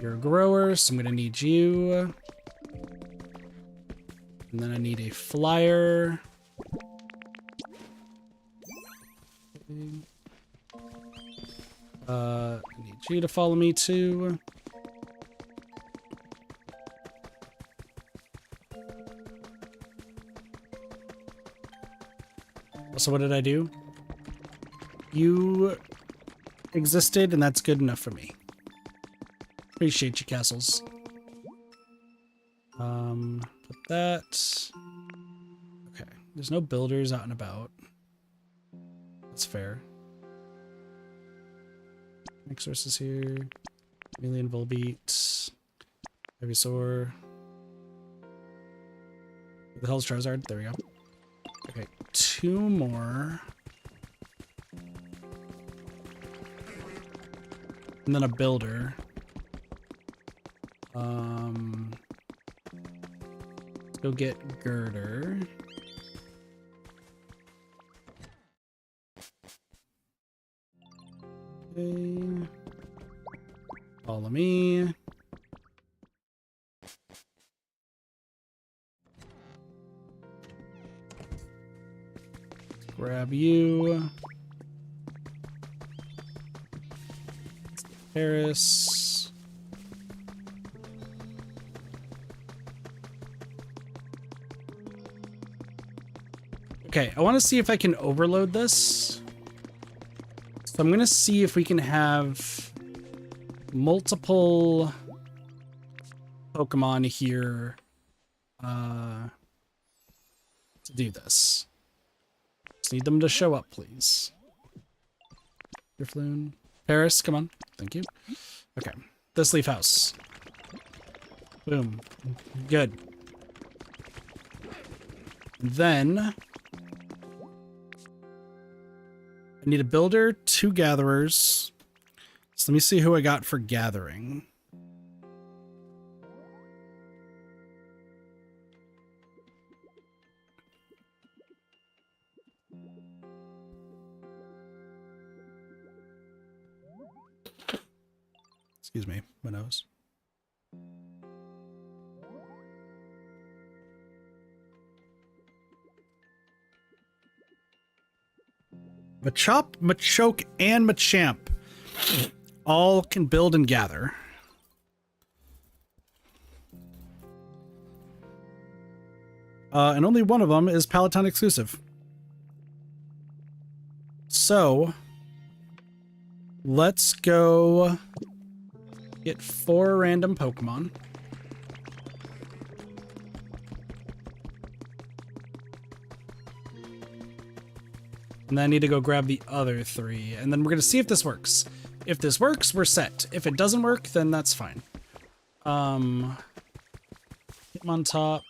You're a grower, so I'm gonna need you. And then I need a flyer. I need you to follow me too. So what did I do? You existed, and that's good enough for me. Appreciate you, castles. Put that. Okay, there's no builders out and about. That's fair. Next sources here. Alien Volbeat. Ivysaur. Where the hell's Charizard? There we go. Okay, 2 more. And then a builder. Let's go get Girder. Okay. Follow me. Grab you. Paris. Okay, I want to see if I can overload this. So I'm going to see if we can have multiple Pokemon here to do this. Just need them to show up, please. Drifloon. Paris, come on. Thank you. Okay. This leaf house. Boom. Good. And then I need a builder, 2 gatherers. So let me see who I got for gathering. Excuse me, my nose. Machop, Machoke, and Machamp all can build and gather. And only one of them is Palatine exclusive. So let's go get 4 random Pokemon. And then I need to go grab the other 3. And then we're going to see if this works. If this works, we're set. If it doesn't work, then that's fine. Hitmontop.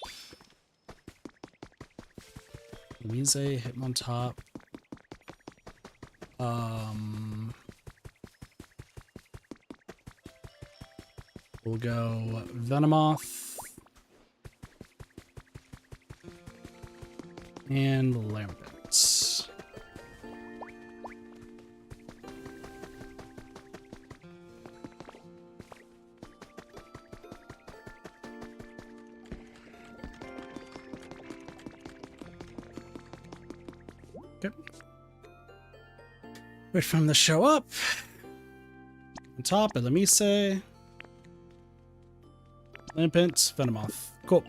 Louise, Hitmontop. We'll go Venomoth. And Lampent. Okay. Wait for him to show up. On top, Elamise. Lampent, Venomoth. Cool.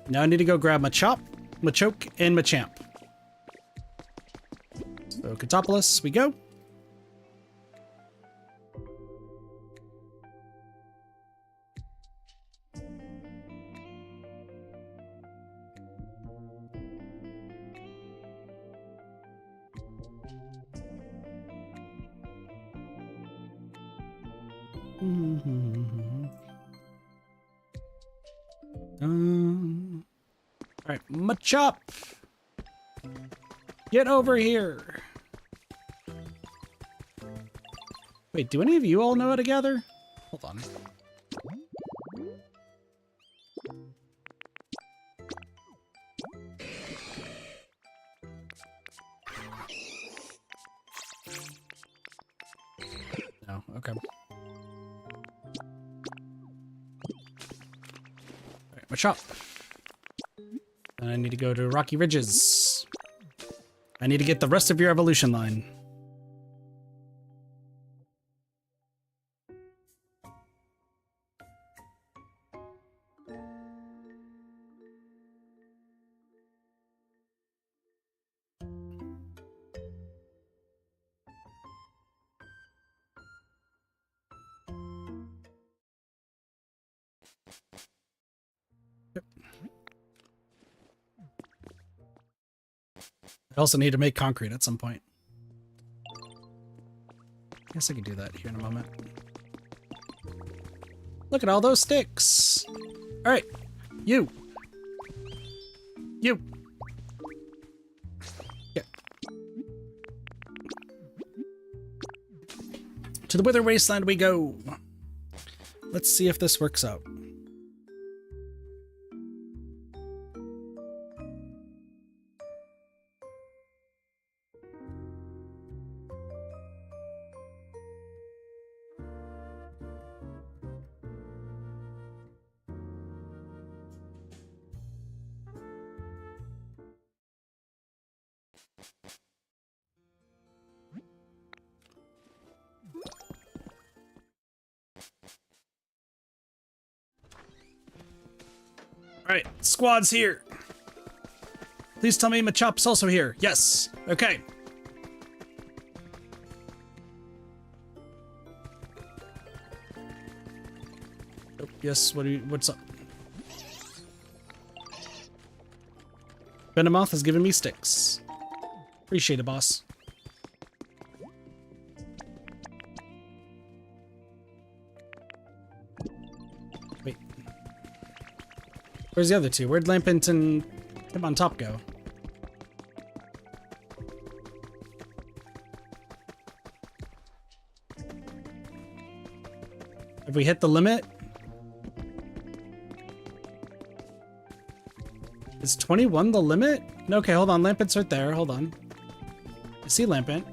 Now I need to go grab Machop, Machoke, and Machamp. So Catopolis, we go. All right, Machop, get over here. Wait, do any of you all know how to gather? Hold on. No, okay. Alright, Machop. And I need to go to Rocky Ridges. I need to get the rest of your evolution line. I also need to make concrete at some point. Guess I can do that here in a moment. Look at all those sticks. All right, you. Yeah. To the Wither Wasteland we go. Let's see if this works out. Alright, squad's here. Please tell me Machop's also here. Yes. Okay. Oh, yes, what's up? Venomoth has given me sticks. Appreciate it, boss. Wait. Where's the other two? Where'd Lampent and Tip on Top go? Have we hit the limit? Is 21 the limit? No, okay, hold on. Lampent's right there. Hold on. I see Lampent.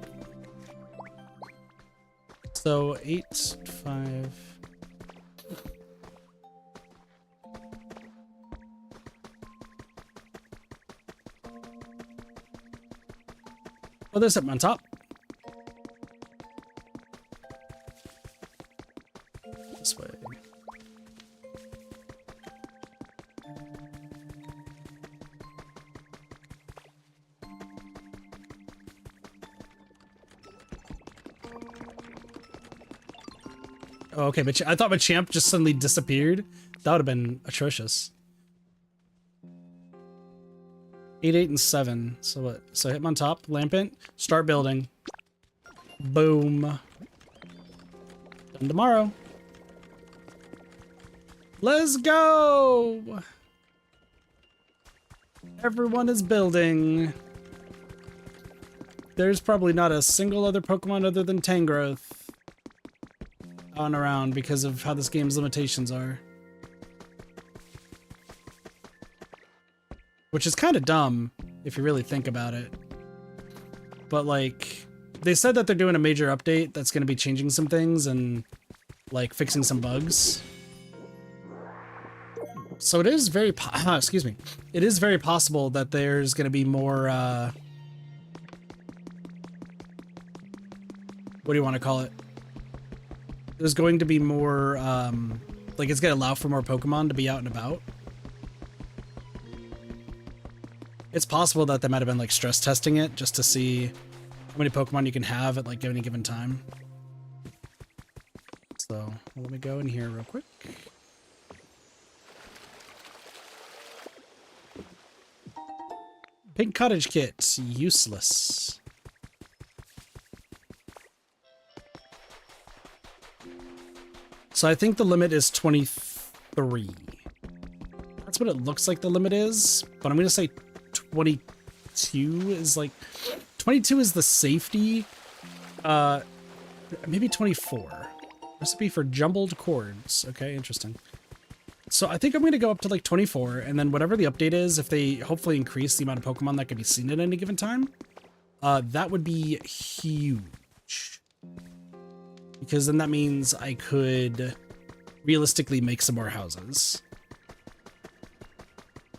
So 8, 5. Oh, there's something on top. This way. Oh, okay, but I thought Machamp just suddenly disappeared. That would have been atrocious. 8, 8, and 7. So what? So hit him on top. Lampent. Start building. Boom. Done tomorrow. Let's go! Everyone is building. There's probably not a single other Pokemon other than Tangrowth on around because of how this game's limitations are. Which is kind of dumb if you really think about it. But like, they said that they're doing a major update that's going to be changing some things and like fixing some bugs. So it is very, excuse me. It is very possible that there's going to be more, what do you want to call it? There's going to be more, like it's going to allow for more Pokemon to be out and about. It's possible that they might have been like stress testing it just to see how many Pokemon you can have at like any given time. So let me go in here real quick. Pink Cottage Kit, useless. So I think the limit is 23. That's what it looks like the limit is, but I'm going to say 22 is like... 22 is the safety. Maybe 24. Recipe for jumbled chords. Okay, interesting. So I think I'm going to go up to like 24, and then whatever the update is, if they hopefully increase the amount of Pokemon that can be seen at any given time, that would be huge. Because then that means I could realistically make some more houses.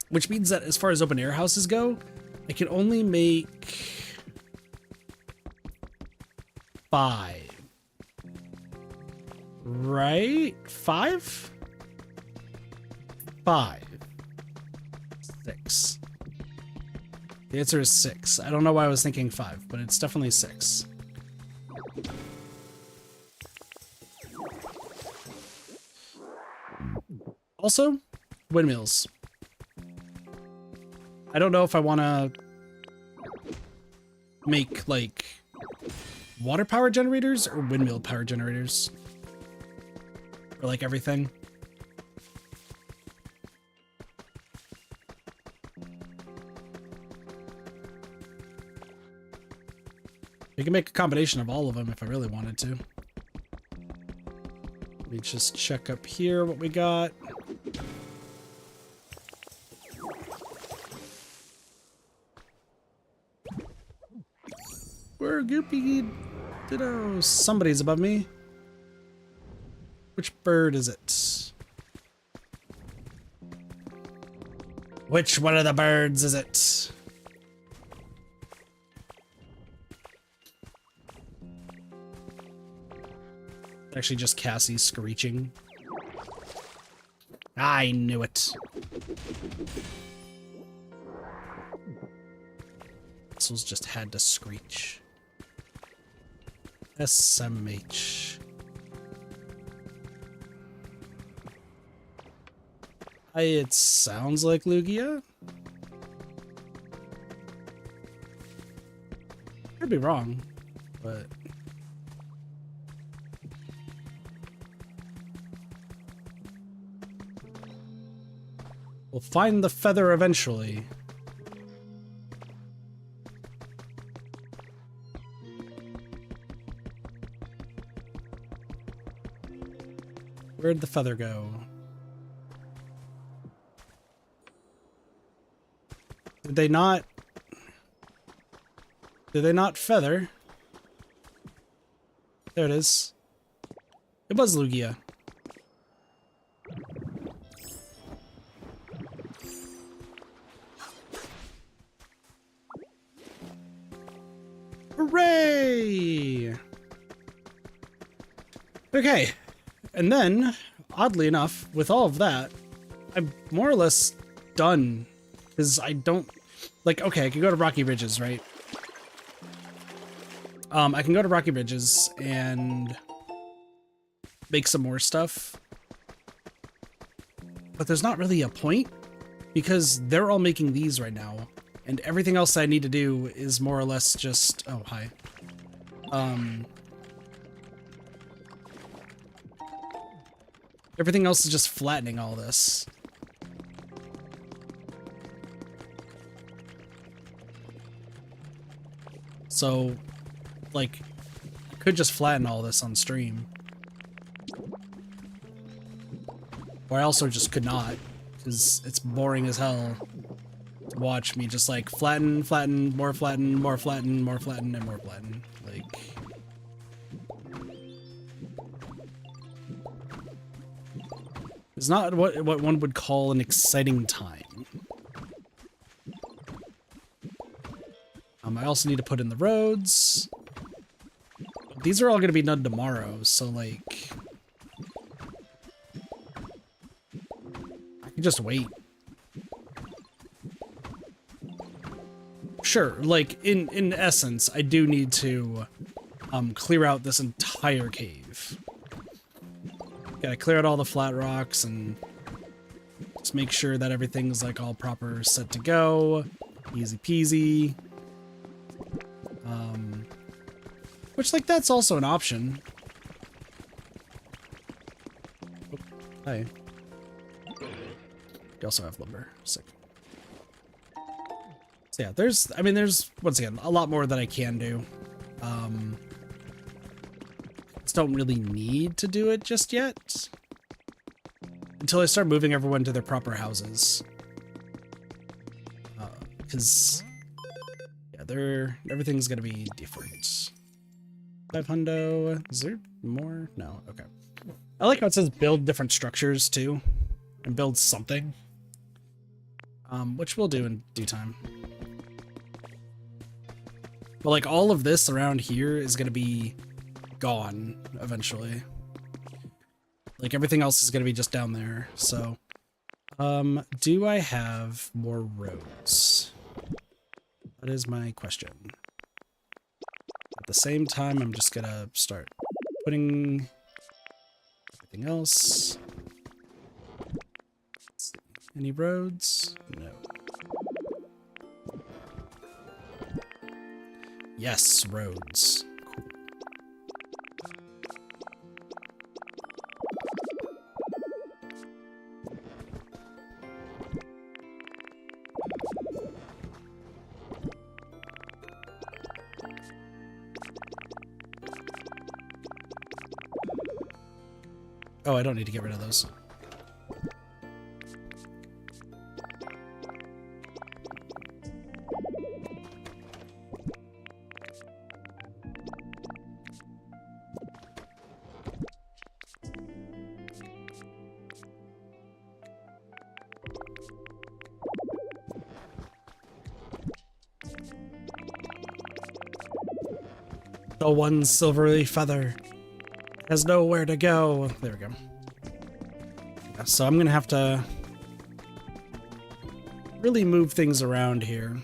Which means that as far as open air houses go, I can only make 5. Right? 5? 5. 6. The answer is 6. I don't know why I was thinking 5, but it's definitely 6. Also, windmills. I don't know if I want to make like water power generators or windmill power generators for like everything. You can make a combination of all of them if I really wanted to. Let me just check up here what we got. Where Goopy Ditto? Somebody's above me. Which bird is it? Which one of the birds is it? Actually just Cassie screeching. I knew it. This just had to screech. SMH. It sounds like Lugia. Could be wrong, but we'll find the feather eventually. Where'd the feather go? Did they not? Did they not feather? There it is. It was Lugia. Hooray! Okay. And then, oddly enough, with all of that, I'm more or less done. Because I don't... Like, okay, I can go to Rocky Ridges, right? I can go to Rocky Ridges and make some more stuff. But there's not really a point, because they're all making these right now. And everything else I need to do is more or less just... Oh, hi. Everything else is just flattening all this. So, like, I could just flatten all this on stream. Or I also just could not, because it's boring as hell to watch me just like flatten, flatten, more flatten, more flatten, more flatten, and more flatten. Like... It's not what one would call an exciting time. I also need to put in the roads. These are all going to be done tomorrow, so like... I can just wait. Sure, like, in essence, I do need to clear out this entire cave. Gotta clear out all the flat rocks and just make sure that everything's like all proper set to go. Easy peasy. Which, like, that's also an option. Oh, hi. You also have lumber. Sick. So yeah, there's, I mean, there's, once again, a lot more that I can do. Just don't really need to do it just yet. Until I start moving everyone to their proper houses. Because, yeah, everything's gonna be different. 500. Is there more? No. Okay. I like how it says build different structures too, and build something. Which we'll do in due time. But like all of this around here is gonna be gone eventually. Like everything else is gonna be just down there. So, do I have more roads? That is my question. At the same time, I'm just gonna start putting everything else. Let's see. Any roads? No. Yes, roads. Cool. Oh, I don't need to get rid of those. The one silvery feather has nowhere to go. There we go. Yeah, so I'm gonna have to really move things around here.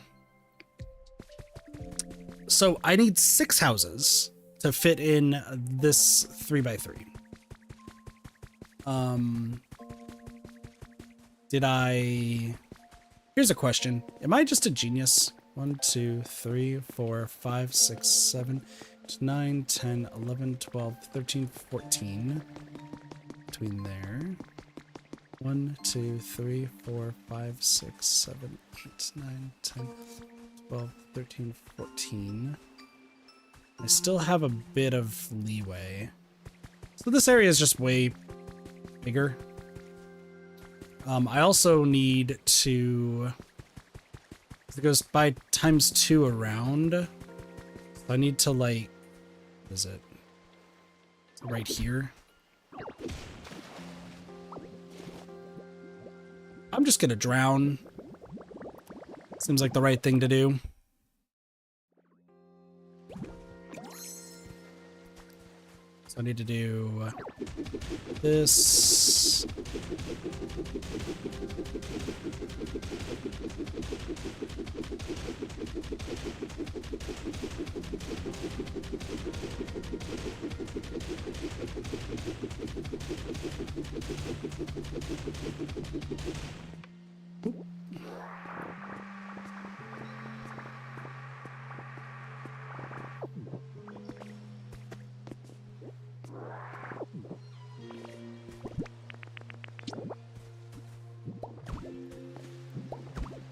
So I need 6 houses to fit in this 3x3. Here's a question. Am I just a genius? 1, 2, 3, 4, 5, 6, 7, 8, 9, 10, 11, 12, 13, 14. Between there. 1, 2, 3, 4, 5, 6, 7, 8, 9, 10, 12, 13, 14. I still have a bit of leeway. So this area is just way bigger. I also need to... It goes by ×2 around. So I need to, like... What is it? Right here. I'm just gonna drown. Seems like the right thing to do. So I need to do this.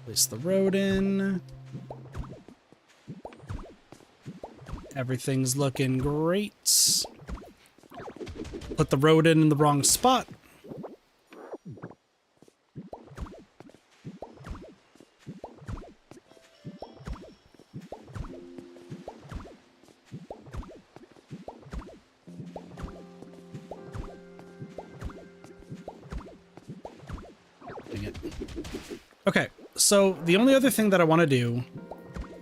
Place the road in. Everything's looking great. Put the road in the wrong spot. Dang it. Okay, so the only other thing that I want to do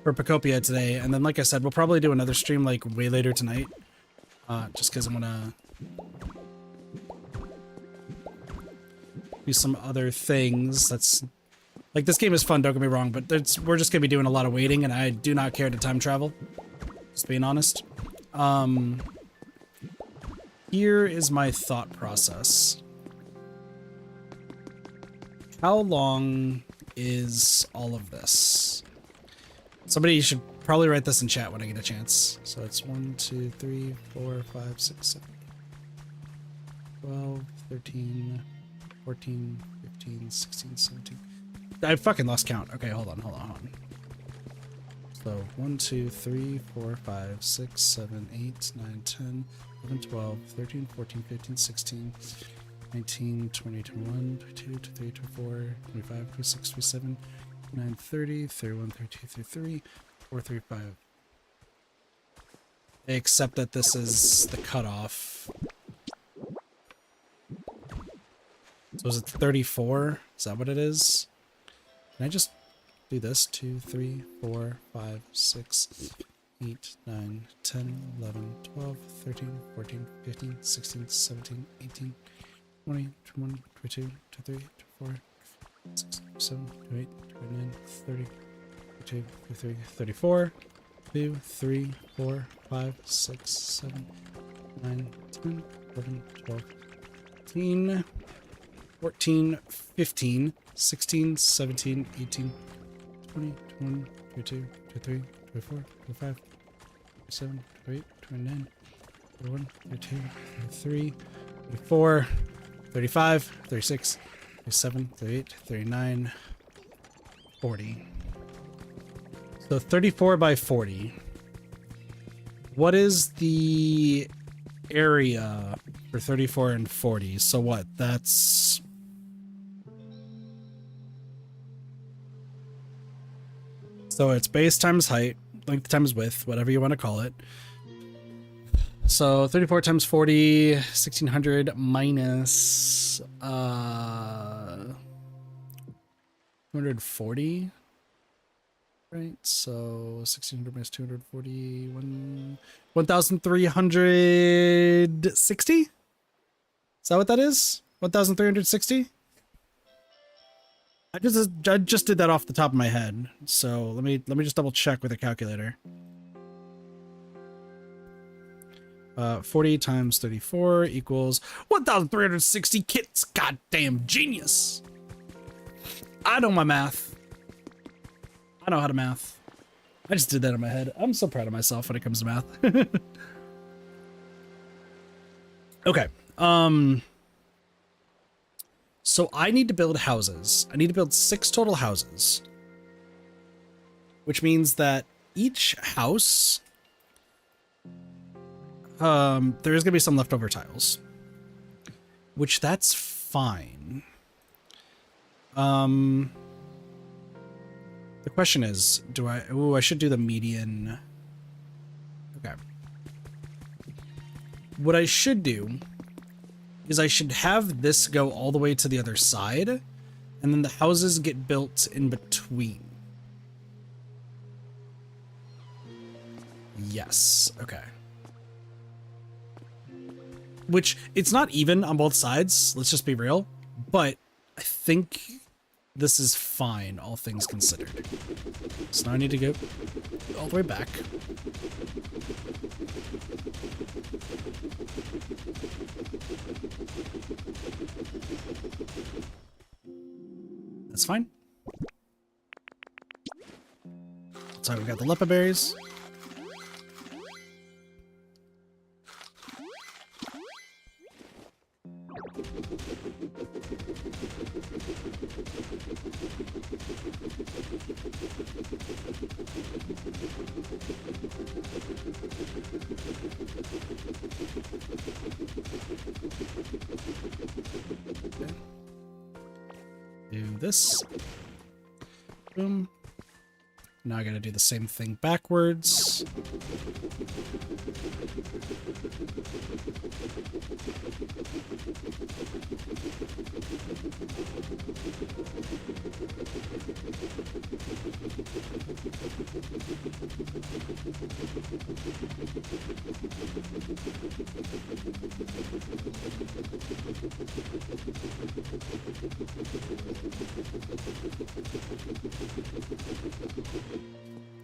for Pokopia today, and then like I said, we'll probably do another stream like way later tonight, just because I'm gonna do some other things. That's like, this game is fun, don't get me wrong, but we're just gonna be doing a lot of waiting, and I do not care to time travel, just being honest. Here is my thought process. How long is all of this? Somebody should probably write this in chat when I get a chance. So it's 1, 2, 3, 4, 5, 6, 7, 12, 13, 14, 15, 16, 17. I fucking lost count. Okay, hold on. So 1, 2, 3, 4, 5, 6, 7, 8, 9, 10, 11, 12, 13, 14, 15, 16, 19, 20, 21, 22, 23, 24, 25, 26, 27, 29, 30, 31, 32, 33, 4, 35. Except that this is the cutoff. So is it 34? Is that what it is? Can I just do this? 2, 3, 4, 5, 6, 8, 9, 10, 11, 12, 13, 14, 15, 16, 17, 18, 20, 21, 22, 23, 24, 26, 27, 28, 29, 30, 32, 33, 34, 2, 3, 4, 5, 6, 7, 9, 10, 11, 12, 13, 14, 15, 16, 17, 18, 20, 21, 22, 23, 24, 25, 27, 28, 29, 31, 32, 33, 34, 35, 36, 37, 38, 39, 40. So 34 by 40. What is the area for 34 and 40? So what? That's... So it's base times height, length times width, whatever you want to call it. So 34 times 40, 1600 minus 240. Right, so 1600 minus 240, 1,360? Is that what that is? 1,360? I just did that off the top of my head. So let me just double check with a calculator. 40 times 34 equals 1,360 kits. Goddamn genius. I know my math. I know how to math. I just did that in my head. I'm so proud of myself when it comes to math. Okay. So I need to build houses. I need to build 6 total houses. Which means that each house, there is going to be some leftover tiles. Which that's fine. The question is, do I... Ooh, I should do the median. Okay. What I should do is I should have this go all the way to the other side, and then the houses get built in between. Yes. Okay. Which, it's not even on both sides, let's just be real, but I think this is fine, all things considered. So now I need to go all the way back. That's fine. So we got the lepa berries. Do this. Boom. Now I gotta do the same thing backwards.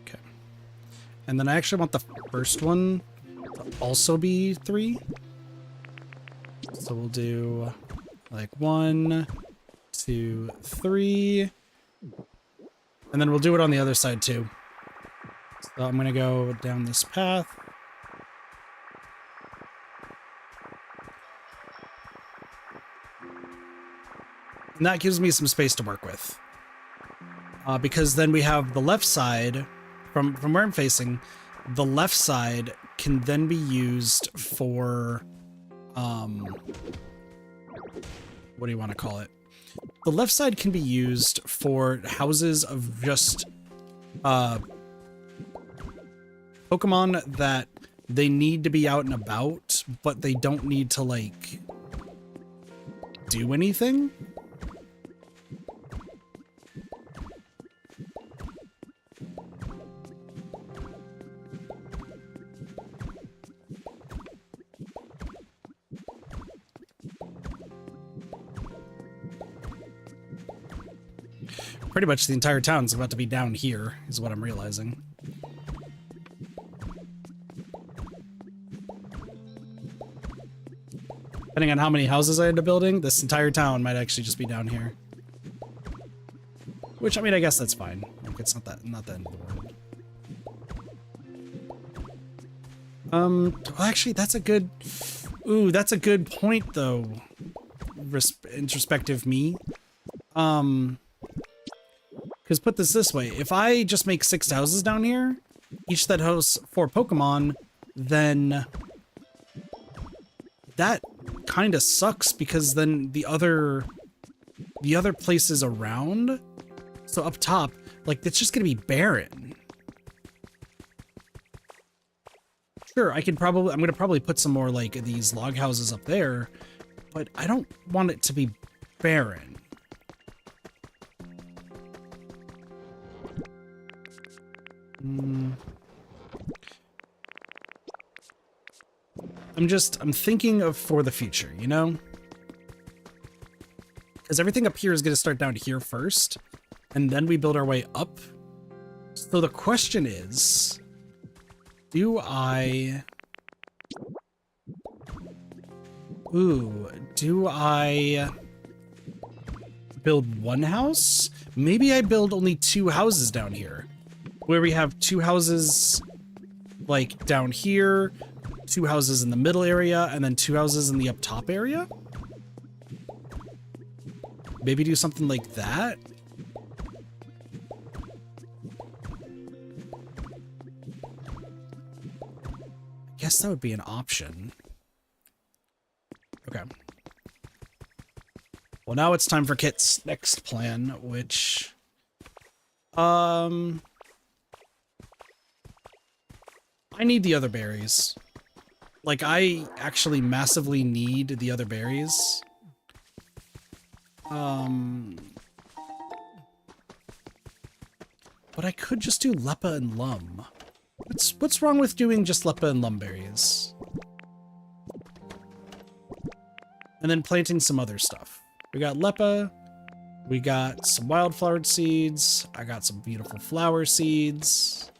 Okay. And then I actually want the first one to also be 3. So we'll do like 1, 2, 3. And then we'll do it on the other side too. So I'm gonna go down this path. And that gives me some space to work with. Because then we have the left side, from where I'm facing, the left side can then be used for, what do you want to call it? The left side can be used for houses of just, Pokemon that they need to be out and about, but they don't need to, like, do anything. Pretty much the entire town's about to be down here, is what I'm realizing. Depending on how many houses I end up building, this entire town might actually just be down here. Which, I mean, I guess that's fine. Like, it's not the end of the world. Well, actually, that's a good... Ooh, that's a good point, though. Introspective me. Because put this way, if I just make 6 houses down here, each that hosts 4 Pokemon, then that kind of sucks, because then the other places around, so up top, like, it's just gonna be barren. Sure, I'm gonna probably put some more, like, these log houses up there, but I don't want it to be barren. I'm thinking of for the future, you know? Because everything up here is going to start down here first, and then we build our way up. So the question is, do I build one house? Maybe I build only 2 houses down here, where we have 2 houses like down here, 2 houses in the middle area, and then 2 houses in the up top area. Maybe do something like that. I guess that would be an option. Okay. Well, now it's time for Kit's next plan, which... I need the other berries. Like, I actually massively need the other berries. But I could just do Leppa and Lum. What's wrong with doing just Leppa and Lum berries? And then planting some other stuff. We got Leppa, we got some wildflower seeds, I got some beautiful flower seeds.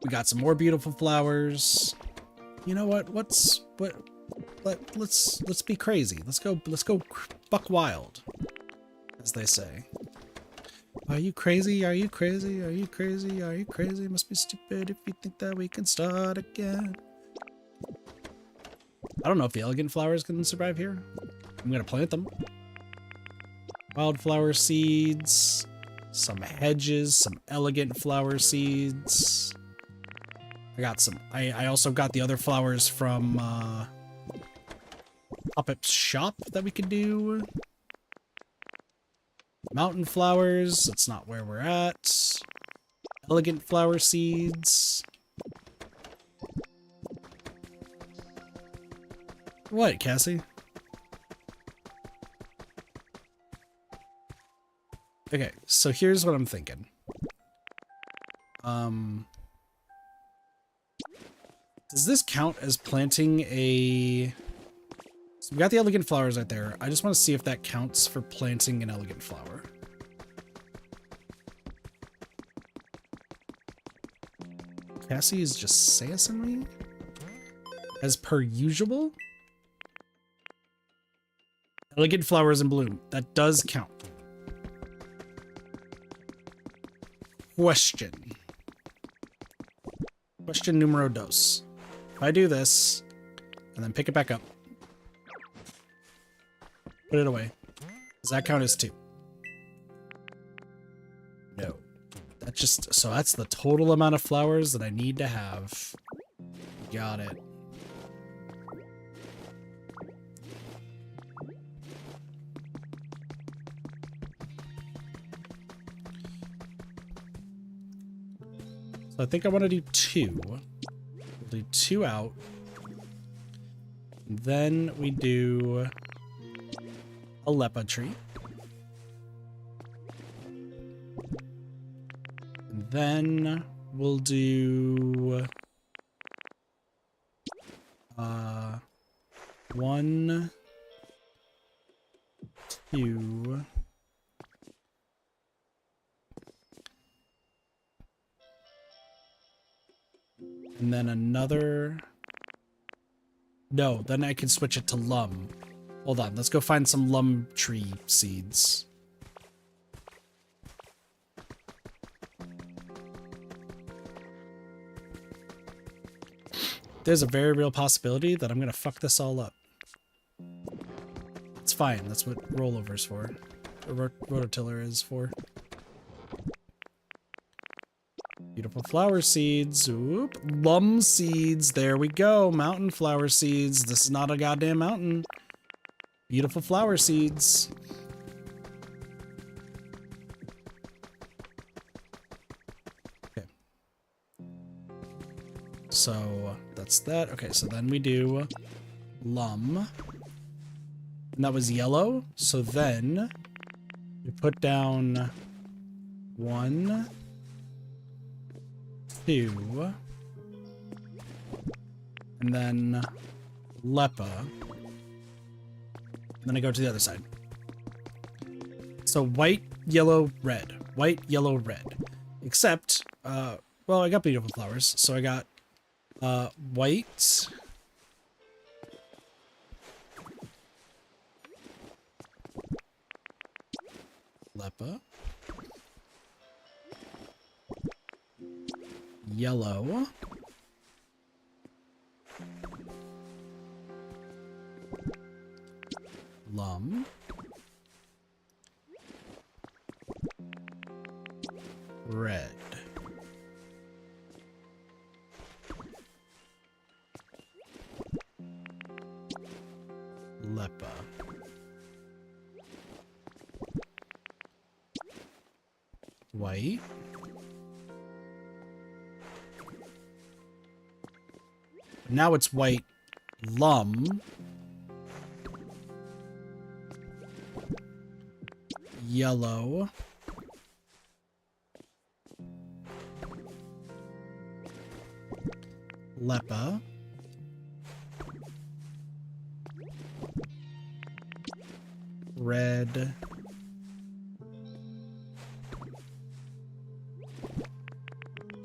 We got some more beautiful flowers. You know what? Let's be crazy. Let's go buck wild, as they say. Are you crazy? Are you crazy? Are you crazy? Are you crazy? Must be stupid if you think that we can start again. I don't know if the elegant flowers can survive here. I'm gonna plant them. Wildflower seeds, some hedges, some elegant flower seeds. I got some. I also got the other flowers from Pop-Up's shop that we could do. Mountain flowers, that's not where we're at. Elegant flower seeds. What, Cassie? Okay, so here's what I'm thinking. Does this count as planting a... So we got the elegant flowers right there. I just want to see if that counts for planting an elegant flower. Cassie is just sassing me? As per usual? Elegant flowers in bloom. That does count. Question. Question numero dos. If I do this, and then pick it back up, put it away, does that count as 2? No. That just, so that's the total amount of flowers that I need to have. Got it. So I think I want to do 2. We'll do 2 out. Then we do a Leppa tree. And then we'll do 1, 2, and then another. No, then I can switch it to Lum. Hold on, let's go find some Lum tree seeds. there's a very real possibility that I'm gonna fuck this all up. It's fine. That's what rollover's for. Or rototiller is for. Beautiful flower seeds. Oop. Lum seeds. There we go. Mountain flower seeds. This is not a goddamn mountain. Beautiful flower seeds. Okay. So that's that. Okay, so then we do lum. And that was yellow. So then we put down 1, 2, and then lepa. And then I go to the other side. So white, yellow, red. White, yellow, red. Except, well, I got beautiful flowers. So I got white, lepa, yellow, lum, red, lepa, white, now it's white, lum, yellow, lepa, red,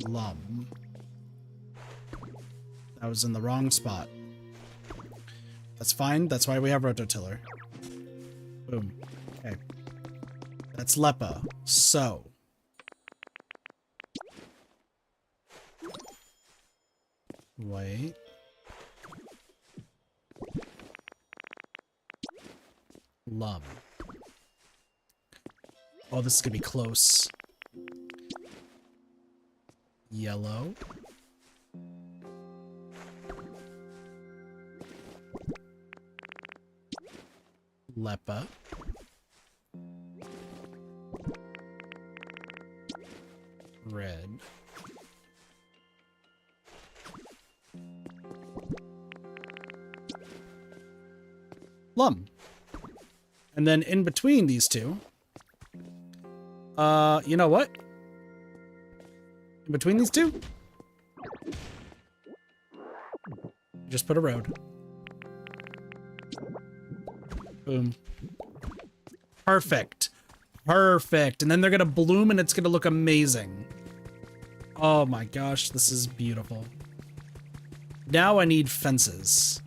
lum. That was in the wrong spot. That's fine. That's why we have rototiller. Boom. Okay. That's lepa. So. Wait. Lum. Oh, this is gonna be close. Yellow. Lepa. Red. Lum. And then in between these two, you know what? In between these two, just put a road. Boom. Perfect. Perfect. And then they're gonna bloom and it's gonna look amazing. Oh my gosh, this is beautiful. Now I need fences.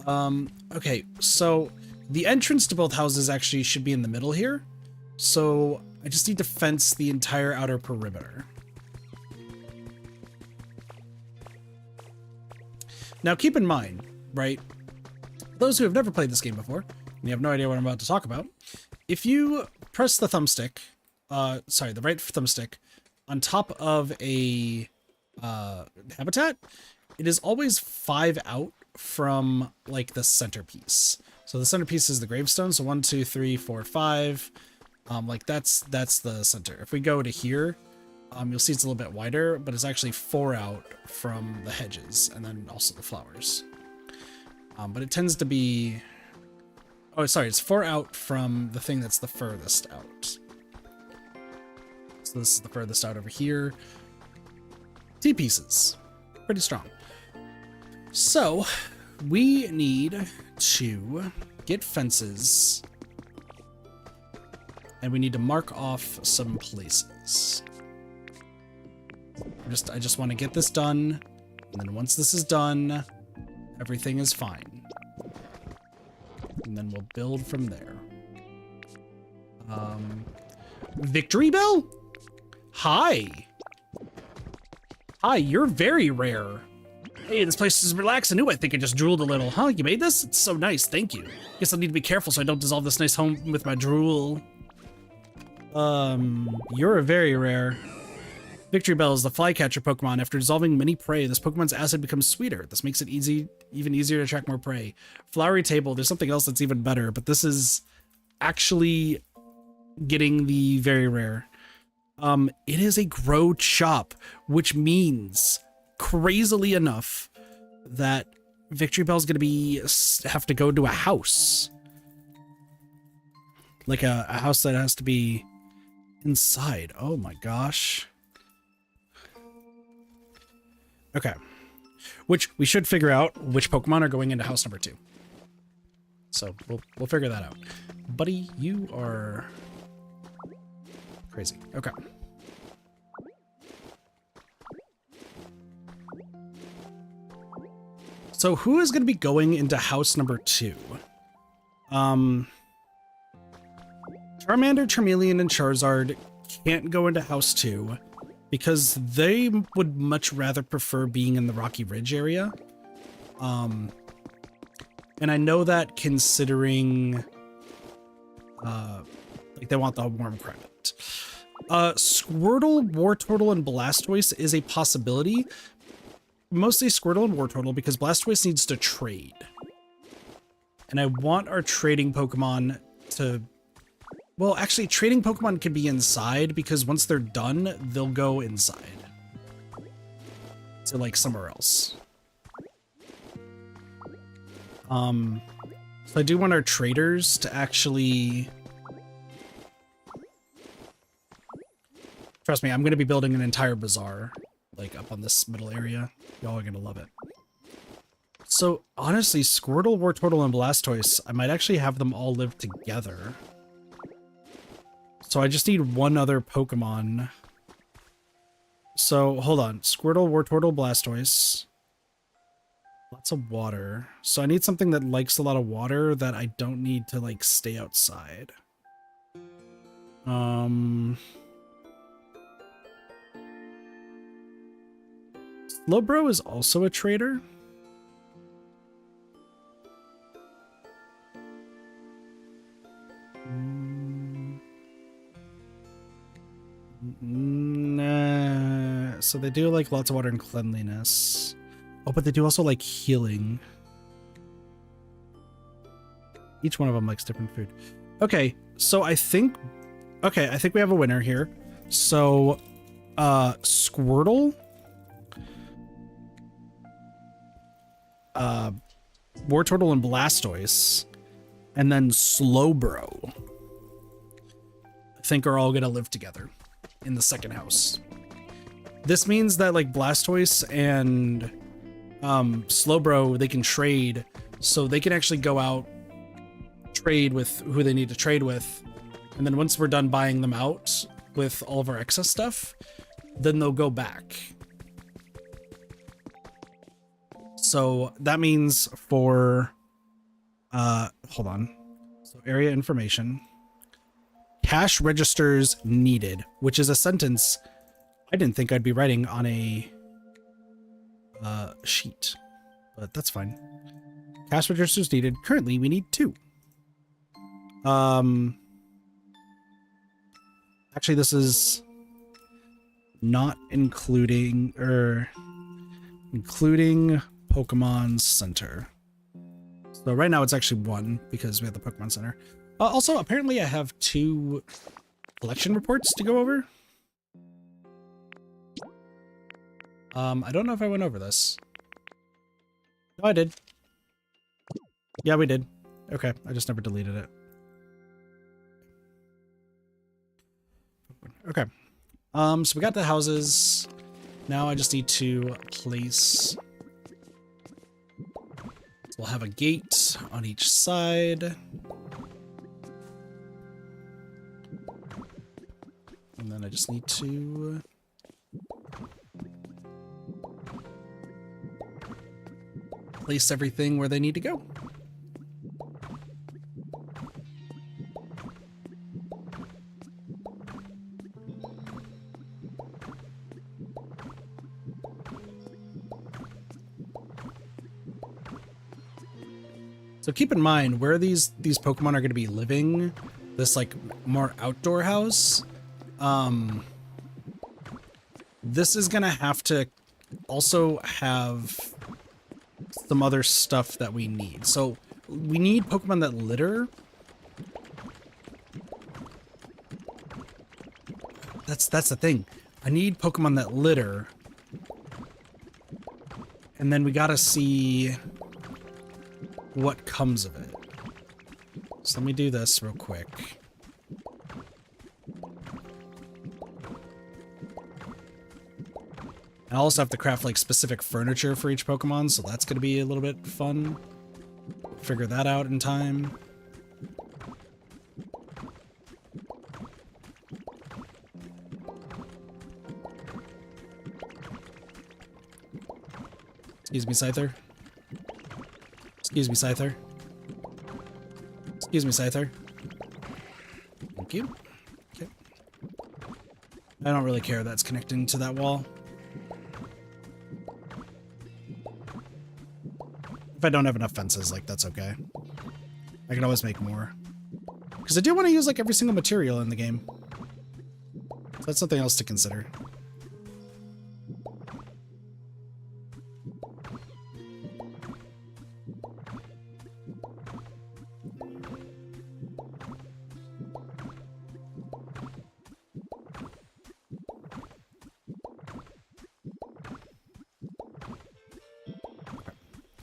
Okay, so the entrance to both houses actually should be in the middle here. So I just need to fence the entire outer perimeter. Now keep in mind, right, those who have never played this game before, and you have no idea what I'm about to talk about, if you press the thumbstick, the right thumbstick, on top of a habitat, it is always 5 out from like the centerpiece. So the centerpiece is the gravestone. So 1, 2, 3, 4, 5. Like that's the center. If we go to here, you'll see it's a little bit wider, but it's actually 4 out from the hedges and then also the flowers. But it tends to be, oh, sorry, it's 4 out from the thing that's the furthest out. So this is the furthest out over here. T-pieces, pretty strong. So we need to get fences and we need to mark off some places. I just want to get this done, and then once this is done, everything is fine. And then we'll build from there. Victory bell? Hi. Hi, you're very rare. Hey, this place is relaxing. Ooh, I think I just drooled a little. Huh, you made this? It's so nice, thank you. Guess I'll need to be careful so I don't dissolve this nice home with my drool. You're a very rare. Victory Bell is the flycatcher Pokemon. After dissolving many prey, this Pokemon's acid becomes sweeter. This makes it even easier to attract more prey. Flowery Table, there's something else that's even better, but this is actually getting the very rare. It is a grow chop, which means, crazily enough, that Victory Bell is going to have to go to a house. Like a house that has to be inside. Oh my gosh. Okay. Which we should figure out which Pokemon are going into house number 2. So we'll figure that out. Buddy, you are crazy. Okay. So who is going to be going into house number 2? Charmander, Charmeleon, and Charizard can't go into house 2 because they would much rather prefer being in the Rocky Ridge area. And I know that considering like they want the warm climate. Squirtle, Wartortle, and Blastoise is a possibility. Mostly Squirtle and Wartortle because Blastoise needs to trade. And I want our trading Pokemon to... Well, actually, trading Pokemon can be inside because once they're done, they'll go inside. To, like, somewhere else. So I do want our traders to actually... Trust me, I'm going to be building an entire bazaar, like, up on this middle area. Y'all are going to love it. So, honestly, Squirtle, Wartortle, and Blastoise, I might actually have them all live together. So I just need one other Pokemon. So, hold on. Squirtle, Wartortle, Blastoise. Lots of water. So I need something that likes a lot of water that I don't need to, like, stay outside. Slowbro is also a trader. Nah. So they do like lots of water and cleanliness. Oh, but they do also like healing. Each one of them likes different food. Okay, so I think we have a winner here. So, Squirtle, Wartortle, and Blastoise, and then Slowbro, I think are all gonna live together in the second house. This means that like Blastoise and Slowbro, they can trade, so they can actually go out, trade with who they need to trade with, and then once we're done buying them out with all of our excess stuff, then they'll go back. So that means for hold on. So area information. Cash registers needed, which is a sentence I didn't think I'd be writing on a sheet, but that's fine. Cash registers needed. Currently, we need 2. Actually, this is not including including Pokemon Center. So right now it's actually 1 because we have the Pokemon Center. Also, apparently I have 2 collection reports to go over. I don't know if I went over this. No, I did. Yeah, we did. Okay, I just never deleted it. Okay. So we got the houses. Now I just need to place... So we'll have a gate on each side. And then I just need to... place everything where they need to go. So keep in mind where these Pokemon are going to be living, this like more outdoor house. This is going to have to also have some other stuff that we need. So we need Pokemon that litter. That's the thing. I need Pokemon that litter. And then we gotta see what comes of it. So let me do this real quick. I also have to craft like specific furniture for each Pokemon, so that's gonna be a little bit fun. Figure that out in time. Excuse me, Scyther. Excuse me, Scyther. Excuse me, Scyther. Thank you. Okay. I don't really care that's connecting to that wall. If I don't have enough fences, like, that's okay. I can always make more. Because I do want to use, like, every single material in the game. So that's something else to consider.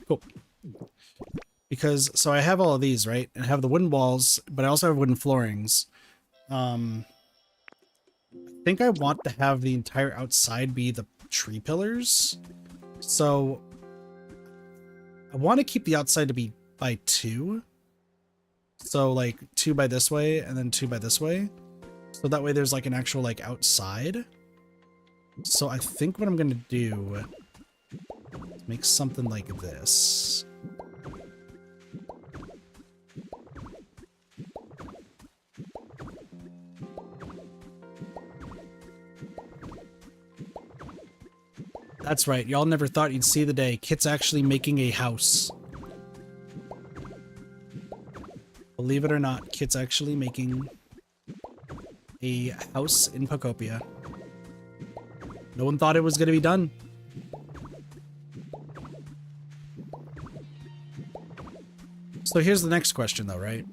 Cool. Because, so I have all of these, right? And I have the wooden walls, but I also have wooden floorings. I think I want to have the entire outside be the tree pillars. So I want to keep the outside to be by 2. So like 2 by this way and then 2 by this way. So that way there's like an actual like outside. So I think what I'm going to do is make something like this. That's right, y'all never thought you'd see the day Kit's actually making a house. Believe it or not, Kit's actually making a house in Pokopia. No one thought it was going to be done. So here's the next question though, right?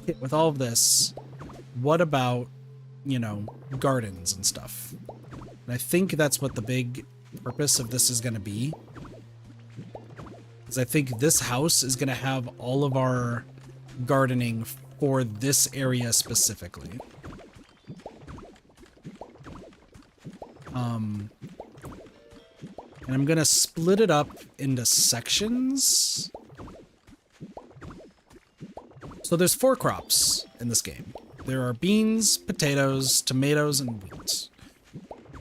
Kit, with all of this, what about, you know, gardens and stuff? And I think that's what the big purpose of this is going to be. Because I think this house is going to have all of our gardening for this area specifically. And I'm going to split it up into sections. So there's 4 crops in this game. There are beans, potatoes, tomatoes, and wheat.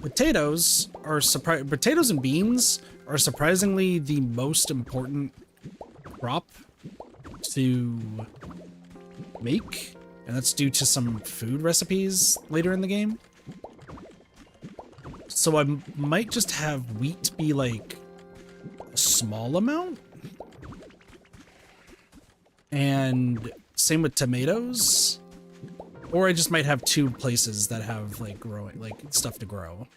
Potatoes and beans are surprisingly the most important crop to make, and that's due to some food recipes later in the game. So I might just have wheat be like a small amount, and same with tomatoes. Or I just might have 2 places that have like growing, like stuff to grow.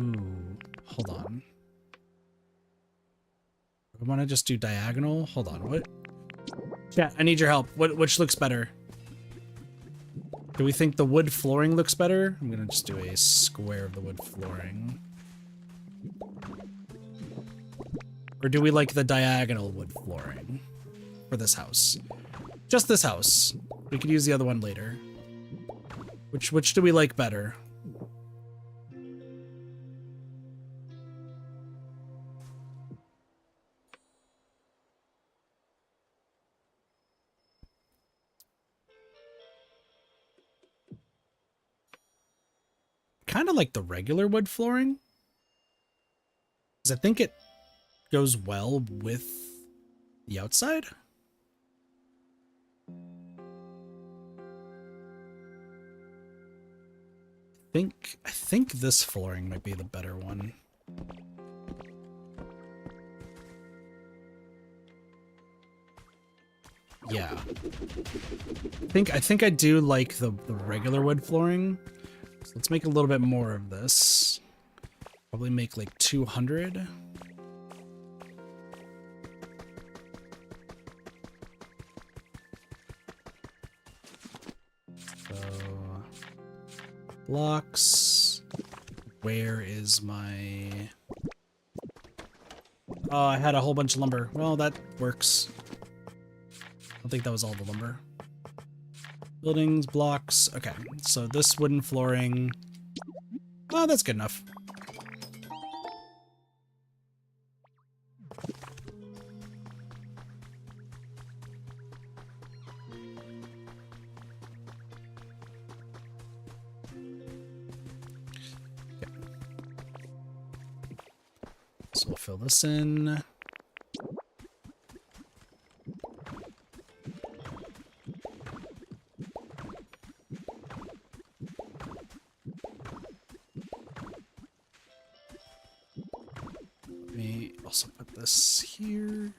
Ooh, hold on. I want to just do diagonal. Hold on, what? Chat, I need your help. Which looks better? Do we think the wood flooring looks better? I'm gonna just do a square of the wood flooring. Or do we like the diagonal wood flooring for this house? Just this house. We could use the other one later. Which do we like better? Kind of like the regular wood flooring. Because I think it goes well with the outside. I think this flooring might be the better one. Yeah. I think I do like the regular wood flooring. So let's make a little bit more of this. Probably make like 200. So blocks. Where is my... Oh, I had a whole bunch of lumber. Well, that works. I don't think that was all the lumber. Buildings, blocks. Okay, so this wooden flooring. Oh, that's good enough. Okay. So we'll fill this in. Also put this here.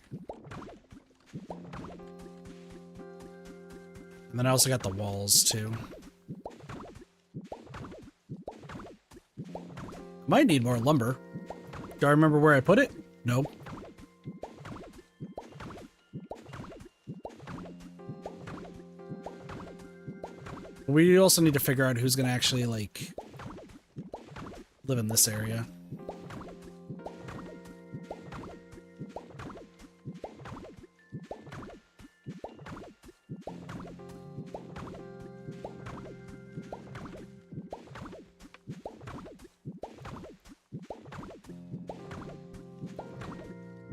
And then I also got the walls too. Might need more lumber. Do I remember where I put it? No. We also need to figure out who's gonna actually like live in this area.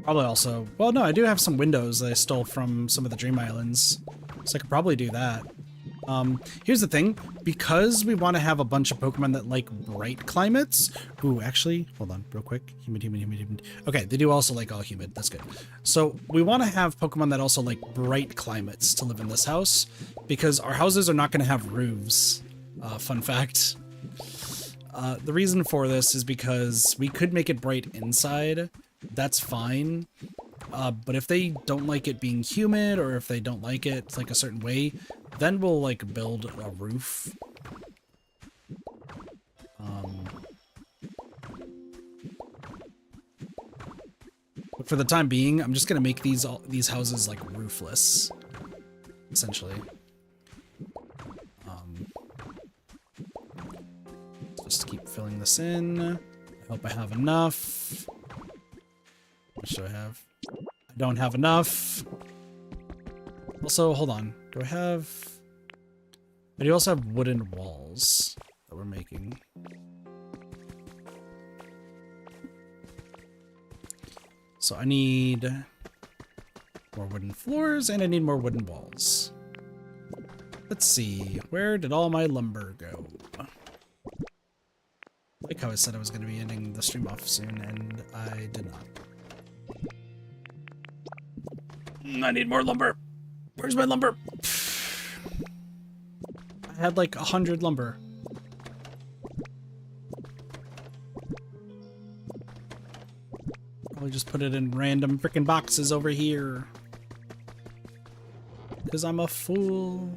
Probably also... Well, no, I do have some windows that I stole from some of the Dream Islands. So I could probably do that. Here's the thing. Because we want to have a bunch of Pokemon that like bright climates... Ooh, actually, hold on real quick. Humid. Okay, they do also like all humid. That's good. So we want to have Pokemon that also like bright climates to live in this house. Because our houses are not going to have roofs. Fun fact. The reason for this is because we could make it bright inside. That's fine, but if they don't like it being humid, or if they don't like it like a certain way, then we'll like build a roof. But for the time being, I'm just gonna make these houses like roofless, essentially. Just keep filling this in. I hope I have enough. What should I have? I don't have enough. Also, hold on. Do I have... I do also have wooden walls that we're making. So I need more wooden floors and I need more wooden walls. Let's see. Where did all my lumber go? Like how I said I was going to be ending the stream off soon, and I did not. I need more lumber. Where's my lumber? I had like 100 lumber. Probably just put it in random freaking boxes over here. Because I'm a fool.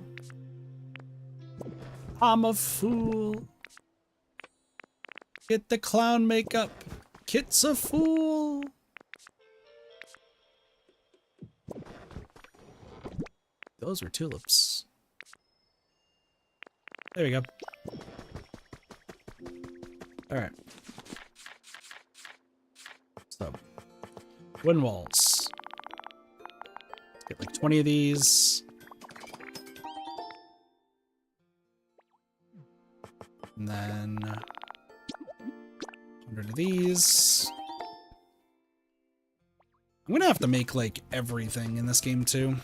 I'm a fool. Get the clown makeup. Kit's a fool. Those were tulips. There we go. Alright. So, wooden walls. Let's get like 20 of these. And then 100 of these. I'm gonna have to make like everything in this game too.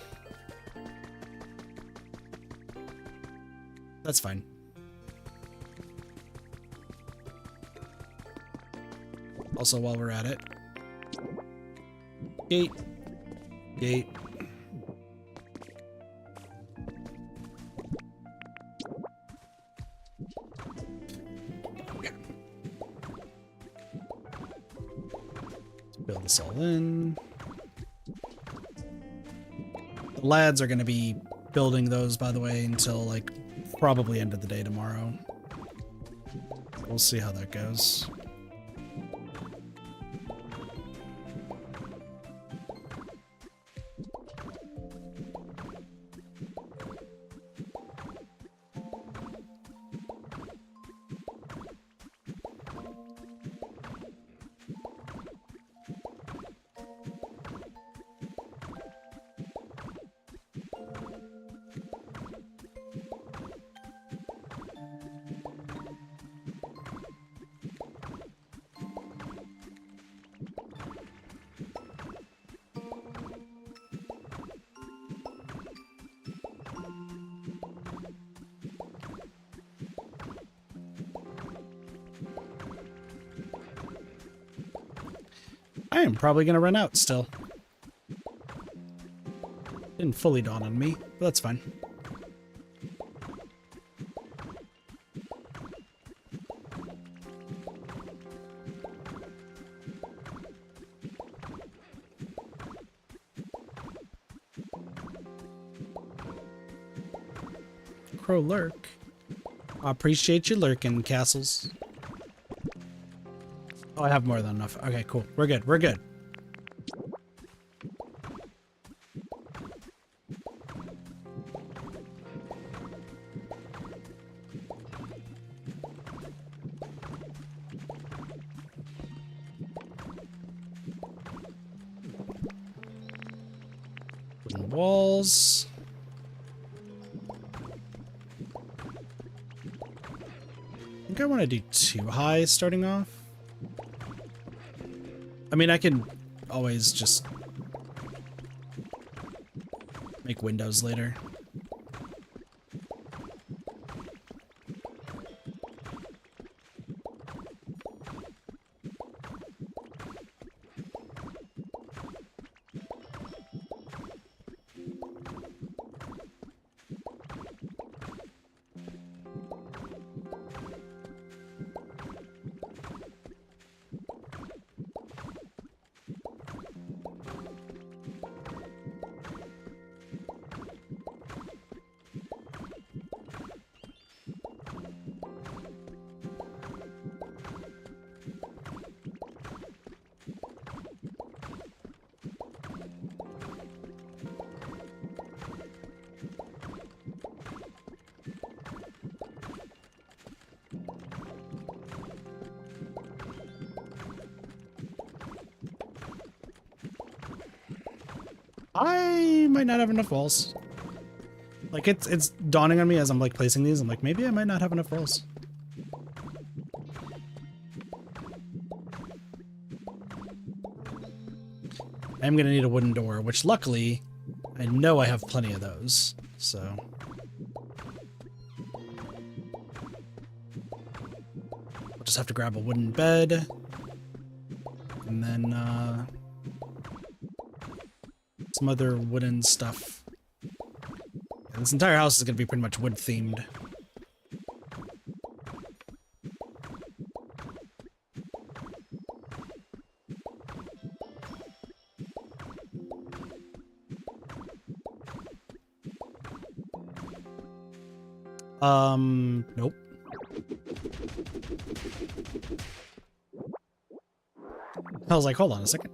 That's fine. Also, while we're at it, gate. Okay. Let's build this all in. The Lads are going to be building those, by the way, until like probably end of the day tomorrow. We'll see how that goes. I am probably going to run out still. Didn't fully dawn on me, but that's fine. Crow lurk. I appreciate you lurking, castles. Oh, I have more than enough. Okay, cool. We're good. We're good. Wooden walls. I think I want to do 2 high starting off. I mean, I can always just make windows later. I might not have enough walls. Like, it's dawning on me as I'm, like, placing these. I'm like, maybe I might not have enough walls. I'm gonna need a wooden door, which luckily, I know I have plenty of those, so... I'll just have to grab a wooden bed. And then, some other wooden stuff. Yeah, this entire house is going to be pretty much wood themed. Nope. I was like, hold on a second.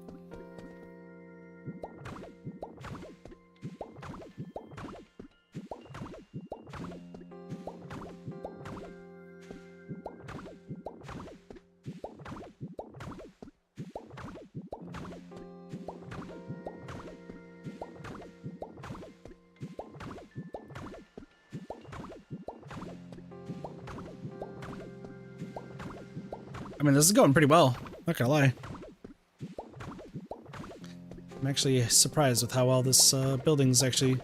I mean, this is going pretty well, not gonna lie. I'm actually surprised with how well this building's actually...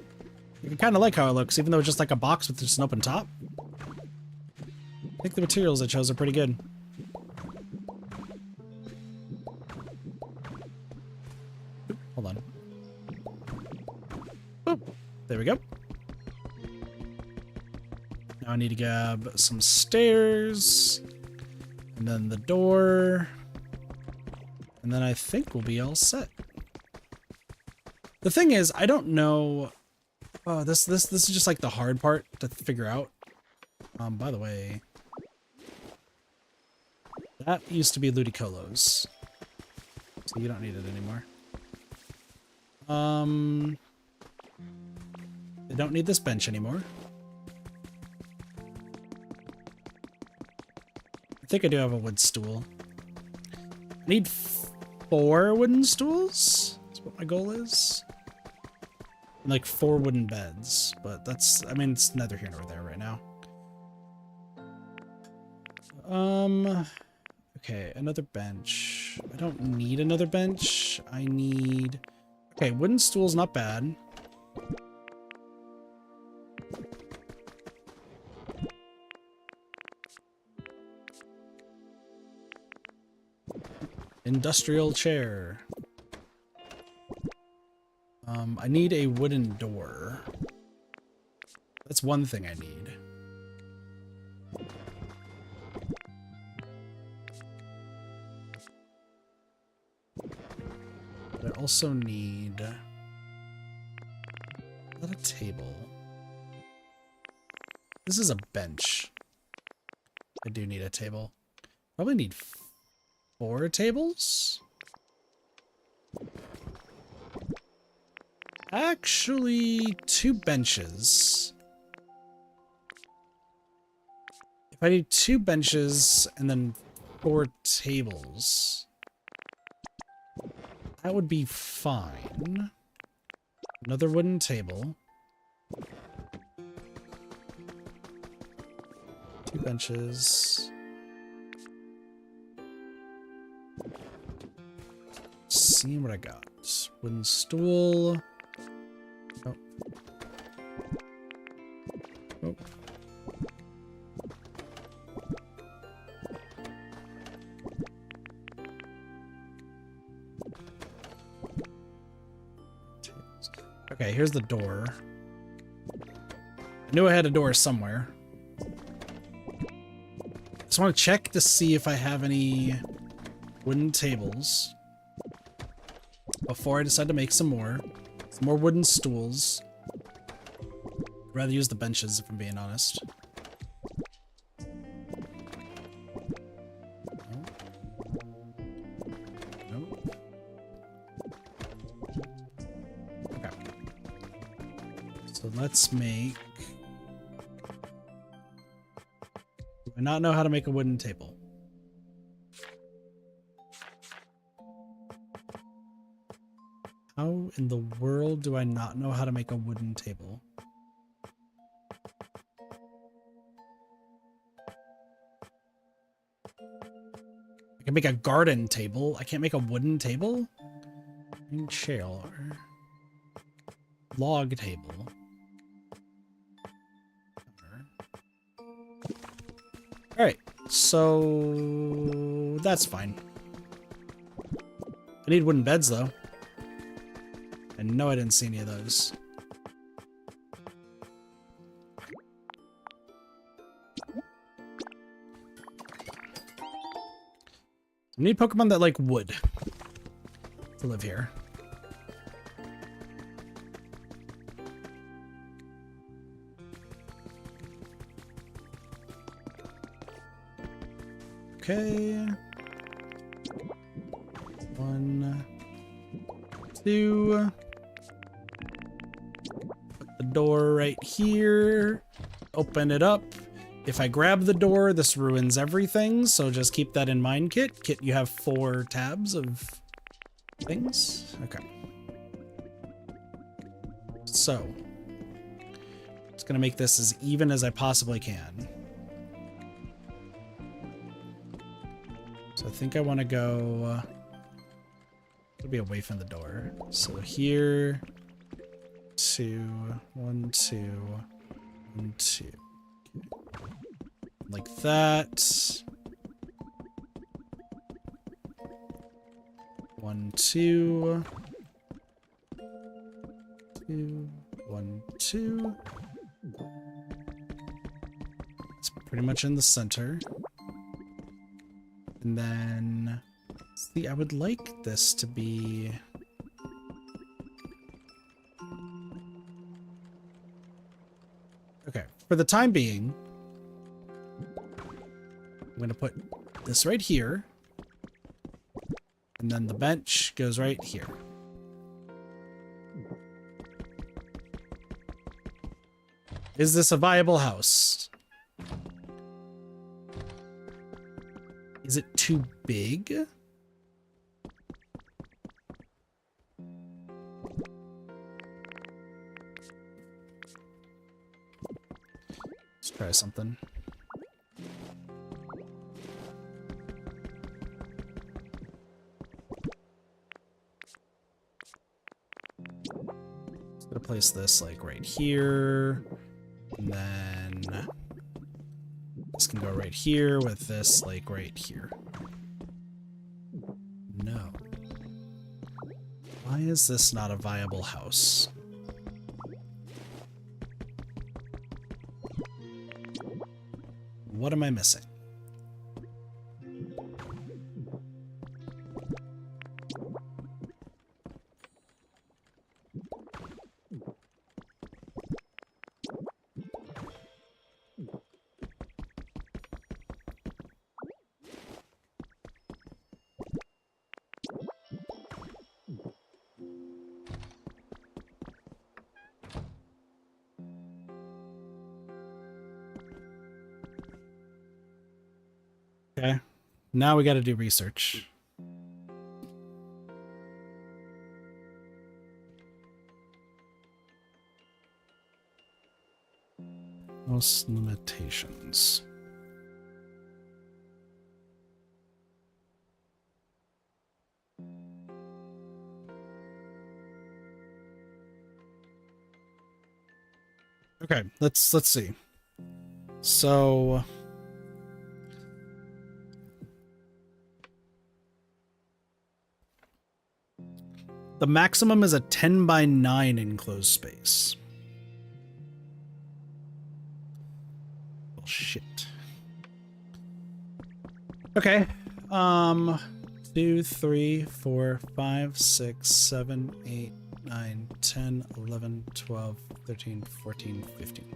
I kind of like how it looks, even though it's just like a box with just an open top. I think the materials it chose are pretty good. Oop, hold on. Boop. There we go. Now I need to grab some stairs. And then the door. And then I think we'll be all set. The thing is, I don't know Oh, this is just like the hard part to figure out. By the way, that used to be Ludicolo's, so you don't need it anymore. I don't need this bench anymore. I think I do have a wood stool. I need 4 wooden stools. That's what my goal is. And like 4 wooden beds, but that's, I mean, it's neither here nor there right now. Okay, another bench. I don't need another bench. I need, okay, wooden stool's not bad. Industrial chair. I need a wooden door. That's one thing I need. But I also need not a table. This is a bench. I do need a table. Probably need 4 tables? Actually, 2 benches. If I need 2 benches and then 4 tables, that would be fine. Another wooden table. 2 benches. See what I got. Wooden stool. Oh. Oh. Okay, here's the door. I knew I had a door somewhere. Just want to check to see if I have any wooden tables before I decide to make some more wooden stools. I'd rather use the benches, if I'm being honest. Nope. Okay. So let's make... Do I not know how to make a wooden table? How in the world do I not know how to make a wooden table? I can make a garden table. I can't make a wooden table? Chair. Log table. Alright, so that's fine. I need wooden beds though. And no, I didn't see any of those. I need Pokemon that like wood to live here. Okay. 1, 2. Put the door right here. Open it up. If I grab the door, this ruins everything, so just keep that in mind, Kit. Kit, you have 4 tabs of things. Okay. So, just gonna make this as even as I possibly can. So I think I want to go... it'll be away from the door. So here, 2, 1, 2, 1, 2. Like that. 1, 2. 2, 1, 2. It's pretty much in the center. And then, see, I would like this to be... Okay, for the time being, I'm going to put this right here. And then the bench goes right here. Is this a viable house? Is it too big? Let's try something. Just gonna place this like right here. And then this can go right here with this like right here. No. Why is this not a viable house? What am I missing? Okay, now we got to do research. Most limitations. Okay, let's see. So the maximum is a 10 by 9 enclosed space. Oh, shit. Okay. 2, 3, 4, 5, 6, 7, 8, 9, 10, 11, 12, 13, 14, 15.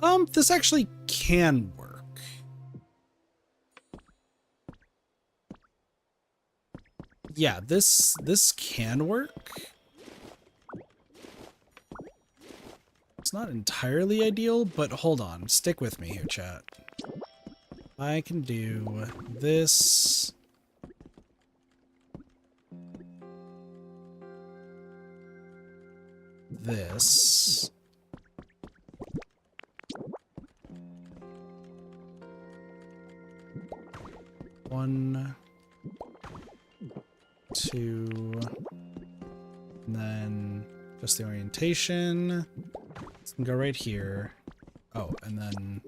Okay. This actually can work. Yeah, this can work. It's not entirely ideal, but hold on. Stick with me here, chat. I can do this. This. One. 2, and then just the orientation. This can go right here. Oh, and then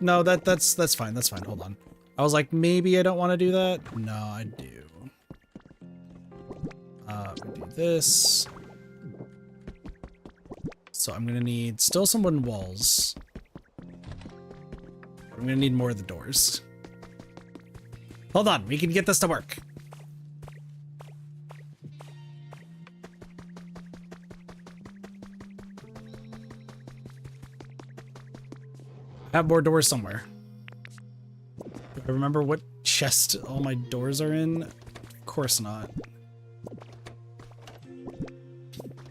no, that's fine. That's fine. Hold on. I was like, maybe I don't want to do that. No, I do. We do this. So I'm gonna need still some wooden walls. I'm gonna need more of the doors. Hold on, we can get this to work. I have more doors somewhere. Do I remember what chest all my doors are in? Of course not.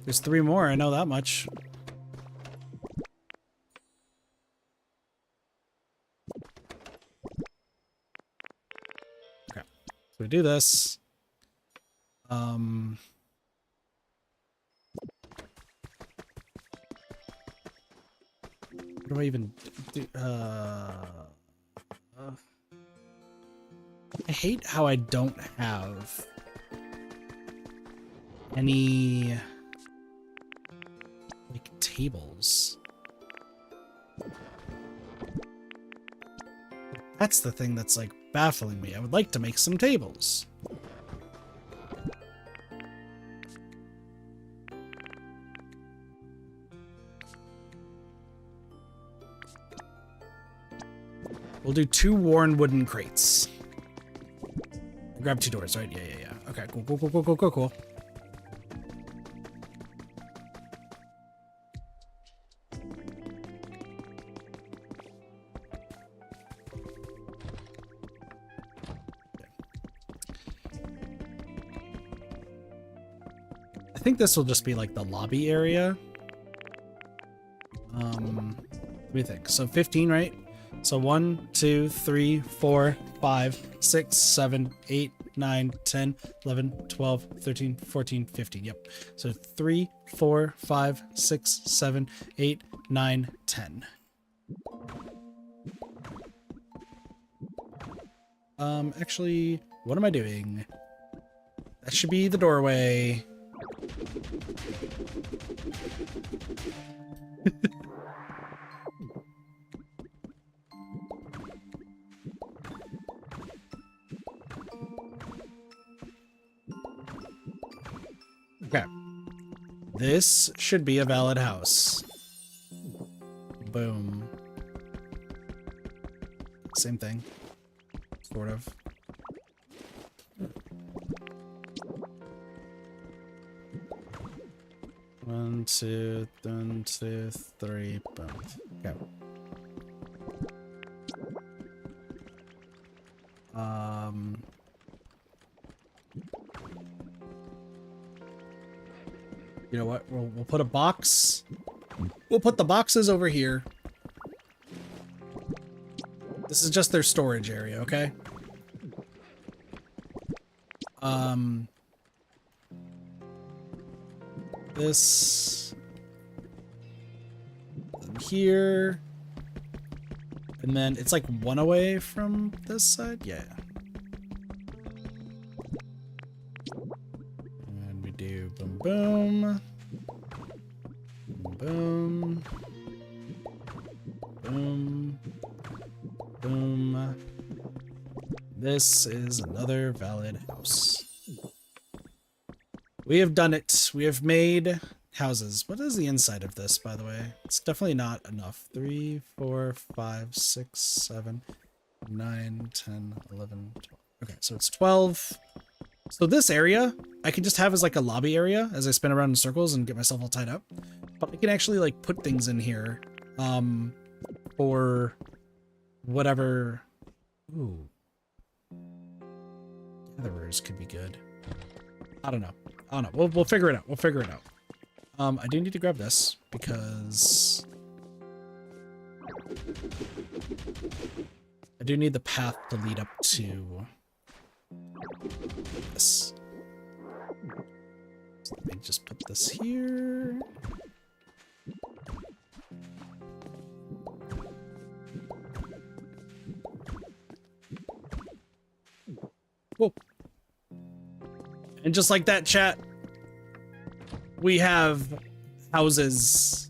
There's 3 more, I know that much. We do this. What do I even do? I hate how I don't have any like tables. That's the thing that's like baffling me. I would like to make some tables. We'll do 2 worn wooden crates. Grab 2 doors, right? Yeah. Okay, cool. I think this will just be like the lobby area. Let me think. So 15, right? So 1, 2, 3, 4, 5, 6, 7, 8, 9, 10, 11, 12, 13, 14, 15. Yep. So 3, 4, 5, 6, 7, 8, 9, 10. Actually, what am I doing? That should be the doorway. Okay. This should be a valid house. Boom. Same thing. Sort of. One, two, 3, boom. Okay. You know what? We'll put a box. We'll put the boxes over here. This is just their storage area, okay? This here, and then it's like one away from this side. Yeah. And we do boom, boom, boom, boom, boom. This is another valid house. We have done it. We have made houses. What is the inside of this, by the way? It's definitely not enough. 3, 4, 5, 6, 7, 9, 10, 11, 12. Okay, so it's 12. So this area, I can just have as like a lobby area as I spin around in circles and get myself all tied up. But I can actually like put things in here for whatever. Ooh. Gatherers could be good. I don't know. We'll figure it out. We'll figure it out. I do need to grab this because I do need the path to lead up to this. So let me just put this here. Whoa. And just like that, chat, we have houses.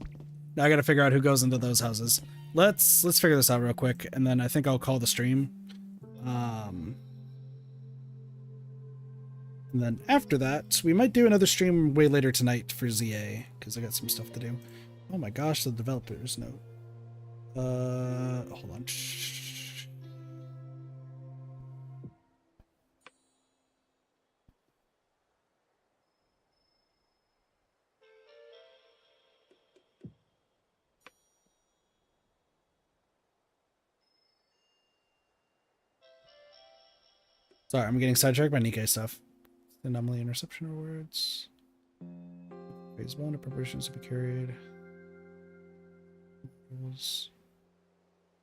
Now I gotta figure out who goes into those houses. Let's figure this out real quick, and then I think I'll call the stream. And then after that, we might do another stream way later tonight for ZA, because I got some stuff to do. Oh my gosh, the developers note. Hold on. Sorry, I'm getting sidetracked by Nikkei stuff. Anomaly interception rewards. Phase 1 of preparations to be carried.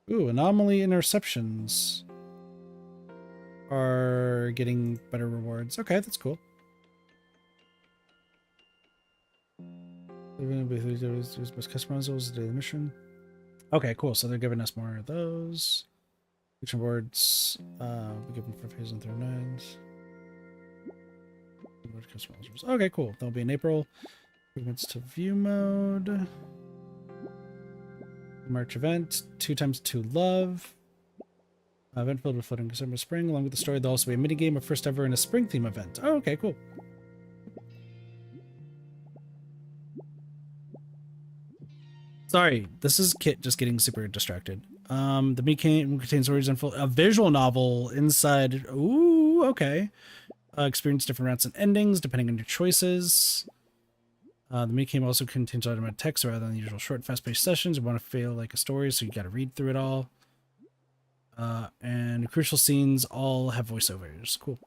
Ooh, anomaly interceptions are getting better rewards. Okay, that's cool. Customizable daily mission. Okay, cool. So they're giving us more of those. Action boards, we given for phase 1 through 9s. Okay, cool. That'll be in April. Improvements to view mode. March event. 2x2 love. Event filled with floating December spring. Along with the story, there'll also be a minigame of first ever in a spring theme event. Oh, okay, cool. Sorry, this is Kit just getting super distracted. The minigame contains stories and a visual novel inside. Ooh, okay. Experience different routes and endings depending on your choices. The minigame also contains automated text rather than the usual short, fast-paced sessions. You want to feel like a story, so you got to read through it all. And crucial scenes all have voiceovers. Cool.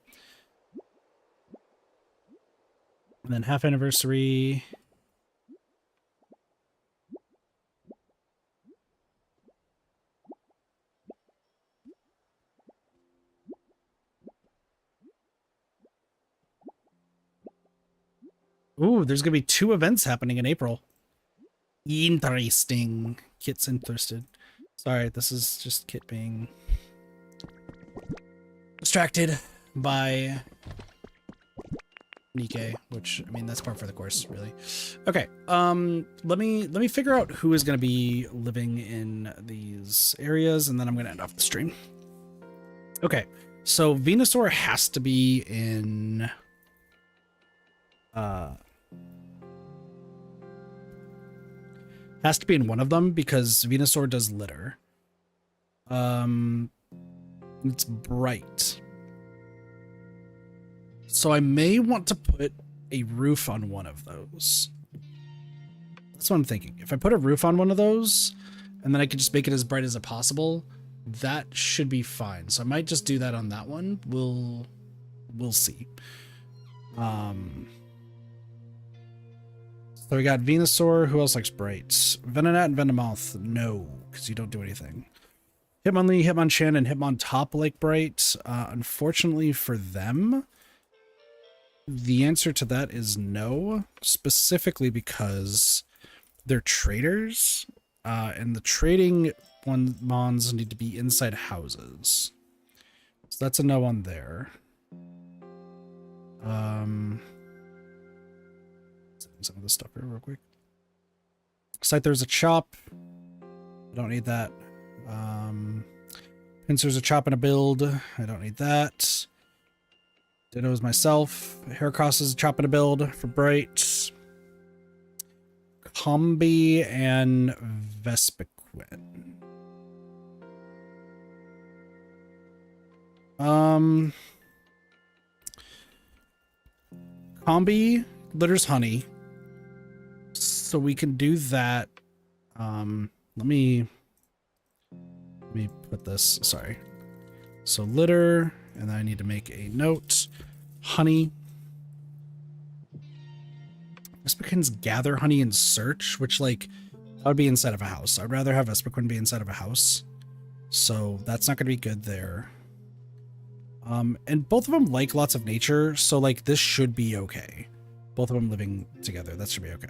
And then half anniversary. Ooh, there's gonna be 2 events happening in April. Interesting. Kit's interested. Sorry, this is just Kit being distracted by Nikkei, which, I mean, that's part for the course, really. Okay, let me figure out who is going to be living in these areas, and then I'm going to end off the stream. Okay, so Venusaur has to be in one of them because Venusaur does litter. It's bright. So I may want to put a roof on one of those. That's what I'm thinking. If I put a roof on one of those, and then I could just make it as bright as possible, that should be fine. So I might just do that on that one. We'll see. So we got Venusaur. Who else likes brights? Venonat and Venomoth. No, because you don't do anything. Hitmonlee, Hitmonchan, and Hitmontop like bright. Unfortunately for them, the answer to that is no, specifically because they're traders, and the trading mons need to be inside houses. So that's a no on there. Some of this stuff here real quick. Scyther's a chop. I don't need that. Pincer's a chop and a build. I don't need that. Ditto's myself. Heracross is a chop and a build for bright. Combi and Vespiquen. Combi litters honey, so we can do that. Let me put this. Sorry. So litter, and then I need to make a note. Honey. Vespiquens gather honey and search, which, like, that would be inside of a house. I'd rather have Vespiquen be inside of a house, so that's not going to be good there. And both of them like lots of nature, so, like, this should be okay. Both of them living together, that should be okay.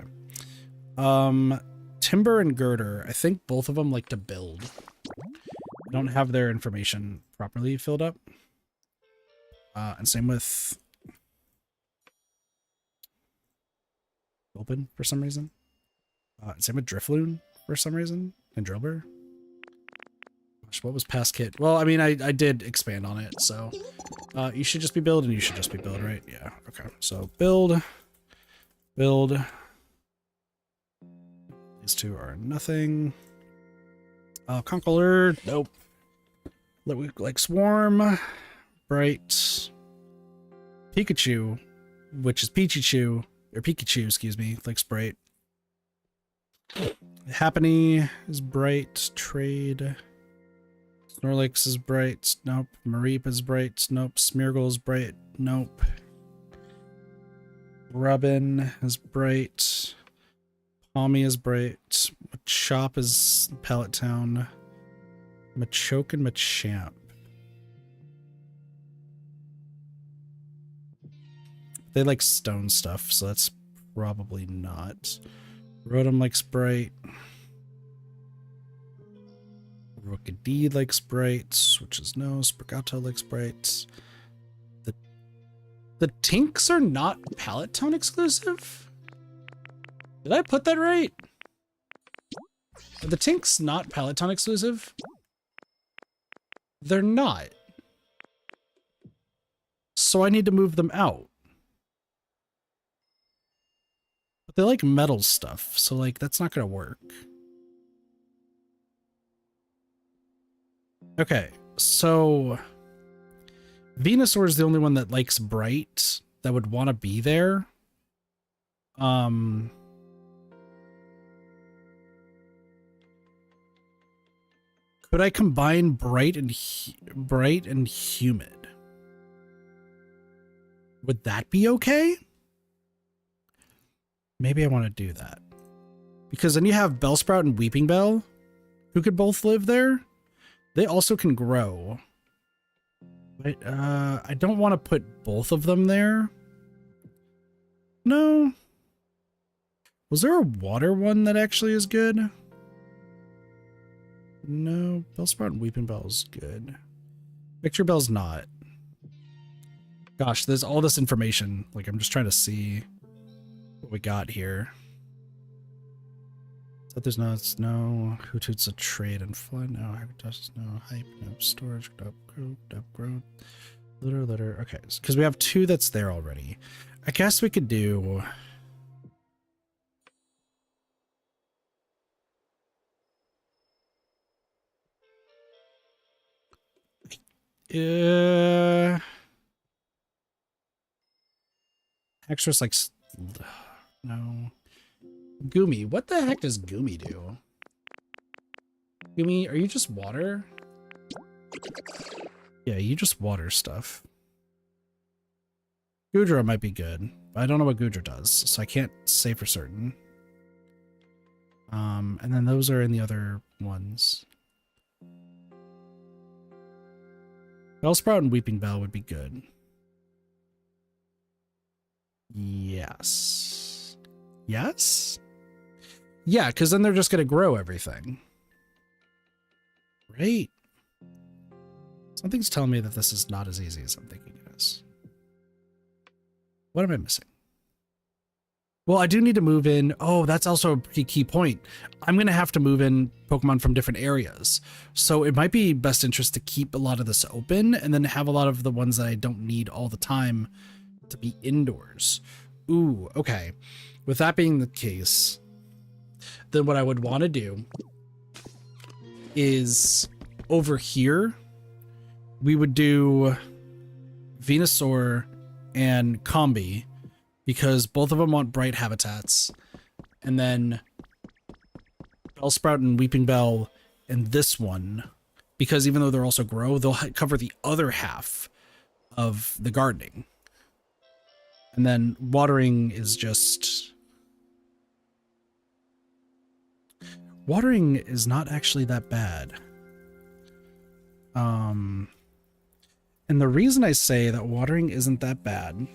Timber and Girder, I think both of them like to build. I don't have their information properly filled up. And same with Open for some reason. Same with Drifloon for some reason. And Drillbur. Gosh, what was past Kit? Well, I mean, I did expand on it, so you should just be build and you should just be build, right? Yeah, okay. So build. These two are nothing. Conqueror, nope. Like Swarm, Bright, Pikachu, which is Pikachu, excuse me, like Sprite. Happiny is Bright, Trade. Snorlax is Bright, nope. Mareep is Bright, nope. Smeargle is Bright, nope. Robin is Bright. Palmy is Bright. Machop is Pallet Town. Machoke and Machamp. They like stone stuff, so that's probably not. Rotom likes Bright. Rookidee likes Bright, which is no. Sprigato likes Bright. The Tinks are not Pallet Town exclusive? Did I put that right? Are the Tinks not Pallet Town exclusive? They're not. So I need to move them out. But they like metal stuff, so like that's not gonna work. Okay, so Venusaur is the only one that likes Bright that would want to be there. Could I combine Bright and Humid? Would that be okay? maybe I want to do that. Because then you have Bellsprout and Weeping Bell, who could both live there. They also can grow. But I don't want to put both of them there. No. Was there a water one that actually is good? No, Bellsprout and Weeping Bell is good. Victory Bell's not. Gosh, there's all this information. Like, I'm just trying to see what we got here. So there's no Hootoots a trade and fly, no Hypertouch, no hype, no storage, no growth, litter. Okay, because we have 2 that's there already. I guess we could do. Extras like no. Goomy, what the heck does Goomy do? Goomy, are you just water? Yeah, you just water stuff. Goodra might be good, but I don't know what Goodra does, so I can't say for certain. And then those are in the other ones. Bellsprout and Weeping Bell would be good. Yes. Yes? Yeah, because then they're just going to grow everything. Right. Something's telling me that this is not as easy as I'm thinking it is. What am I missing? Well, I do need to move in. Oh, that's also a pretty key point. I'm going to have to move in Pokemon from different areas. So it might be best interest to keep a lot of this open and then have a lot of the ones that I don't need all the time to be indoors. Ooh, okay. With that being the case, then what I would want to do is over here, we would do Venusaur and Combi because both of them want bright habitats. And then Bellsprout and Weeping Bell and this one, because even though they're also grow, they'll cover the other half of the gardening. And then watering is just... Watering is not actually that bad. And the reason I say that watering isn't that bad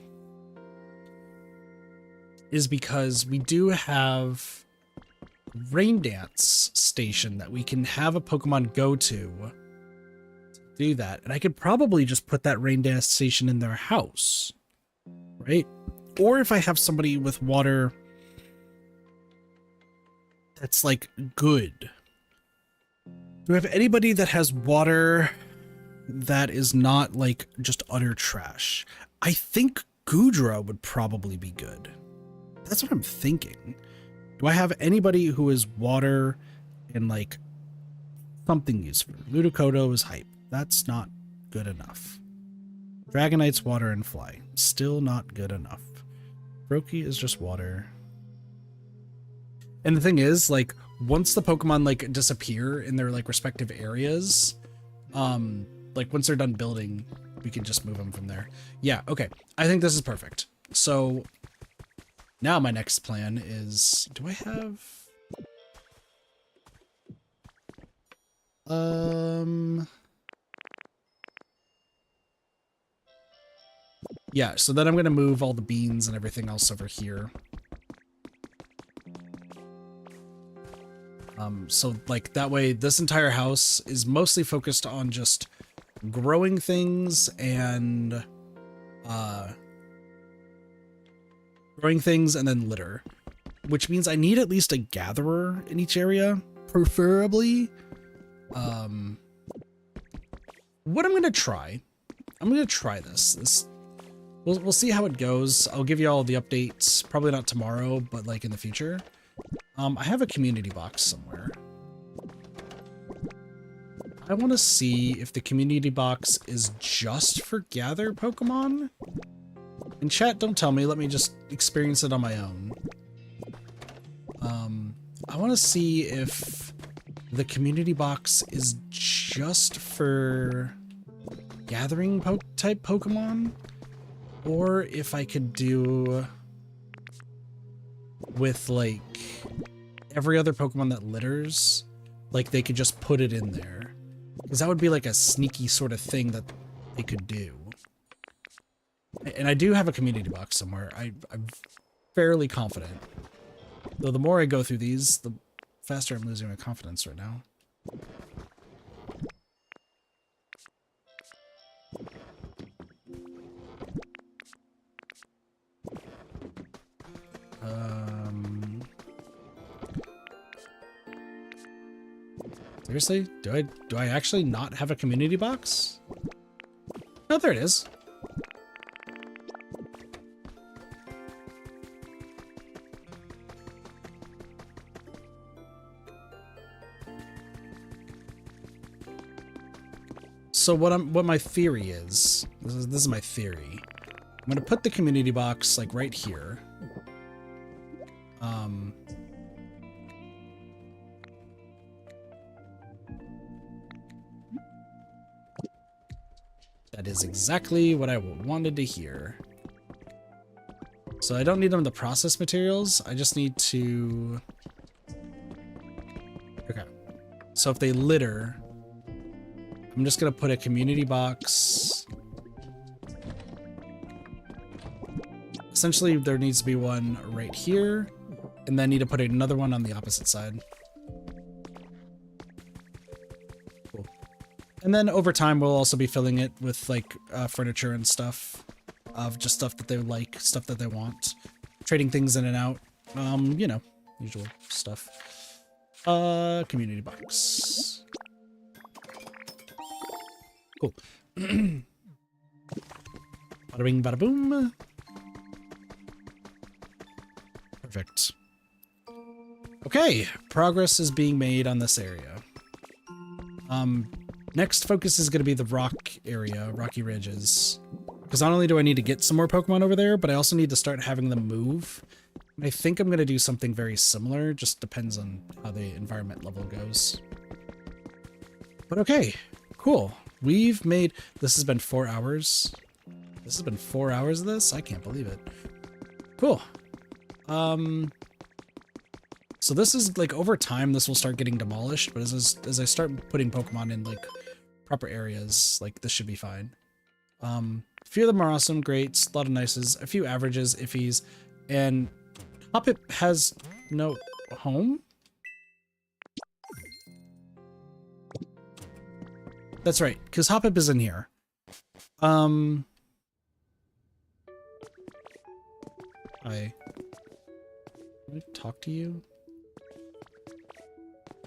is because we do have Rain Dance station that we can have a Pokemon go to do that. And I could probably just put that Rain Dance station in their house, right? Or if I have somebody with water that's like good. Do I have anybody that has water that is not like just utter trash? I think Goodra would probably be good. That's what I'm thinking. Do I have anybody who is water and like something useful? Ludicolo is hype. That's not good enough. Dragonite's water and fly. Still not good enough. Brokey is just water. And the thing is, like, once the Pokemon like disappear in their like respective areas, like once they're done building, we can just move them from there. Yeah, okay. I think this is perfect. So now my next plan is, do I have... Yeah, so then I'm going to move all the beans and everything else over here. So like that way, this entire house is mostly focused on just growing things and then litter, which means I need at least a gatherer in each area, preferably. What I'm going to try this. We'll see how it goes. I'll give you all the updates, probably not tomorrow, but like in the future. I have a community box somewhere. I want to see if the community box is just for gather Pokemon. In chat, don't tell me. Let me just experience it on my own. I want to see if the community box is just for gathering type Pokemon, or if I could do with like every other Pokemon that litters, like they could just put it in there. Because that would be like a sneaky sort of thing that they could do. And I do have a community box somewhere. I'm fairly confident. Though the more I go through these, the faster I'm losing my confidence right now. Seriously? Do I actually not have a community box? Oh, there it is. So what my theory is, this is my theory. I'm gonna put the community box like right here. That is exactly what I wanted to hear. So I don't need them to process materials. I just need to. Okay. So if they litter, I'm just gonna put a community box. Essentially, there needs to be one right here, and then need to put another one on the opposite side. Cool. And then over time, we'll also be filling it with like furniture and stuff, of just stuff that they like, stuff that they want, trading things in and out. You know, usual stuff. Community box. Cool. Bada bing, bada boom. Perfect. Okay, progress is being made on this area. Next focus is going to be the rock area, Rocky Ridges. Because not only do I need to get some more Pokemon over there, but I also need to start having them move. And I think I'm going to do something very similar, just depends on how the environment level goes. But okay, cool. We've made, this has been 4 hours. This has been 4 hours of this? I can't believe it. Cool. So this is like over time, this will start getting demolished, but as I start putting Pokemon in like proper areas, like this should be fine. A few of them are awesome, greats, a lot of nices, a few averages, iffies, and Hoppip has no home? That's right, because Hoppip is in here. Can I talk to you?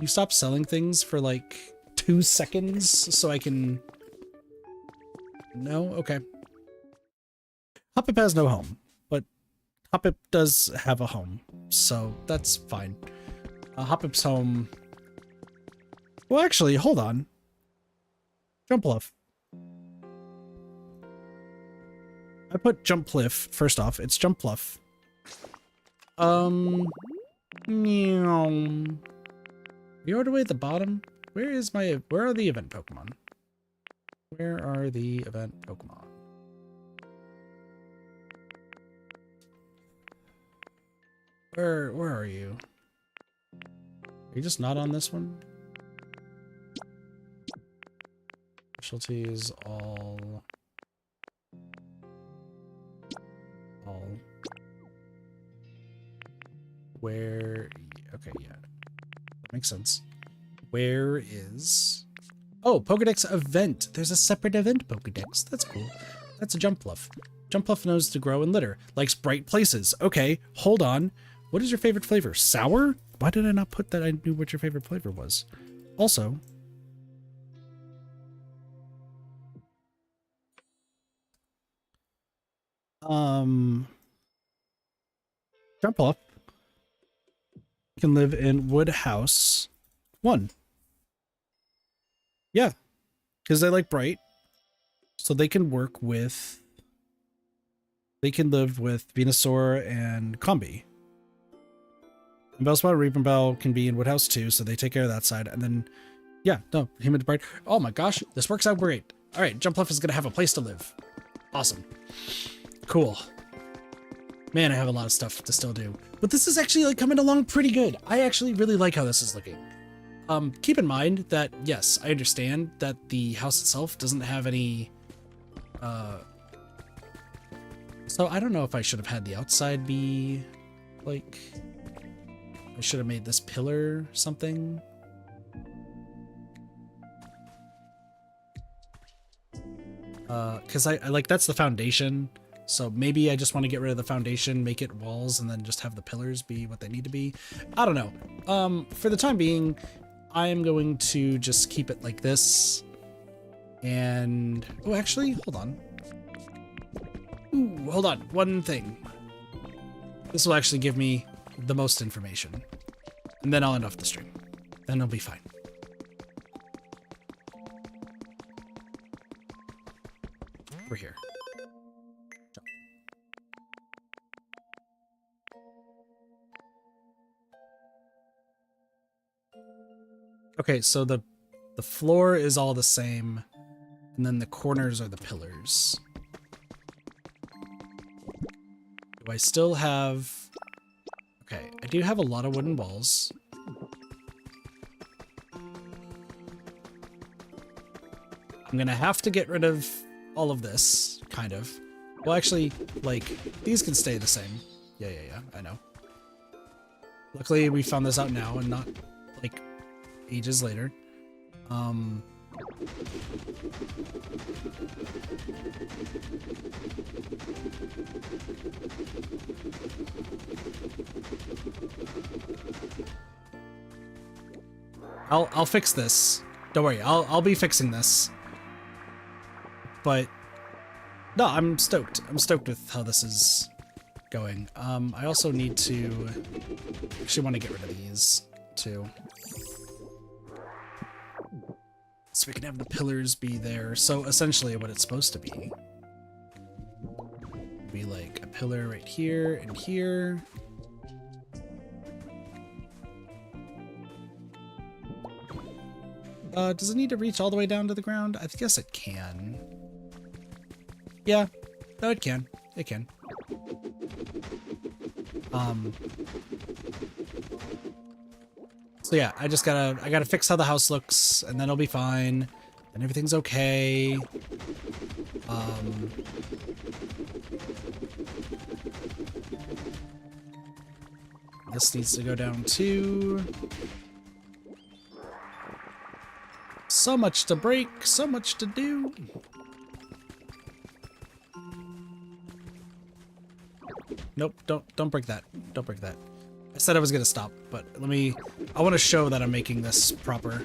You stop selling things for like 2 seconds so I can... No? Okay. Hoppip has no home, but Hoppip does have a home, so that's fine. Hoppip's home... Well, actually, hold on. Jumpluff. I put Jumpluff first off. It's Jumpluff. Meow. You all the way at the bottom? Where are the event Pokemon? Where are the event Pokemon? Where are you? Are you just not on this one? Specialties, all. Where? Okay, yeah. That makes sense. Where is... Oh, Pokedex event. There's a separate event Pokedex. That's cool. That's a Jumpluff. Jumpluff knows to grow and litter. Likes bright places. Okay, hold on. What is your favorite flavor? Sour? Why did I not put that I knew what your favorite flavor was? Also... Jumpluff can live in Woodhouse 1. Yeah, because they like bright, so they can work with... They can live with Venusaur and Combi. And Bellsprout and Reaper Bell can be in Woodhouse 2, so they take care of that side. And then, yeah, no, him and bright. Oh my gosh, this works out great. All right, Jumpluff is going to have a place to live. Awesome. Cool. Man, I have a lot of stuff to still do. But this is actually like coming along pretty good. I actually really like how this is looking. Keep in mind that, yes, I understand that the house itself doesn't have any, so I don't know if I should have had the outside be, like, I should have made this pillar something. Because I like, that's the foundation. So maybe I just want to get rid of the foundation, make it walls, and then just have the pillars be what they need to be. I don't know. For the time being, I am going to just keep it like this. And, oh, actually, hold on. Ooh, hold on. One thing. This will actually give me the most information. And then I'll end off the stream. Then it'll be fine. We're here. Okay, so the floor is all the same, and then the corners are the pillars. Do I still have... Okay, I do have a lot of wooden balls. I'm gonna have to get rid of all of this, kind of. Well, actually, like, these can stay the same. Yeah, I know. Luckily, we found this out now and not, like, ages later. I'll fix this. Don't worry, I'll be fixing this. But no, I'm stoked. I'm stoked with how this is going. I also need to actually want to get rid of these too. So we can have the pillars be there. So essentially what it's supposed to be like a pillar right here and here. Does it need to reach all the way down to the ground? I guess it can. Yeah, no, it can. It can. So yeah, I gotta fix how the house looks, and then it'll be fine, and everything's okay. This needs to go down too. So much to break, so much to do. Nope, don't break that. Don't break that. I said I was gonna stop, but I want to show that I'm making this proper.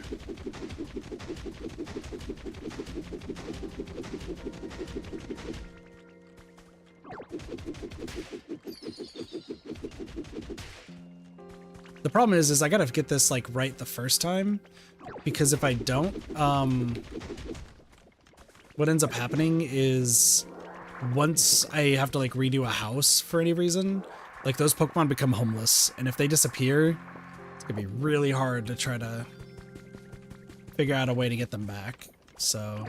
The problem is I gotta get this like right the first time, because if I don't, what ends up happening is once I have to like redo a house for any reason, like those Pokemon become homeless, and if they disappear, it's gonna be really hard to try to figure out a way to get them back. So,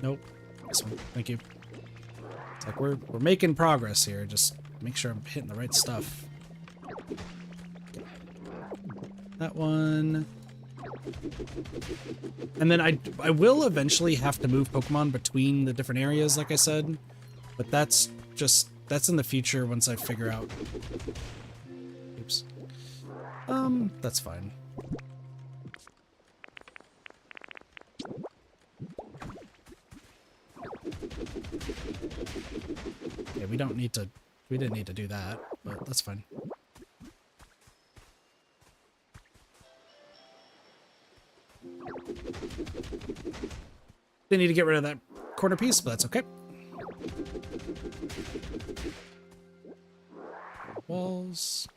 nope, this one, thank you. It's like we're making progress here. Just make sure I'm hitting the right stuff. That one. And then I will eventually have to move Pokemon between the different areas, like I said. But that's in the future once I figure out. Oops. That's fine. Yeah, we didn't need to do that, but that's fine. They need to get rid of that corner piece, but that's okay. Walls.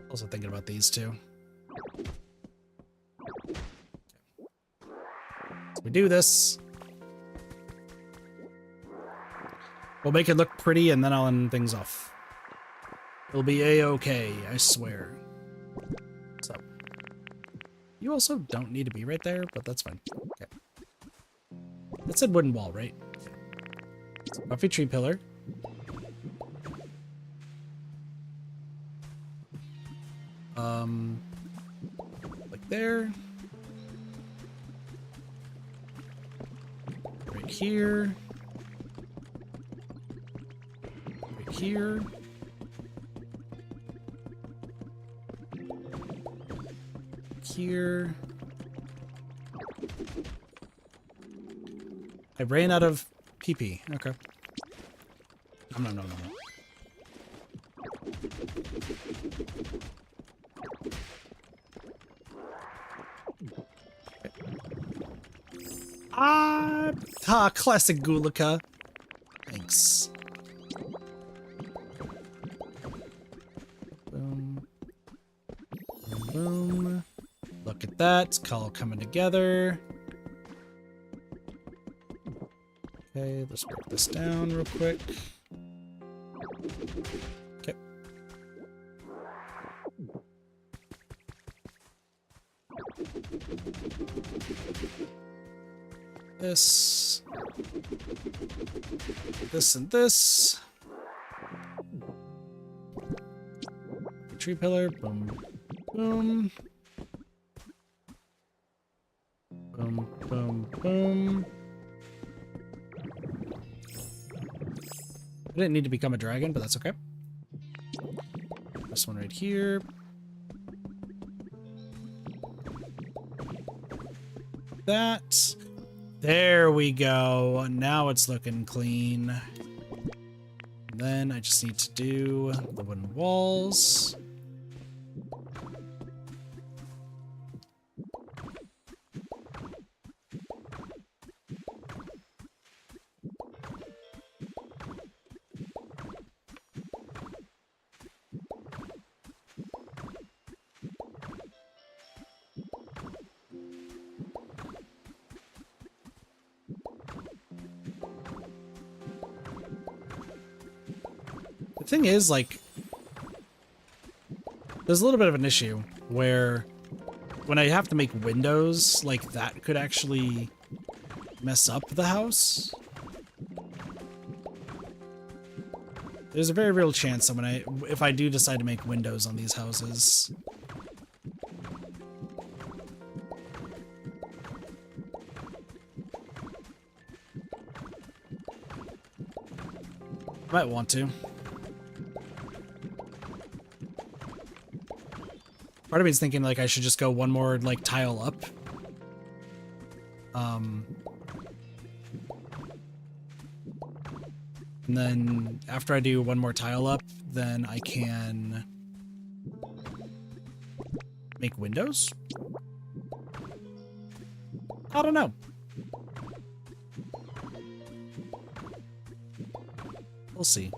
Also thinking about these two. So we do this. We'll make it look pretty, and then I'll end things off. It'll be a-okay, I swear. So, you also don't need to be right there, but that's fine. Okay. That said wooden wall, right? So, Buffy tree pillar. Like there. Right here. Right here. Here. I ran out of PP. Okay. No. Classic Gulika. Thanks. Boom. Boom. Look at that. It's all coming together. Okay, let's break this down real quick. Okay. This and this. Tree pillar, boom, boom. Boom, boom, boom. I didn't need to become a dragon, but that's okay. This one right here. That. There we go. Now it's looking clean. And then I just need to do the wooden walls. The thing is, like, there's a little bit of an issue where when I have to make windows, like, that could actually mess up the house. There's a very real chance that if I do decide to make windows on these houses, I might want to. Part of me is thinking, like, I should just go one more, like, tile up. And then after I do one more tile up, then I can make windows? I don't know. We'll see.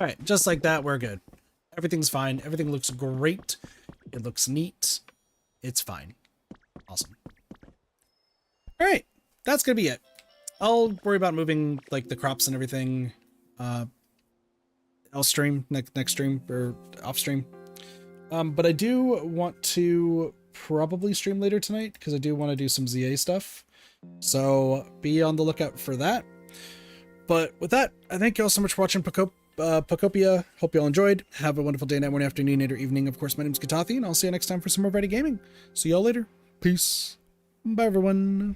Alright, just like that, we're good. Everything's fine. Everything looks great. It looks neat. It's fine. Awesome. Alright, that's gonna be it. I'll worry about moving, like, the crops and everything. I'll stream next stream, or off stream. But I do want to probably stream later tonight, because I do want to do some ZA stuff. So be on the lookout for that. But with that, I thank you all so much for watching Pokopia. Hope you all enjoyed. Have a wonderful day, night, morning, afternoon, night, or evening. Of course, my name's Katathi, and I'll see you next time for some more Ready Gaming. See y'all later. Peace. Bye, everyone.